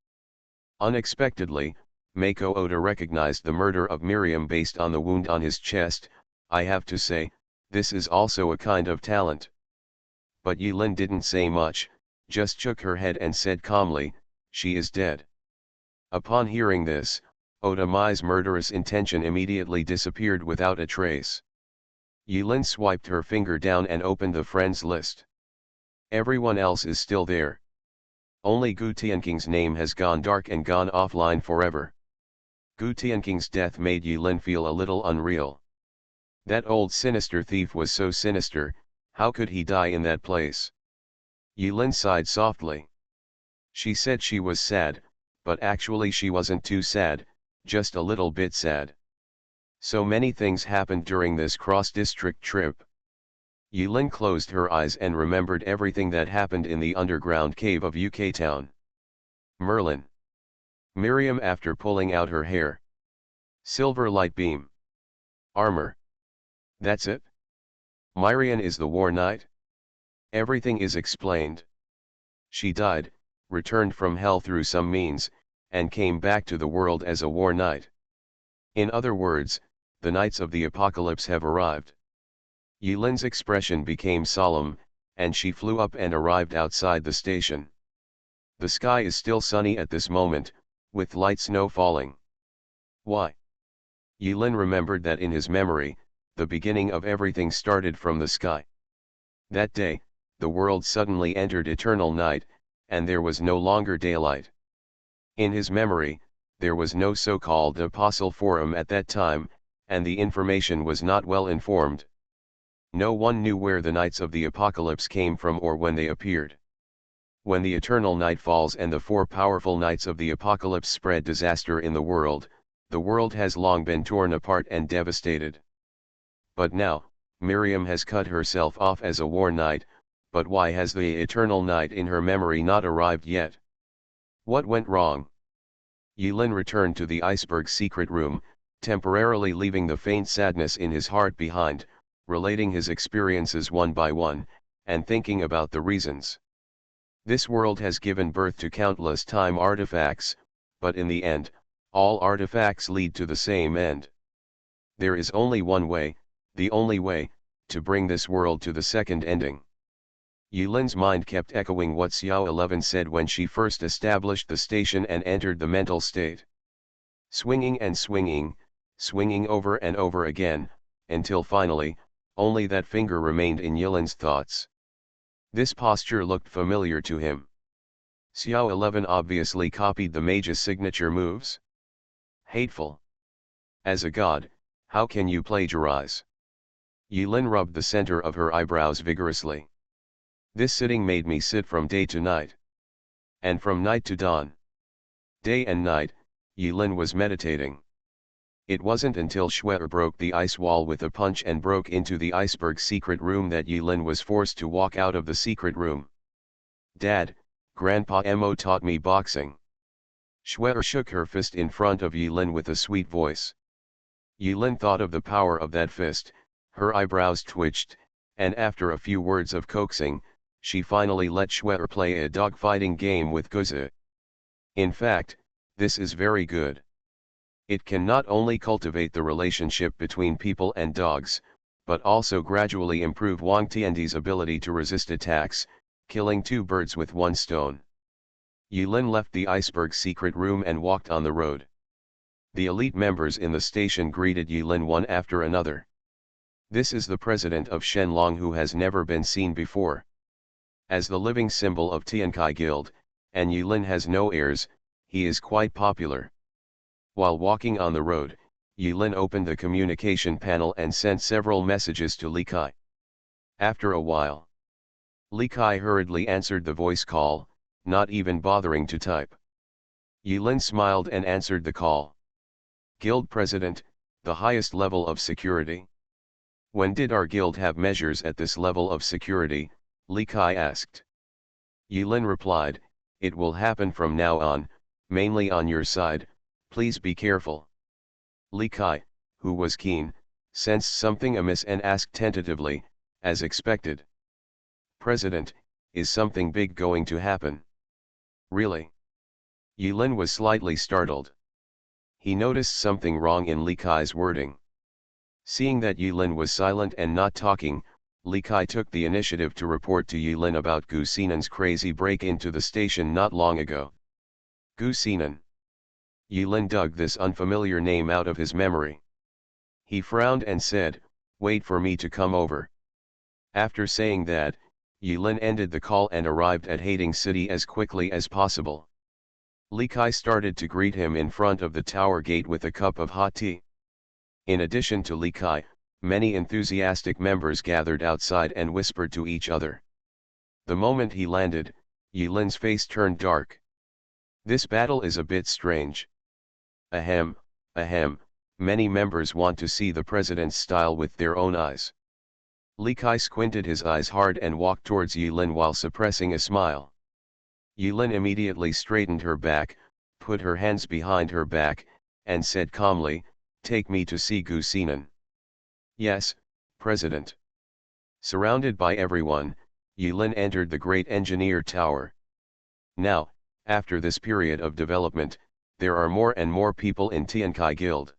[SPEAKER 1] Unexpectedly, Mako Oda recognized the murder of Miriam based on the wound on his chest. "I have to say, this is also a kind of talent." But Yilin didn't say much, just shook her head and said calmly, "She is dead." Upon hearing this, Oda Mai's murderous intention immediately disappeared without a trace. Yilin swiped her finger down and opened the friends list. Everyone else is still there. Only Gu Tianking's name has gone dark and gone offline forever. Gu Tianking's death made Yilin feel a little unreal. That old sinister thief was so sinister, how could he die in that place? Yilin sighed softly. She said she was sad, but actually she wasn't too sad, just a little bit sad. So many things happened during this cross-district trip. Yilin closed her eyes and remembered everything that happened in the underground cave of UK Town. Merlin. Miriam after pulling out her hair. Silver light beam. Armor. That's it? Myrian is the war knight? Everything is explained. She died, returned from hell through some means, and came back to the world as a war knight. In other words, the Knights of the Apocalypse have arrived. Yilin's expression became solemn, and she flew up and arrived outside the station. The sky is still sunny at this moment, with light snow falling. Why? Yilin remembered that in his memory, the beginning of everything started from the sky. That day, the world suddenly entered eternal night, and there was no longer daylight. In his memory, there was no so-called Apostle Forum at that time, and the information was not well informed. No one knew where the Knights of the Apocalypse came from or when they appeared. When the eternal night falls and the four powerful Knights of the Apocalypse spread disaster in the world has long been torn apart and devastated. But now, Miriam has cut herself off as a war knight, but why has the eternal night in her memory not arrived yet? What went wrong? Yilin returned to the iceberg secret room, temporarily leaving the faint sadness in his heart behind, relating his experiences one by one, and thinking about the reasons. This world has given birth to countless time artifacts, but in the end, all artifacts lead to the same end. There is only one way, the only way, to bring this world to the second ending. Yilin's mind kept echoing what Xiao 11 said when she first established the station and entered the mental state. Swinging and swinging, swinging over and over again, until finally, only that finger remained in Yilin's thoughts. This posture looked familiar to him. Xiao 11 obviously copied the mage's signature moves. Hateful. As a god, how can you plagiarize? Yilin rubbed the center of her eyebrows vigorously. This sitting made me sit from day to night. And from night to dawn. Day and night, Yilin was meditating. It wasn't until Schwer broke the ice wall with a punch and broke into the iceberg's secret room that Yilin was forced to walk out of the secret room. "Dad, Grandpa Mo taught me boxing." Schwer shook her fist in front of Yilin with a sweet voice. Yilin thought of the power of that fist, her eyebrows twitched, and after a few words of coaxing, she finally let Schwer play a dogfighting game with Guzi. In fact, this is very good. It can not only cultivate the relationship between people and dogs, but also gradually improve Wang Tiandi's ability to resist attacks, killing two birds with one stone. Yilin left the iceberg's secret room and walked on the road. The elite members in the station greeted Yilin one after another. This is the president of Shenlong who has never been seen before. As the living symbol of Tiankai Guild, and Yilin has no heirs, he is quite popular. While walking on the road, Yilin opened the communication panel and sent several messages to Li Kai. After a while, Li Kai hurriedly answered the voice call, not even bothering to type. Yilin smiled and answered the call. "Guild President, the highest level of security. When did our guild have measures at this level of security?" Li Kai asked. Yilin replied, "It will happen from now on, mainly on your side, please be careful." Li Kai, who was keen, sensed something amiss and asked tentatively, as expected, "President, is something big going to happen?" "Really?" Yilin was slightly startled. He noticed something wrong in Li Kai's wording. Seeing that Yilin was silent and not talking, Li Kai took the initiative to report to Yilin about Gu Xinan's crazy break into the station not long ago. Gu Xinan. Yilin dug this unfamiliar name out of his memory. He frowned and said, "Wait for me to come over." After saying that, Yilin ended the call and arrived at Hating City as quickly as possible. Li Kai started to greet him in front of the tower gate with a cup of hot tea. In addition to Li Kai, many enthusiastic members gathered outside and whispered to each other. The moment he landed, Yilin's face turned dark. "This battle is a bit strange. Ahem, ahem, many members want to see the president's style with their own eyes." Li Kai squinted his eyes hard and walked towards Yilin while suppressing a smile. Yilin immediately straightened her back, put her hands behind her back, and said calmly, "Take me to see Gu Xinan." "Yes, President." Surrounded by everyone, Yilin entered the great engineer tower. Now, after this period of development, there are more and more people in Tiankai Guild.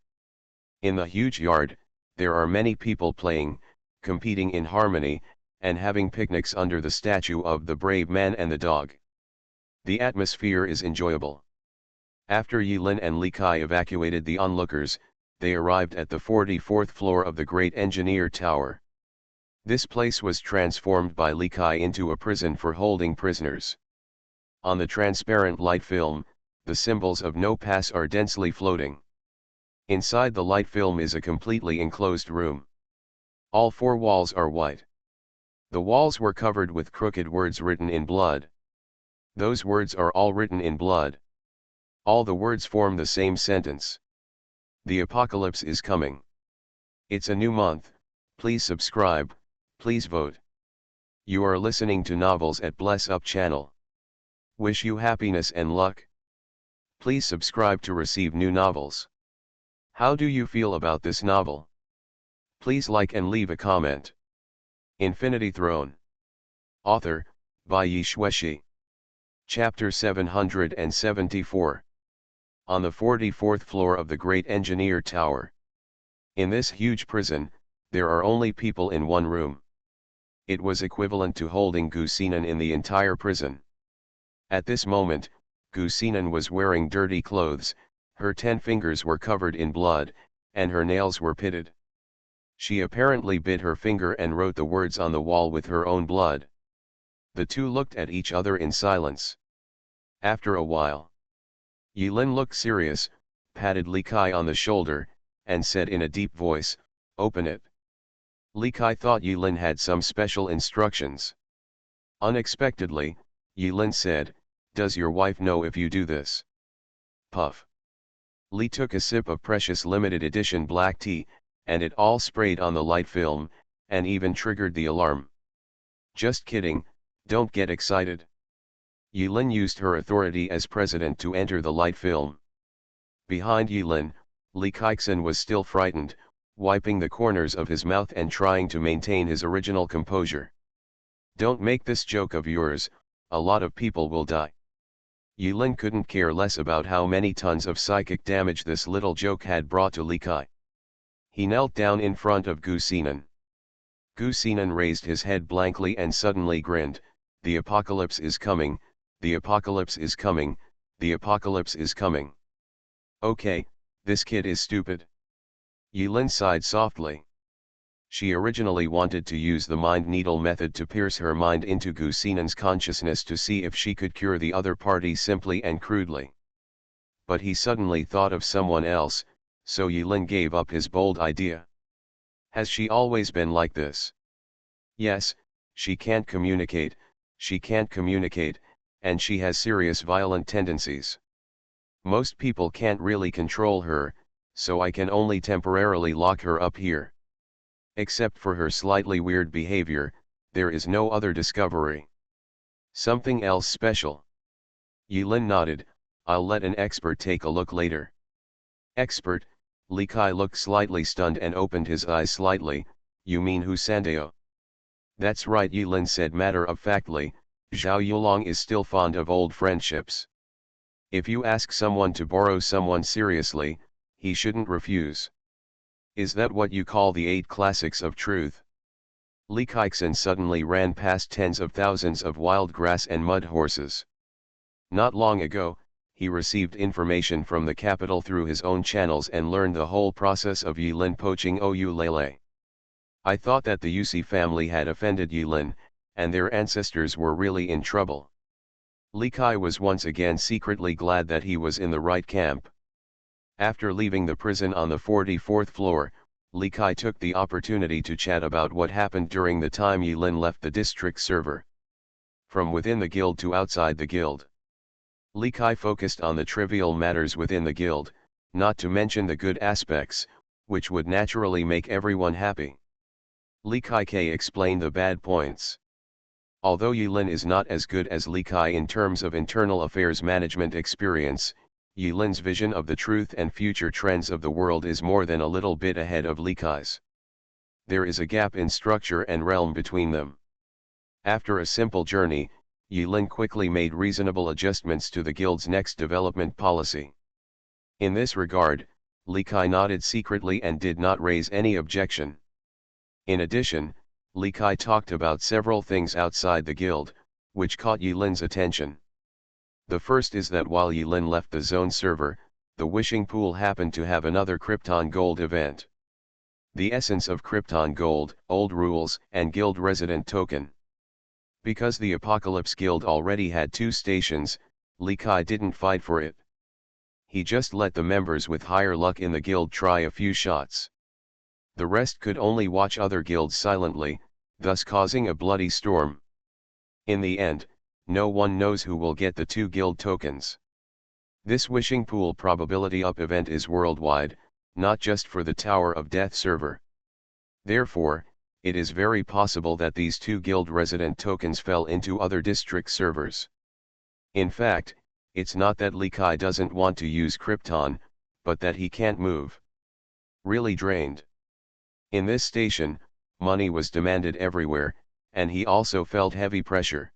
[SPEAKER 1] In the huge yard, there are many people playing, competing in harmony, and having picnics under the statue of the brave man and the dog. The atmosphere is enjoyable. After Yilin and Li Kai evacuated the onlookers, they arrived at the 44th floor of the Great Engineer Tower. This place was transformed by Li Kai into a prison for holding prisoners. On the transparent light film, the symbols of no pass are densely floating. Inside the light film is a completely enclosed room. All four walls are white. The walls were covered with crooked words written in blood. Those words are all written in blood. All the words form the same sentence. The apocalypse is coming. It's a new month, please subscribe, please vote. You are listening to Novels at Bless Up channel. Wish you happiness and luck. Please subscribe to receive new novels. How do you feel about this novel? Please like and leave a comment. Infinity Throne. Author, by Yi Shueshi. Chapter 774. On the 44th floor of the Great Engineer Tower. In this huge prison, there are only people in one room. It was equivalent to holding Gu Xinan in the entire prison. At this moment, Gu Xinan was wearing dirty clothes, her 10 fingers were covered in blood, and her nails were pitted. She apparently bit her finger and wrote the words on the wall with her own blood. The two looked at each other in silence. After a while, Yilin looked serious, patted Li Kai on the shoulder, and said in a deep voice, "Open it." Li Kai thought Yilin had some special instructions. Unexpectedly, Yilin said, "Does your wife know if you do this?" Puff. Lee took a sip of precious limited edition black tea, and it all sprayed on the light film, and even triggered the alarm. Just kidding, don't get excited. Yulin used her authority as president to enter the light film. Behind Yulin, Li Keixin was still frightened, wiping the corners of his mouth and trying to maintain his original composure. Don't make this joke of yours, a lot of people will die. Yulin couldn't care less about how many tons of psychic damage this little joke had brought to Li Kai. He knelt down in front of Gu Xinan. Gu Xinan raised his head blankly and suddenly grinned. The apocalypse is coming, the apocalypse is coming, the apocalypse is coming. Okay, this kid is stupid. Yulin sighed softly. She originally wanted to use the mind needle method to pierce her mind into Gu Xinan's consciousness to see if she could cure the other party simply and crudely. But he suddenly thought of someone else, so Yulin gave up his bold idea. Has she always been like this? Yes, she can't communicate, and she has serious violent tendencies. Most people can't really control her, so I can only temporarily lock her up here. Except for her slightly weird behavior, there is no other discovery. Something else special. Yulin nodded. I'll let an expert take a look later. Expert? Li Kai looked slightly stunned and opened his eyes slightly. You mean Hu Sandeo? That's right, Yulin said matter-of-factly. Zhao Yulong is still fond of old friendships. If you ask someone to borrow someone seriously, he shouldn't refuse. Is that what you call the 8 classics of truth? Li Keixin suddenly ran past tens of thousands of wild grass and mud horses. Not long ago, he received information from the capital through his own channels and learned the whole process of Yulin poaching Ou Lele. I thought that the Yusi family had offended Yulin, and their ancestors were really in trouble. Li Kai was once again secretly glad that he was in the right camp. After leaving the prison on the 44th floor, Li Kai took the opportunity to chat about what happened during the time Yulin left the district server. From within the guild to outside the guild. Li Kai focused on the trivial matters within the guild, not to mention the good aspects, which would naturally make everyone happy. Li Kai explained the bad points. Although Yulin is not as good as Li Kai in terms of internal affairs management experience, Yulin's vision of the truth and future trends of the world is more than a little bit ahead of Li Kai's. There is a gap in structure and realm between them. After a simple journey, Yulin quickly made reasonable adjustments to the guild's next development policy. In this regard, Li Kai nodded secretly and did not raise any objection. In addition, Li Kai talked about several things outside the guild, which caught Yulin's attention. The first is that while Yulin left the zone server, the wishing pool happened to have another Krypton Gold event. The essence of Krypton Gold, old rules, and guild resident token. Because the Apocalypse Guild already had 2 stations, Li Kai didn't fight for it. He just let the members with higher luck in the guild try a few shots. The rest could only watch other guilds silently, thus causing a bloody storm. In the end, no one knows who will get the 2 guild tokens. This wishing pool probability up event is worldwide, not just for the Tower of Death server. Therefore, it is very possible that these 2 guild resident tokens fell into other district servers. In fact, it's not that Li Kai doesn't want to use Krypton, but that he can't move. Really drained. In this station, money was demanded everywhere, and he also felt heavy pressure.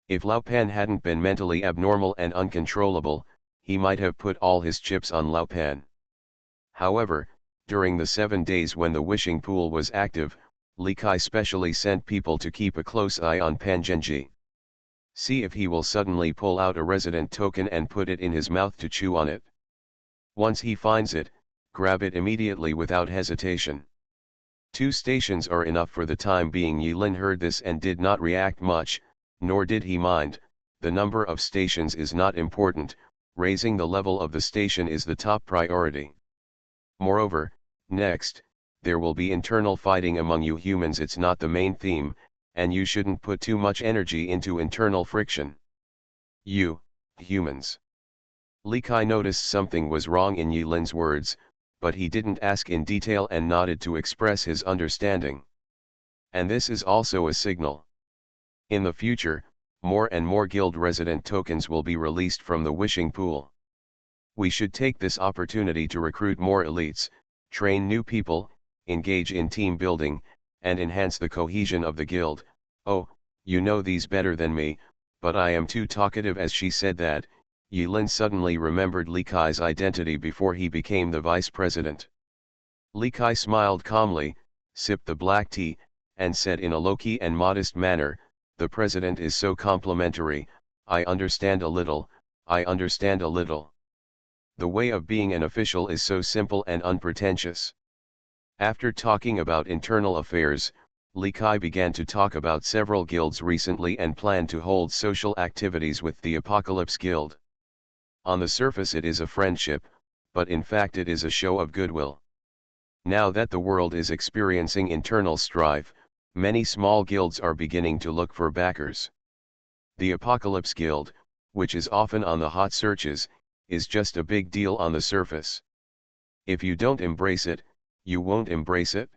[SPEAKER 1] If Lao Pan hadn't been mentally abnormal and uncontrollable, he might have put all his chips on Lao Pan. However, during the 7 days when the wishing pool was active, Li Kai specially sent people to keep a close eye on Pan Zhenji. See if he will suddenly pull out a resident token and put it in his mouth to chew on it. Once he finds it, grab it immediately without hesitation. 2 stations are enough for the time being. Yulin heard this and did not react much, nor did he mind. The number of stations is not important, raising the level of the station is the top priority. Moreover, next, there will be internal fighting among you humans. It's not the main theme, and you shouldn't put too much energy into internal friction. You, humans. Li Kai noticed something was wrong in Yi Lin's words, but he didn't ask in detail and nodded to express his understanding. And this is also a signal. In the future, more and more guild resident tokens will be released from the wishing pool. We should take this opportunity to recruit more elites, train new people, engage in team building, and enhance the cohesion of the guild. Oh, you know these better than me, but I am too talkative. As she said that, Yi Lin suddenly remembered Li Kai's identity before he became the vice president. Li Kai smiled calmly, sipped the black tea, and said in a low-key and modest manner, "The president is so complimentary, I understand a little, I understand a little. The way of being an official is so simple and unpretentious." After talking about internal affairs, Li Kai began to talk about several guilds recently and planned to hold social activities with the Apocalypse Guild. On the surface it is a friendship, but in fact it is a show of goodwill. Now that the world is experiencing internal strife, many small guilds are beginning to look for backers. The Apocalypse Guild, which is often on the hot searches, is just a big deal on the surface. If you don't embrace it, you won't embrace it?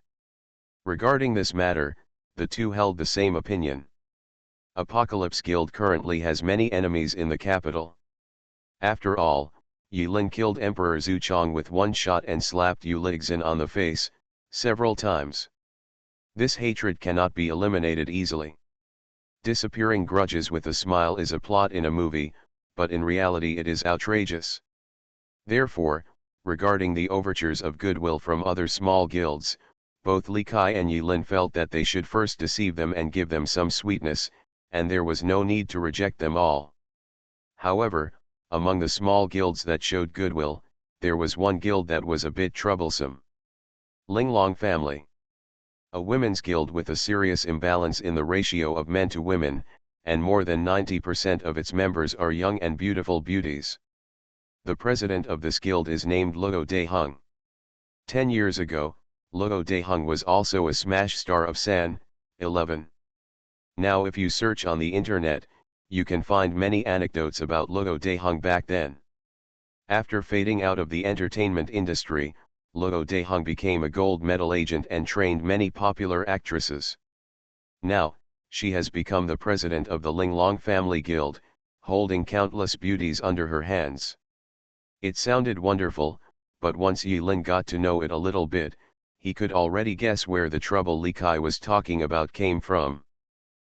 [SPEAKER 1] Regarding this matter, the two held the same opinion. Apocalypse Guild currently has many enemies in the capital. After all, Yi Lin killed Emperor Zhu Chong with one shot and slapped Yu Lixin on the face, several times. This hatred cannot be eliminated easily. Disappearing grudges with a smile is a plot in a movie, but in reality it is outrageous. Therefore, regarding the overtures of goodwill from other small guilds, both Li Kai and Yi Lin felt that they should first deceive them and give them some sweetness, and there was no need to reject them all. However, among the small guilds that showed goodwill, there was one guild that was a bit troublesome. Linglong Family. A women's guild with a serious imbalance in the ratio of men to women, and more than 90% of its members are young and beautiful beauties. The president of this guild is named Luo Dehung. 10 years ago, Luo Dehung was also a smash star of San 11. Now if you search on the internet, you can find many anecdotes about Luo Dehung back then. After fading out of the entertainment industry, Luo Dehung became a gold medal agent and trained many popular actresses. Now, she has become the president of the Linglong Family Guild, holding countless beauties under her hands. It sounded wonderful, but once Yi Lin got to know it a little bit, he could already guess where the trouble Li Kai was talking about came from.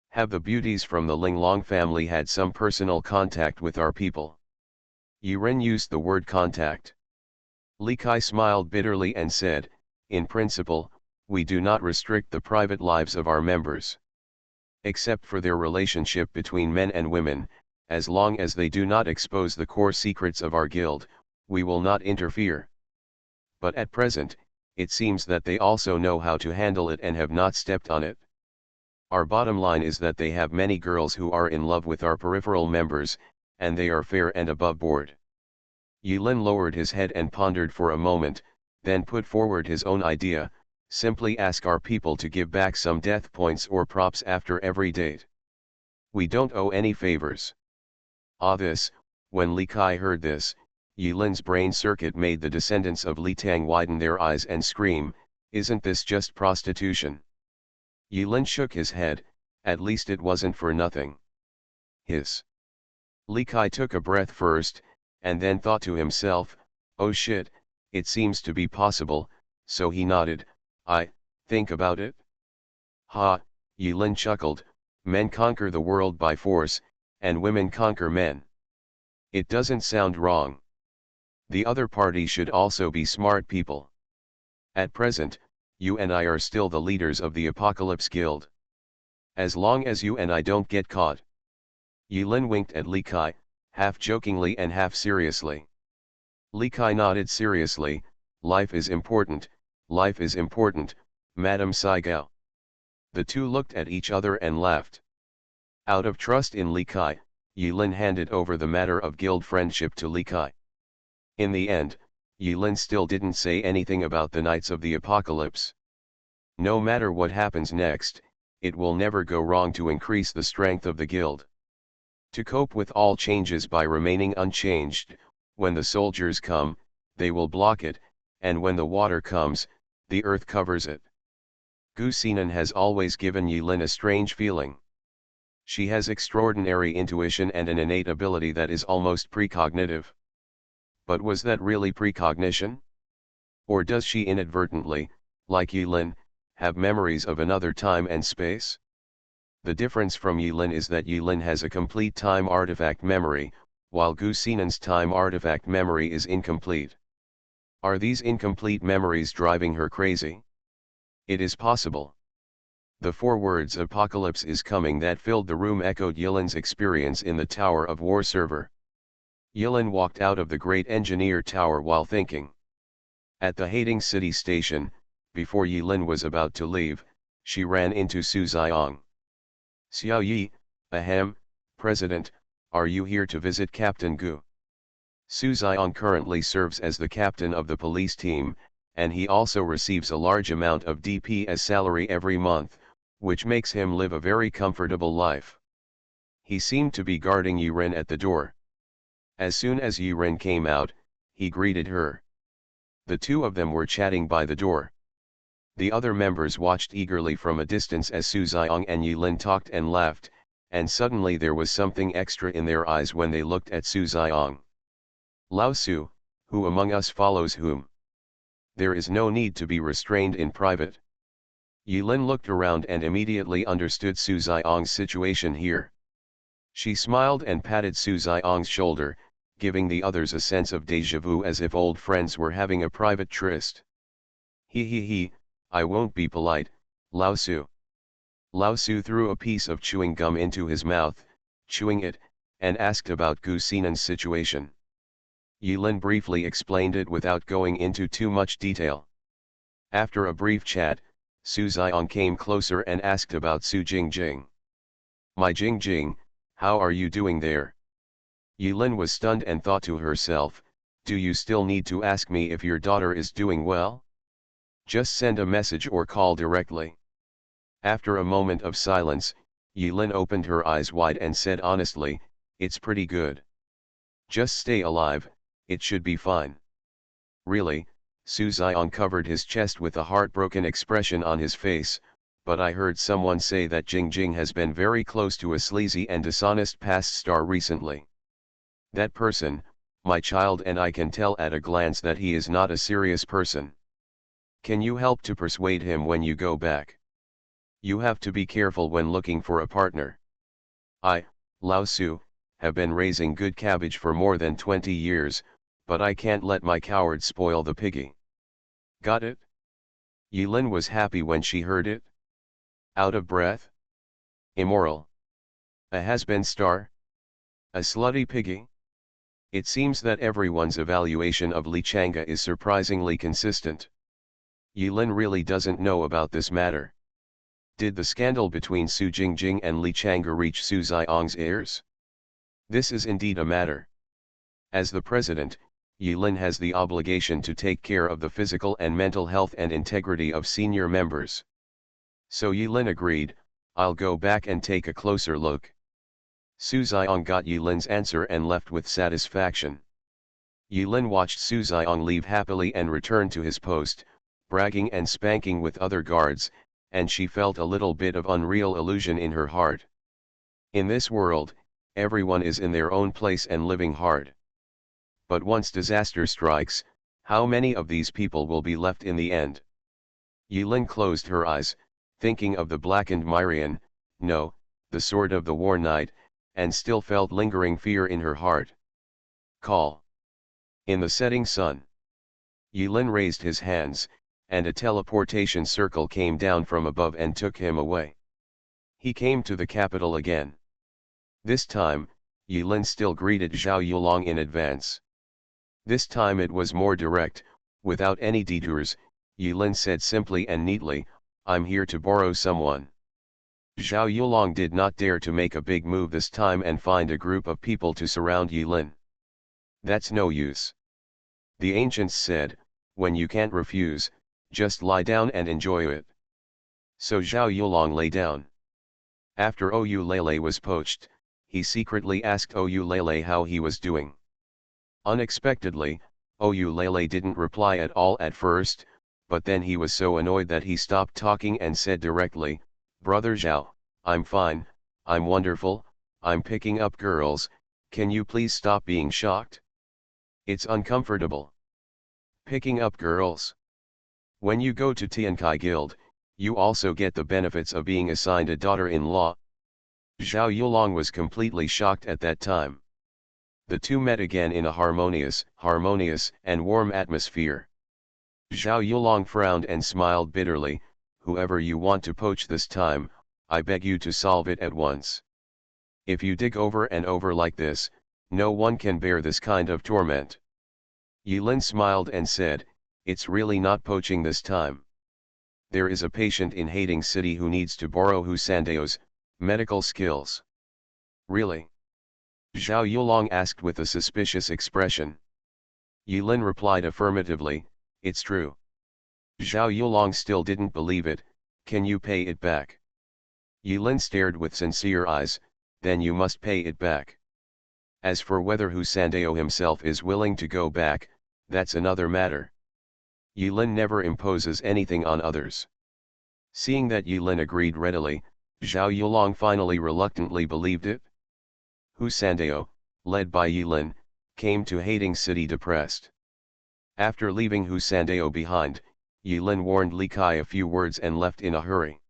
[SPEAKER 1] Have the beauties from the Linglong family had some personal contact with our people? Yi Ren used the word contact. Li Kai smiled bitterly and said, "In principle, we do not restrict the private lives of our members. Except for their relationship between men and women, as long as they do not expose the core secrets of our guild, we will not interfere. But at present, it seems that they also know how to handle it and have not stepped on it. Our bottom line is that they have many girls who are in love with our peripheral members, and they are fair and above board." Yi Lin lowered his head and pondered for a moment, then put forward his own idea: simply ask our people to give back some death points or props after every date. We don't owe any favors. When Li Kai heard this, Yi Lin's brain circuit made the descendants of Li Tang widen their eyes and scream, "Isn't this just prostitution?" Yi Lin shook his head, "At least it wasn't for nothing." Hiss. Li Kai took a breath first, and then thought to himself, "Oh shit, it seems to be possible," so he nodded, "I think about it." "Ha," Yi Lin chuckled, "men conquer the world by force, and women conquer men. It doesn't sound wrong. The other party should also be smart people. At present, you and I are still the leaders of the Apocalypse Guild. As long as you and I don't get caught." Yi Lin winked at Li Kai, half jokingly and half seriously. Li Kai nodded seriously, life is important, Madame Saigao." The two looked at each other and laughed. Out of trust in Li Kai, Yi Lin handed over the matter of guild friendship to Li Kai. In the end, Yi Lin still didn't say anything about the Knights of the Apocalypse. No matter what happens next, it will never go wrong to increase the strength of the guild. To cope with all changes by remaining unchanged, When the soldiers come, they will block it, and when the water comes, the earth covers it. Gu Xinan has always given Yilin a strange feeling. She has extraordinary intuition and an innate ability that is almost precognitive. But was that really precognition? Or does she inadvertently, like Yilin, have memories of another time and space? The difference from Yilin is that Yilin has a complete time artifact memory, while Gu Xinan's time artifact memory is incomplete. Are these incomplete memories driving her crazy? It is possible. The 4 words "apocalypse is coming" that filled the room echoed Yilin's experience in the Tower of War server. Yilin walked out of the Great Engineer Tower while thinking. At the Hating City station, before Yilin was about to leave, she ran into Su Xiong. "Xiao Yi, ahem, President, are you here to visit Captain Gu?" Su Xiong currently serves as the captain of the police team, and he also receives a large amount of DP as salary every month, which makes him live a very comfortable life. He seemed to be guarding Yiren at the door. As soon as Yiren came out, he greeted her. The two of them were chatting by the door. The other members watched eagerly from a distance as Su Xiong and Yilin talked and laughed, and suddenly there was something extra in their eyes when they looked at Su Xiong. "Lao Su, who among us follows whom? There is no need to be restrained in private." Yilin looked around and immediately understood Su Xiong's situation here. She smiled and patted Su Xiong's shoulder, giving the others a sense of déjà vu as if old friends were having a private tryst. He, I won't be polite, Lao Su." Lao Su threw a piece of chewing gum into his mouth, chewing it, and asked about Gu Xinan's situation. Yilin briefly explained it without going into too much detail. After a brief chat, Su Xiong came closer and asked about Su Jingjing. "My Jingjing, how are you doing there?" Yilin was stunned and thought to herself, "Do you still need to ask me if your daughter is doing well? Just send a message or call directly." After a moment of silence, Yilin opened her eyes wide and said honestly, "It's pretty good. Just stay alive, it should be fine." "Really?" Su Xiong covered his chest with a heartbroken expression on his face, "but I heard someone say that Jingjing has been very close to a sleazy and dishonest past star recently. That person, my child, and I can tell at a glance that he is not a serious person. Can you help to persuade him when you go back? You have to be careful when looking for a partner. I, Lao Su, have been raising good cabbage for more than 20 years, but I can't let my coward spoil the piggy. Got it?" Yilin was happy when she heard it. Out of breath? Immoral? A has-been star? A slutty piggy? It seems that everyone's evaluation of Li Chang'e is surprisingly consistent. Yilin really doesn't know about this matter. Did the scandal between Su Jingjing and Li Chang'e reach Su Xiong's ears? This is indeed a matter. As the president, Yilin has the obligation to take care of the physical and mental health and integrity of senior members. So Yilin agreed, "I'll go back and take a closer look." Su Xiong got Yilin's answer and left with satisfaction. Yilin watched Su Xiong leave happily and return to his post, bragging and spanking with other guards, and she felt a little bit of unreal illusion in her heart. In this world, everyone is in their own place and living hard. But once disaster strikes, how many of these people will be left in the end? Yilin closed her eyes, thinking of the blackened Myrian, no, the sword of the war knight, and still felt lingering fear in her heart. Call. In the setting sun. Yilin raised his hands, and a teleportation circle came down from above and took him away. He came to the capital again. This time, Yilin still greeted Zhao Yulong in advance. This time it was more direct, without any detours. Yilin said simply and neatly, "I'm here to borrow someone." Zhao Yulong did not dare to make a big move this time and find a group of people to surround Yilin. "That's no use," the ancients said, "when you can't refuse, just lie down and enjoy it." So Zhao Yulong lay down. After Oyu Lele was poached, he secretly asked Oyu Lele how he was doing. Unexpectedly, Lele didn't reply at all at first, but then he was so annoyed that he stopped talking and said directly, "Brother Zhao, I'm fine, I'm wonderful, I'm picking up girls, can you please stop being shocked? It's uncomfortable. Picking up girls. When you go to Tiankai Guild, you also get the benefits of being assigned a daughter-in-law." Zhao Yulong was completely shocked at that time. The two met again in a harmonious and warm atmosphere. Zhao Yulong frowned and smiled bitterly, "Whoever you want to poach this time, I beg you to solve it at once. If you dig over and over like this, no one can bear this kind of torment." Yilin smiled and said, "It's really not poaching this time. There is a patient in Hading City who needs to borrow Husandeo's medical skills." "Really?" Zhao Yulong asked with a suspicious expression. Yilin replied affirmatively, "It's true." Zhao Yulong still didn't believe it. "Can you pay it back?" Yilin stared with sincere eyes, "Then you must pay it back. As for whether Husandeo himself is willing to go back, that's another matter. Yilin never imposes anything on others." Seeing that Yilin agreed readily, Zhao Yulong finally reluctantly believed it. Husandeo, led by Yilin, came to Hading City depressed. After leaving Husandeo behind, Yilin warned Li Kai a few words and left in a hurry.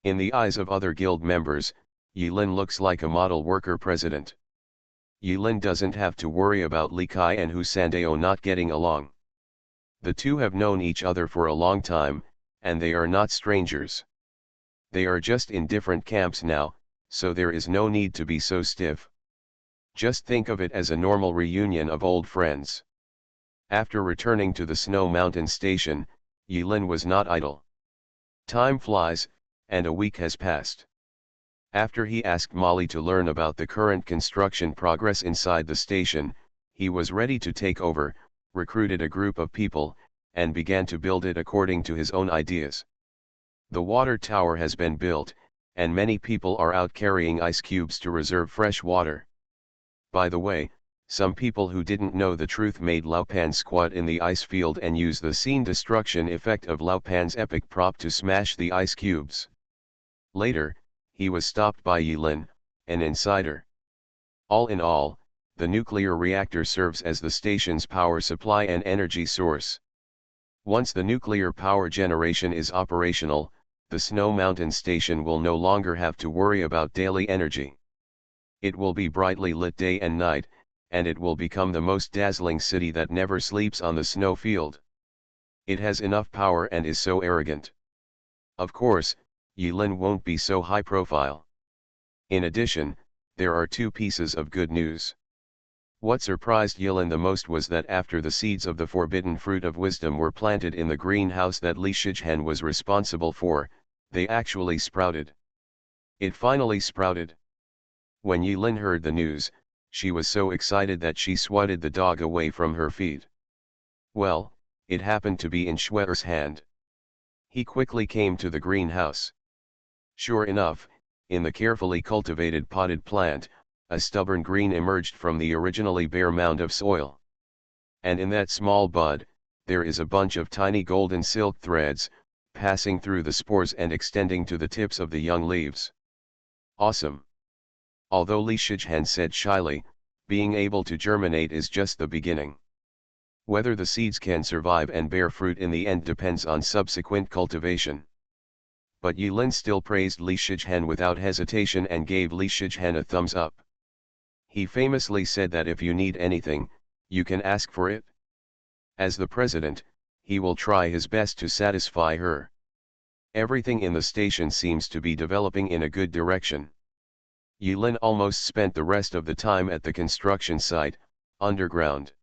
[SPEAKER 1] In the eyes of other guild members, Yilin looks like a model worker president. Yilin doesn't have to worry about Li Kai and Husandeo not getting along. The two have known each other for a long time, and they are not strangers. They are just in different camps now, so there is no need to be so stiff. Just think of it as a normal reunion of old friends. After returning to the Snow Mountain station, Yilin was not idle. Time flies, and a week has passed. After he asked Molly to learn about the current construction progress inside the station, he was ready to take over, recruited a group of people, and began to build it according to his own ideas. The water tower has been built, and many people are out carrying ice cubes to reserve fresh water. By the way, some people who didn't know the truth made Lao Pan squat in the ice field and use the scene destruction effect of Lao Pan's epic prop to smash the ice cubes. Later, he was stopped by Yilin, an insider. All in all, the nuclear reactor serves as the station's power supply and energy source. Once the nuclear power generation is operational, the Snow Mountain station will no longer have to worry about daily energy. It will be brightly lit day and night, and it will become the most dazzling city that never sleeps on the snow field. It has enough power and is so arrogant. Of course, Yilin won't be so high profile. In addition, there are two pieces of good news. What surprised Yilin the most was that after the seeds of the forbidden fruit of wisdom were planted in the greenhouse that Li Shizhen was responsible for, they actually sprouted. It finally sprouted. When Yilin heard the news, she was so excited that she swatted the dog away from her feet. Well, it happened to be in Schwer's hand. He quickly came to the greenhouse. Sure enough, in the carefully cultivated potted plant, a stubborn green emerged from the originally bare mound of soil. And in that small bud, there is a bunch of tiny golden silk threads, passing through the spores and extending to the tips of the young leaves. Awesome! Although Li Shizhen said shyly, being able to germinate is just the beginning. Whether the seeds can survive and bear fruit in the end depends on subsequent cultivation. But Yilin still praised Li Shizhen without hesitation and gave Li Shizhen a thumbs up. He famously said that if you need anything, you can ask for it. As the president, he will try his best to satisfy her. Everything in the station seems to be developing in a good direction. Yilin almost spent the rest of the time at the construction site, underground.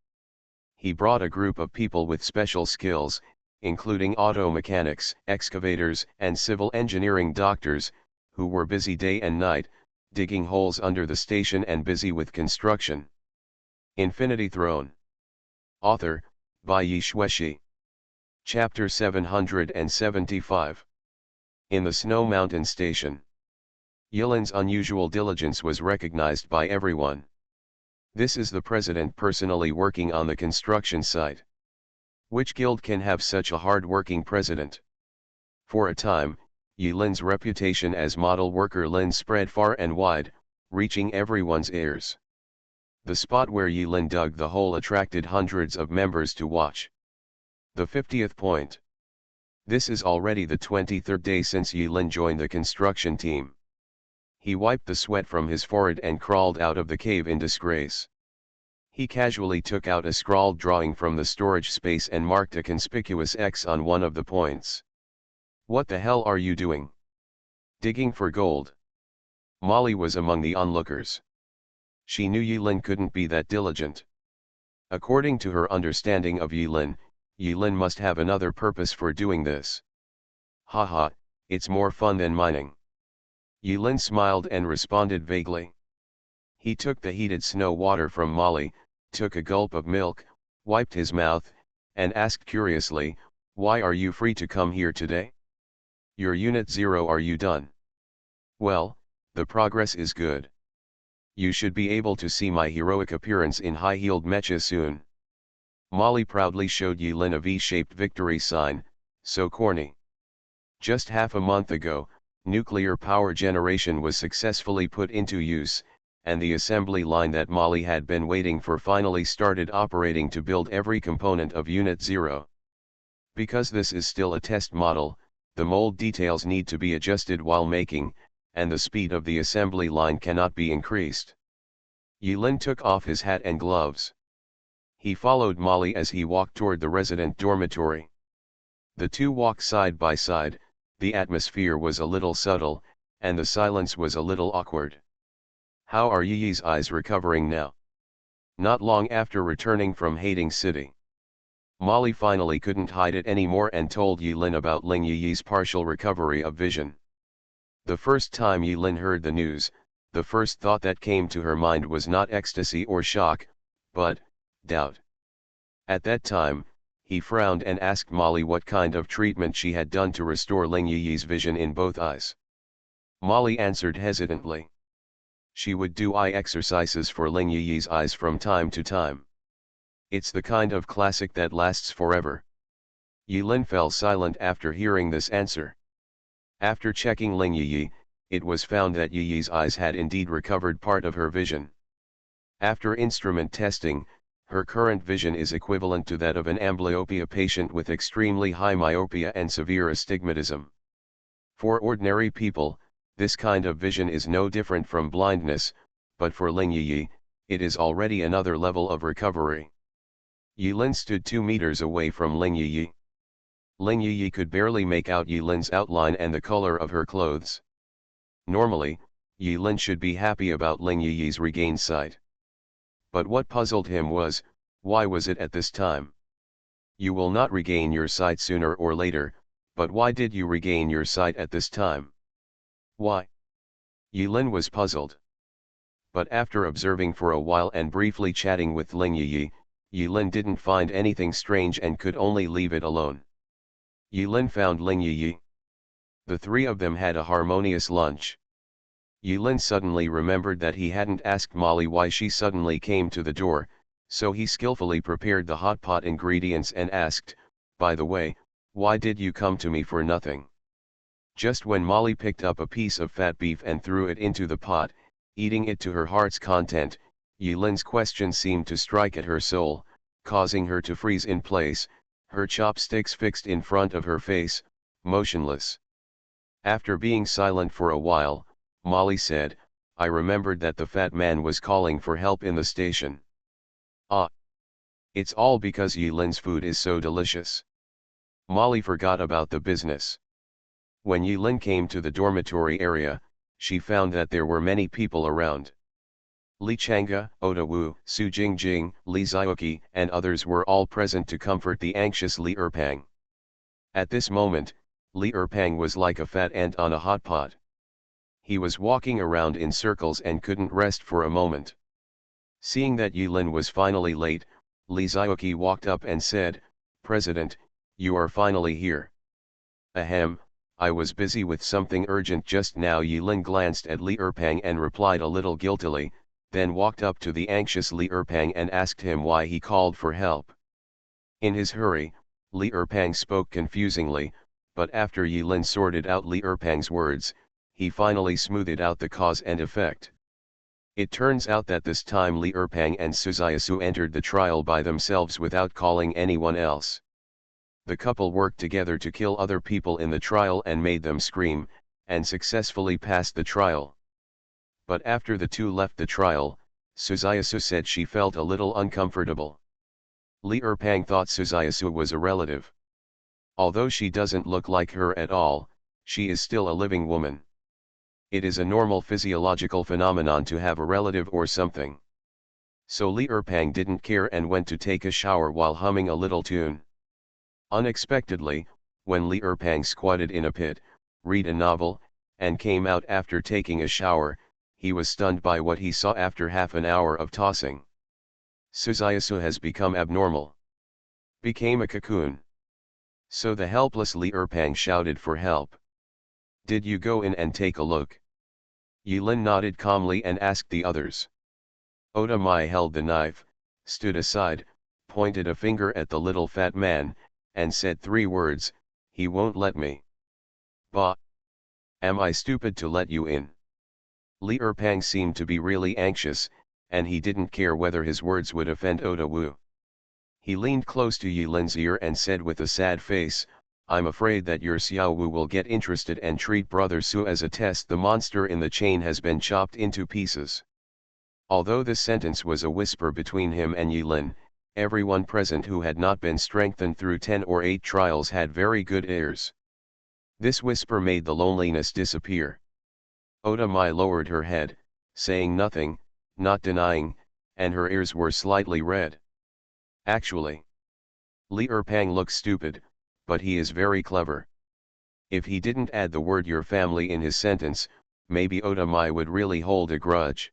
[SPEAKER 1] He brought a group of people with special skills, including auto mechanics, excavators, and civil engineering doctors, who were busy day and night, digging holes under the station and busy with construction. Infinity Throne. Author, by Yi Shueshi. Chapter 775. In the Snow Mountain Station. Yilin's unusual diligence was recognized by everyone. This is the president personally working on the construction site. Which guild can have such a hard-working president? For a time, Yilin's reputation as model worker Lin spread far and wide, reaching everyone's ears. The spot where Yilin dug the hole attracted hundreds of members to watch. The 50th point. This is already the 23rd day since Yilin joined the construction team. He wiped the sweat from his forehead and crawled out of the cave in disgrace. He casually took out a scrawled drawing from the storage space and marked a conspicuous X on one of the points. What the hell are you doing? Digging for gold. Molly was among the onlookers. She knew Yilin couldn't be that diligent. According to her understanding of Yilin, Yilin must have another purpose for doing this. Haha, it's more fun than mining. Yilin smiled and responded vaguely. He took the heated snow water from Molly, took a gulp of milk, wiped his mouth, and asked curiously, "Why are you free to come here today? Your Unit 0, are you done?" "Well, the progress is good. You should be able to see my heroic appearance in high-heeled mecha soon." Molly proudly showed Yilin a V-shaped victory sign, so corny. Just half a month ago, nuclear power generation was successfully put into use, and the assembly line that Molly had been waiting for finally started operating to build every component of Unit 0. Because this is still a test model, the mold details need to be adjusted while making, and the speed of the assembly line cannot be increased. Yilin took off his hat and gloves. He followed Molly as he walked toward the resident dormitory. The two walked side by side. The atmosphere was a little subtle, and the silence was a little awkward. "How are Yi's eyes recovering now?" "Not long after returning from Hating City." Molly finally couldn't hide it anymore and told Yilin about Ling Yi's partial recovery of vision. The first time Yilin heard the news, the first thought that came to her mind was not ecstasy or shock, but doubt. At that time, he frowned and asked Molly what kind of treatment she had done to restore Ling Yi's vision in both eyes. Molly answered hesitantly. She would do eye exercises for Ling Yi's eyes from time to time. It's the kind of classic that lasts forever. Yilin fell silent after hearing this answer. After checking Ling Yi, it was found that Yi's eyes had indeed recovered part of her vision. After instrument testing, her current vision is equivalent to that of an amblyopia patient with extremely high myopia and severe astigmatism. For ordinary people, this kind of vision is no different from blindness, but for Ling Yi, it is already another level of recovery. Yilin stood 2 meters away from Ling Yi. Ling Yi could barely make out Yilin's outline and the color of her clothes. Normally, Yilin should be happy about Ling Yi's regained sight. But what puzzled him was, why was it at this time? You will not regain your sight sooner or later, but why did you regain your sight at this time? Why? Yilin was puzzled. But after observing for a while and briefly chatting with Ling Yi, Yilin didn't find anything strange and could only leave it alone. Yilin found Ling Yi. The three of them had a harmonious lunch. Yilin suddenly remembered that he hadn't asked Molly why she suddenly came to the door, so he skillfully prepared the hot pot ingredients and asked, "By the way, why did you come to me for nothing?" Just when Molly picked up a piece of fat beef and threw it into the pot, eating it to her heart's content, Yilin's question seemed to strike at her soul, causing her to freeze in place, her chopsticks fixed in front of her face, motionless. After being silent for a while, Molly said, "I remembered that the fat man was calling for help in the station." "Ah. It's all because Yilin's food is so delicious." Molly forgot about the business. When Yilin came to the dormitory area, she found that there were many people around. Li Chang'e, Oda Wu, Su Jingjing, Li Ziyuki, and others were all present to comfort the anxious Li Erpang. At this moment, Li Erpang was like a fat ant on a hot pot. He was walking around in circles and couldn't rest for a moment. Seeing that Yilin was finally late, Li Ziyuki walked up and said, "President, you are finally here." "Ahem, I was busy with something urgent just now." Yilin glanced at Li Erpang and replied a little guiltily, then walked up to the anxious Li Erpang and asked him why he called for help. In his hurry, Li Erpang spoke confusingly, but after Yi Lin sorted out Li Erpang's words, he finally smoothed out the cause and effect. It turns out that this time Li Erpang and Suzayasu entered the trial by themselves without calling anyone else. The couple worked together to kill other people in the trial and made them scream, and successfully passed the trial. But after the two left the trial, Suzayasu said she felt a little uncomfortable. Li Erpang thought Suzayasu was a relative. Although she doesn't look like her at all, she is still a living woman. It is a normal physiological phenomenon to have a relative or something. So Li Erpang didn't care and went to take a shower while humming a little tune. Unexpectedly, when Li Erpang squatted in a pit, read a novel, and came out after taking a shower, he was stunned by what he saw after half an hour of tossing. Suzayasu has become abnormal. Became a cocoon. So the helpless Li Erpang shouted for help. Did you go in and take a look? Yilin nodded calmly and asked the others. Oda Mai held the knife, stood aside, pointed a finger at the little fat man, and said 3 words, "He won't let me." Bah! Am I stupid to let you in? Li Erpang seemed to be really anxious, and he didn't care whether his words would offend Oda Wu. He leaned close to Yilin's ear and said with a sad face, "I'm afraid that your Xiao Wu will get interested and treat Brother Su as a test. The monster in the chain has been chopped into pieces." Although this sentence was a whisper between him and Yilin, everyone present who had not been strengthened through 10 or 8 trials had very good ears. This whisper made the loneliness disappear. Oda Mai lowered her head, saying nothing, not denying, and her ears were slightly red. Actually, Li Erpang looks stupid, but he is very clever. If he didn't add the word "your family" in his sentence, maybe Oda Mai would really hold a grudge.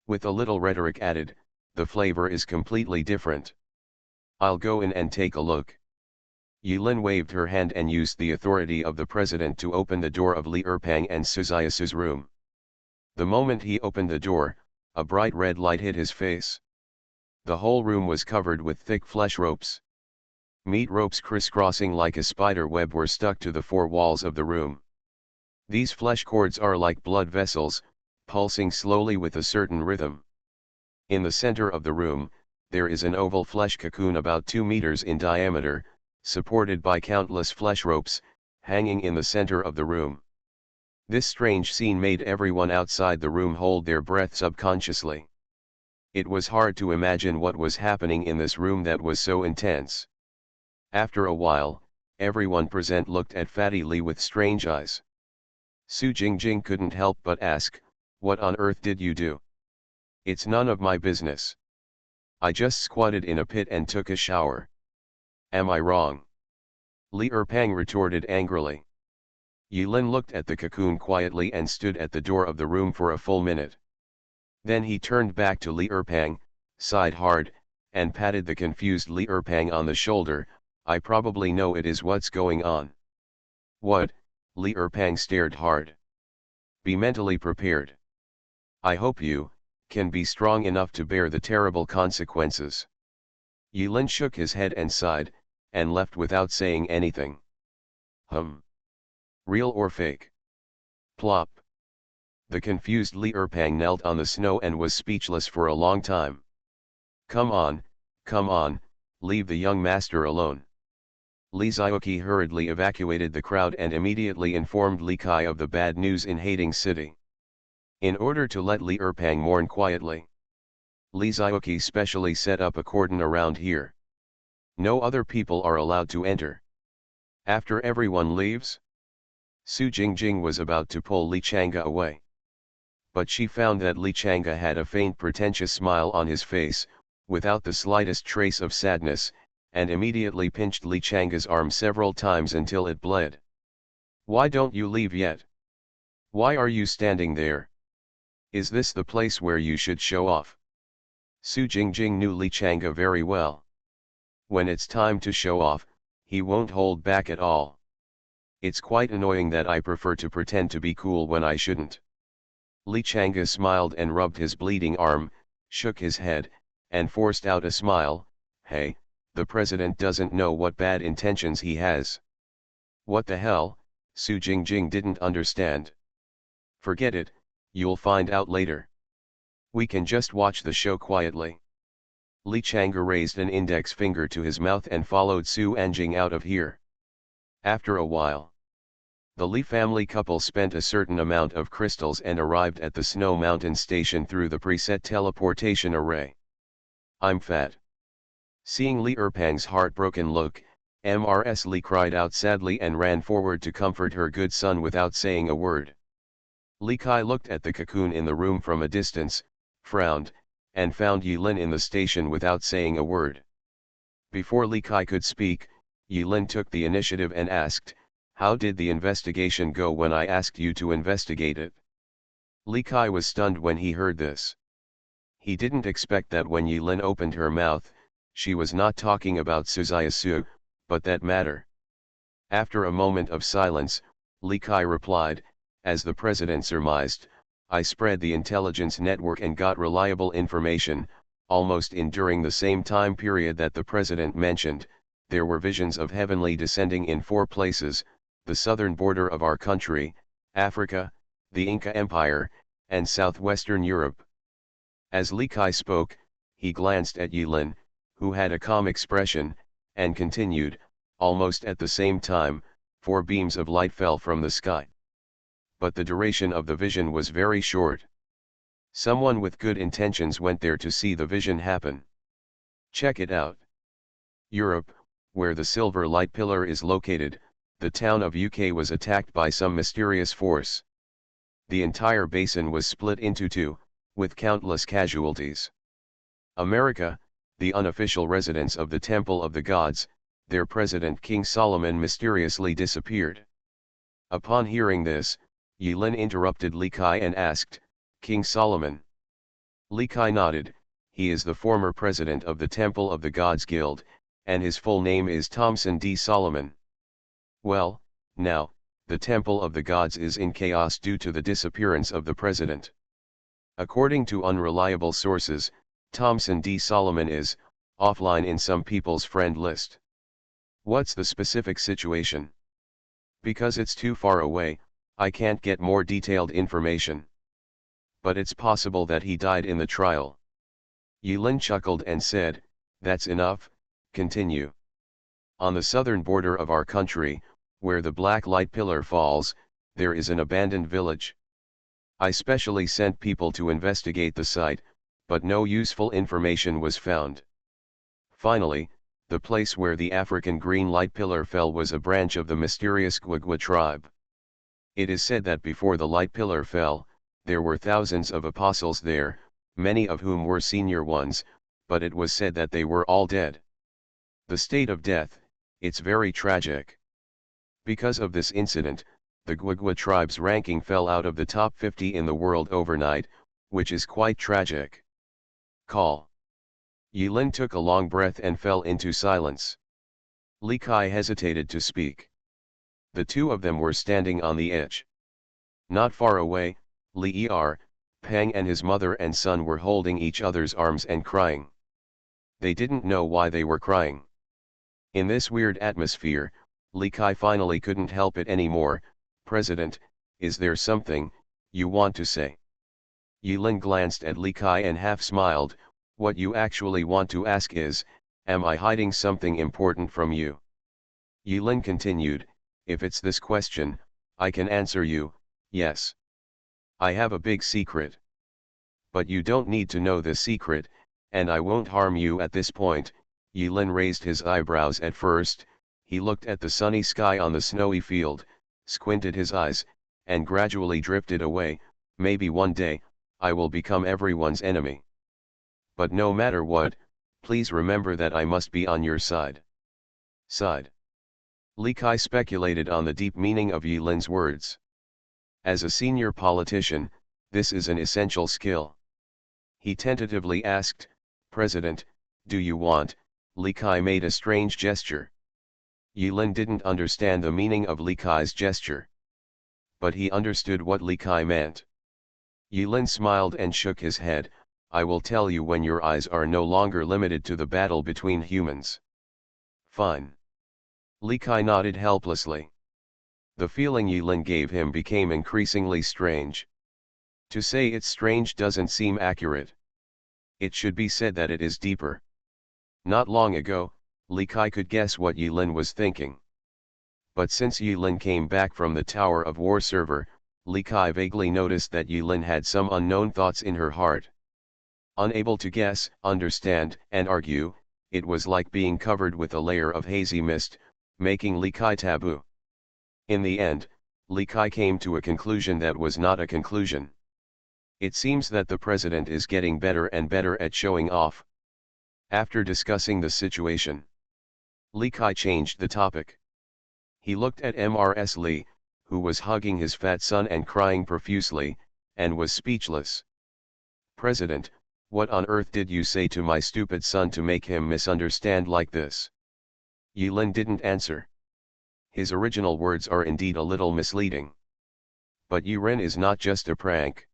[SPEAKER 1] With a little rhetoric added, the flavor is completely different. I'll go in and take a look. Yilin waved her hand and used the authority of the president to open the door of Li Erpang and Suzayasu's room. The moment he opened the door, a bright red light hit his face. The whole room was covered with thick flesh ropes. Meat ropes crisscrossing like a spider web were stuck to the 4 walls of the room. These flesh cords are like blood vessels, pulsing slowly with a certain rhythm. In the center of the room, there is an oval flesh cocoon about 2 meters in diameter, supported by countless flesh ropes, hanging in the center of the room. This strange scene made everyone outside the room hold their breath subconsciously. It was hard to imagine what was happening in this room that was so intense. After a while, everyone present looked at Fatty Li with strange eyes. Su Jingjing couldn't help but ask, "What on earth did you do?" "It's none of my business. I just squatted in a pit and took a shower. Am I wrong?" Li Erpang retorted angrily. Yilin looked at the cocoon quietly and stood at the door of the room for a full minute. Then he turned back to Li Erpang, sighed hard, and patted the confused Li Erpang on the shoulder. "I probably know it is what's going on." "What?" Li Erpang stared hard. "Be mentally prepared. I hope you can be strong enough to bear the terrible consequences." Yilin shook his head and sighed, and left without saying anything. Real or fake? Plop. The confused Li Erpang knelt on the snow and was speechless for a long time. Come on, leave the young master alone." Li Zioki hurriedly evacuated the crowd and immediately informed Li Kai of the bad news in Hading City. In order to let Li Erpang mourn quietly, Li Zioki specially set up a cordon around here. No other people are allowed to enter. After everyone leaves, Su Jingjing was about to pull Li Changa away. But she found that Li Changa had a faint pretentious smile on his face, without the slightest trace of sadness, and immediately pinched Li Changa's arm several times until it bled. "Why don't you leave yet? Why are you standing there? Is this the place where you should show off?" Su Jingjing knew Li Changa very well. When it's time to show off, he won't hold back at all. "It's quite annoying that I prefer to pretend to be cool when I shouldn't. Li Changa smiled and rubbed his bleeding arm, shook his head, and forced out a smile. Hey, the president doesn't know what bad intentions he has. What the hell? Su Jingjing didn't understand. Forget it, you'll find out later. We can just watch the show quietly. Li Changa raised an index finger to his mouth and followed Su Anjing out of here. After a while, the Li family couple spent a certain amount of crystals and arrived at the Snow Mountain station through the preset teleportation array. I'm fat. Seeing Li Erpang's heartbroken look, Mrs. Li cried out sadly and ran forward to comfort her good son without saying a word. Li Kai looked at the cocoon in the room from a distance, frowned, and found Yilin in the station without saying a word. Before Li Kai could speak, Yilin took the initiative and asked, "How did the investigation go when I asked you to investigate it?" Li Kai was stunned when he heard this. He didn't expect that when Yilin opened her mouth, she was not talking about Suzayasu, but that matter. After a moment of silence, Li Kai replied, "As the president surmised, I spread the intelligence network and got reliable information. Almost in during the same time period that the president mentioned, there were visions of heavenly descending in 4 places, the southern border of our country, Africa, the Inca Empire, and southwestern Europe." As Li Kai spoke, he glanced at Yilin, who had a calm expression, and continued, "Almost at the same time, 4 beams of light fell from the sky. But the duration of the vision was very short. Someone with good intentions went there to see the vision happen. Check it out. Europe, where the silver light pillar is located, the town of UK was attacked by some mysterious force. The entire basin was split into 2, with countless casualties. America, the unofficial residence of the Temple of the Gods, their president King Solomon mysteriously disappeared." Upon hearing this, Yilin interrupted Li Kai and asked, "King Solomon?" Li Kai nodded. "He is the former president of the Temple of the Gods Guild, and his full name is Thomson D. Solomon. Well, now, the Temple of the Gods is in chaos due to the disappearance of the president. According to unreliable sources, Thomson D. Solomon is offline in some people's friend list. What's the specific situation? Because it's too far away, I can't get more detailed information. But it's possible that he died in the trial." Yilin chuckled and said, "That's enough, continue. On the southern border of our country, where the black light pillar falls, there is an abandoned village. I specially sent people to investigate the site, but no useful information was found. Finally, the place where the African green light pillar fell was a branch of the mysterious Gwagwa tribe. It is said that before the light pillar fell, there were thousands of apostles there, many of whom were senior ones, but it was said that they were all dead. The state of death, it's very tragic. Because of this incident, the Gwagwa tribe's ranking fell out of the top 50 in the world overnight, which is quite tragic. Call." Yilin took a long breath and fell into silence. Li Kai hesitated to speak. The 2 of them were standing on the edge. Not far away, Li Pang and his mother and son were holding each other's arms and crying. They didn't know why they were crying. In this weird atmosphere, Li Kai finally couldn't help it anymore. "President, is there something you want to say?" Yilin glanced at Li Kai and half smiled. "What you actually want to ask is, am I hiding something important from you?" Yilin continued, "If it's this question, I can answer you, yes. I have a big secret. But you don't need to know the secret, and I won't harm you at this point." Yilin raised his eyebrows at first. He looked at the sunny sky on the snowy field, squinted his eyes, and gradually drifted away. "Maybe one day, I will become everyone's enemy. But no matter what, please remember that I must be on your side." Side. Li Kai speculated on the deep meaning of Yilin's words. As a senior politician, this is an essential skill. He tentatively asked, "President, do you want?" Li Kai made a strange gesture. Yilin didn't understand the meaning of Li Kai's gesture. But he understood what Li Kai meant. Yilin smiled and shook his head. I will tell you when your eyes are no longer limited to the battle between humans. Fine. Li Kai nodded helplessly. The feeling Yilin gave him became increasingly strange. To say it's strange doesn't seem accurate. It should be said that it is deeper. Not long ago, Li Kai could guess what Yilin was thinking. But since Yilin came back from the Tower of War server, Li Kai vaguely noticed that Yilin had some unknown thoughts in her heart. Unable to guess, understand, and argue, it was like being covered with a layer of hazy mist, making Li Kai taboo. In the end, Li Kai came to a conclusion that was not a conclusion. It seems that the president is getting better and better at showing off. After discussing the situation, Li Kai changed the topic. He looked at Mrs. Li, who was hugging his fat son and crying profusely, and was speechless. President, what on earth did you say to my stupid son to make him misunderstand like this? Yilin didn't answer. His original words are indeed a little misleading. But Yuren is not just a prank.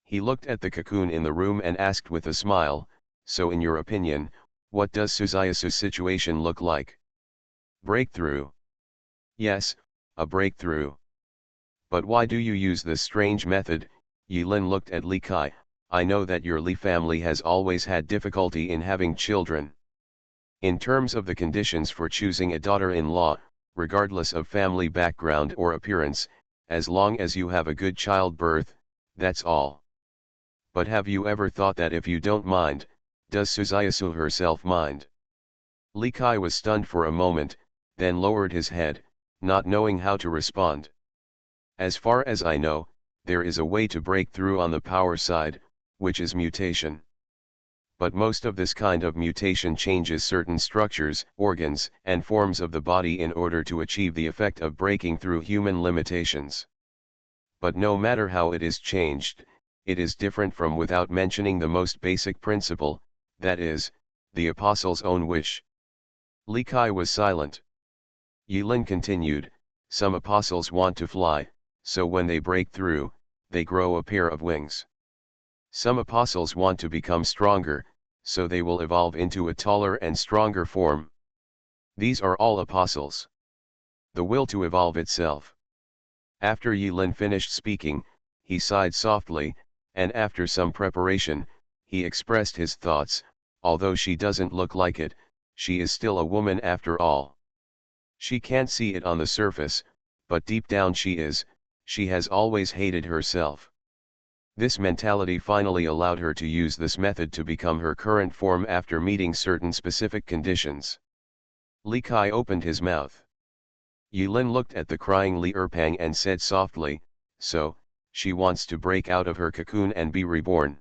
[SPEAKER 1] He looked at the cocoon in the room and asked with a smile, so in your opinion, what does Suzayasu's situation look like? Breakthrough. Yes, a breakthrough. But why do you use this strange method? Yilin looked at Li Kai. I know that your Li family has always had difficulty in having children. In terms of the conditions for choosing a daughter-in-law, regardless of family background or appearance, as long as you have a good childbirth, that's all. But have you ever thought that if you don't mind, does Suzayasu herself mind? Li Kai was stunned for a moment, then lowered his head, not knowing how to respond. As far as I know, there is a way to break through on the power side, which is mutation. But most of this kind of mutation changes certain structures, organs, and forms of the body in order to achieve the effect of breaking through human limitations. But no matter how it is changed, it is different from without mentioning the most basic principle, that is, the apostle's own wish. Li Kai was silent. Yilin continued, some apostles want to fly, so when they break through, they grow a pair of wings. Some apostles want to become stronger, so they will evolve into a taller and stronger form. These are all apostles. The will to evolve itself. After Yilin finished speaking, he sighed softly, and after some preparation, he expressed his thoughts. Although she doesn't look like it, she is still a woman after all. She can't see it on the surface, but deep down she has always hated herself. This mentality finally allowed her to use this method to become her current form after meeting certain specific conditions. Li Kai opened his mouth. Yilin looked at the crying Li Erpang and said softly, so, she wants to break out of her cocoon and be reborn.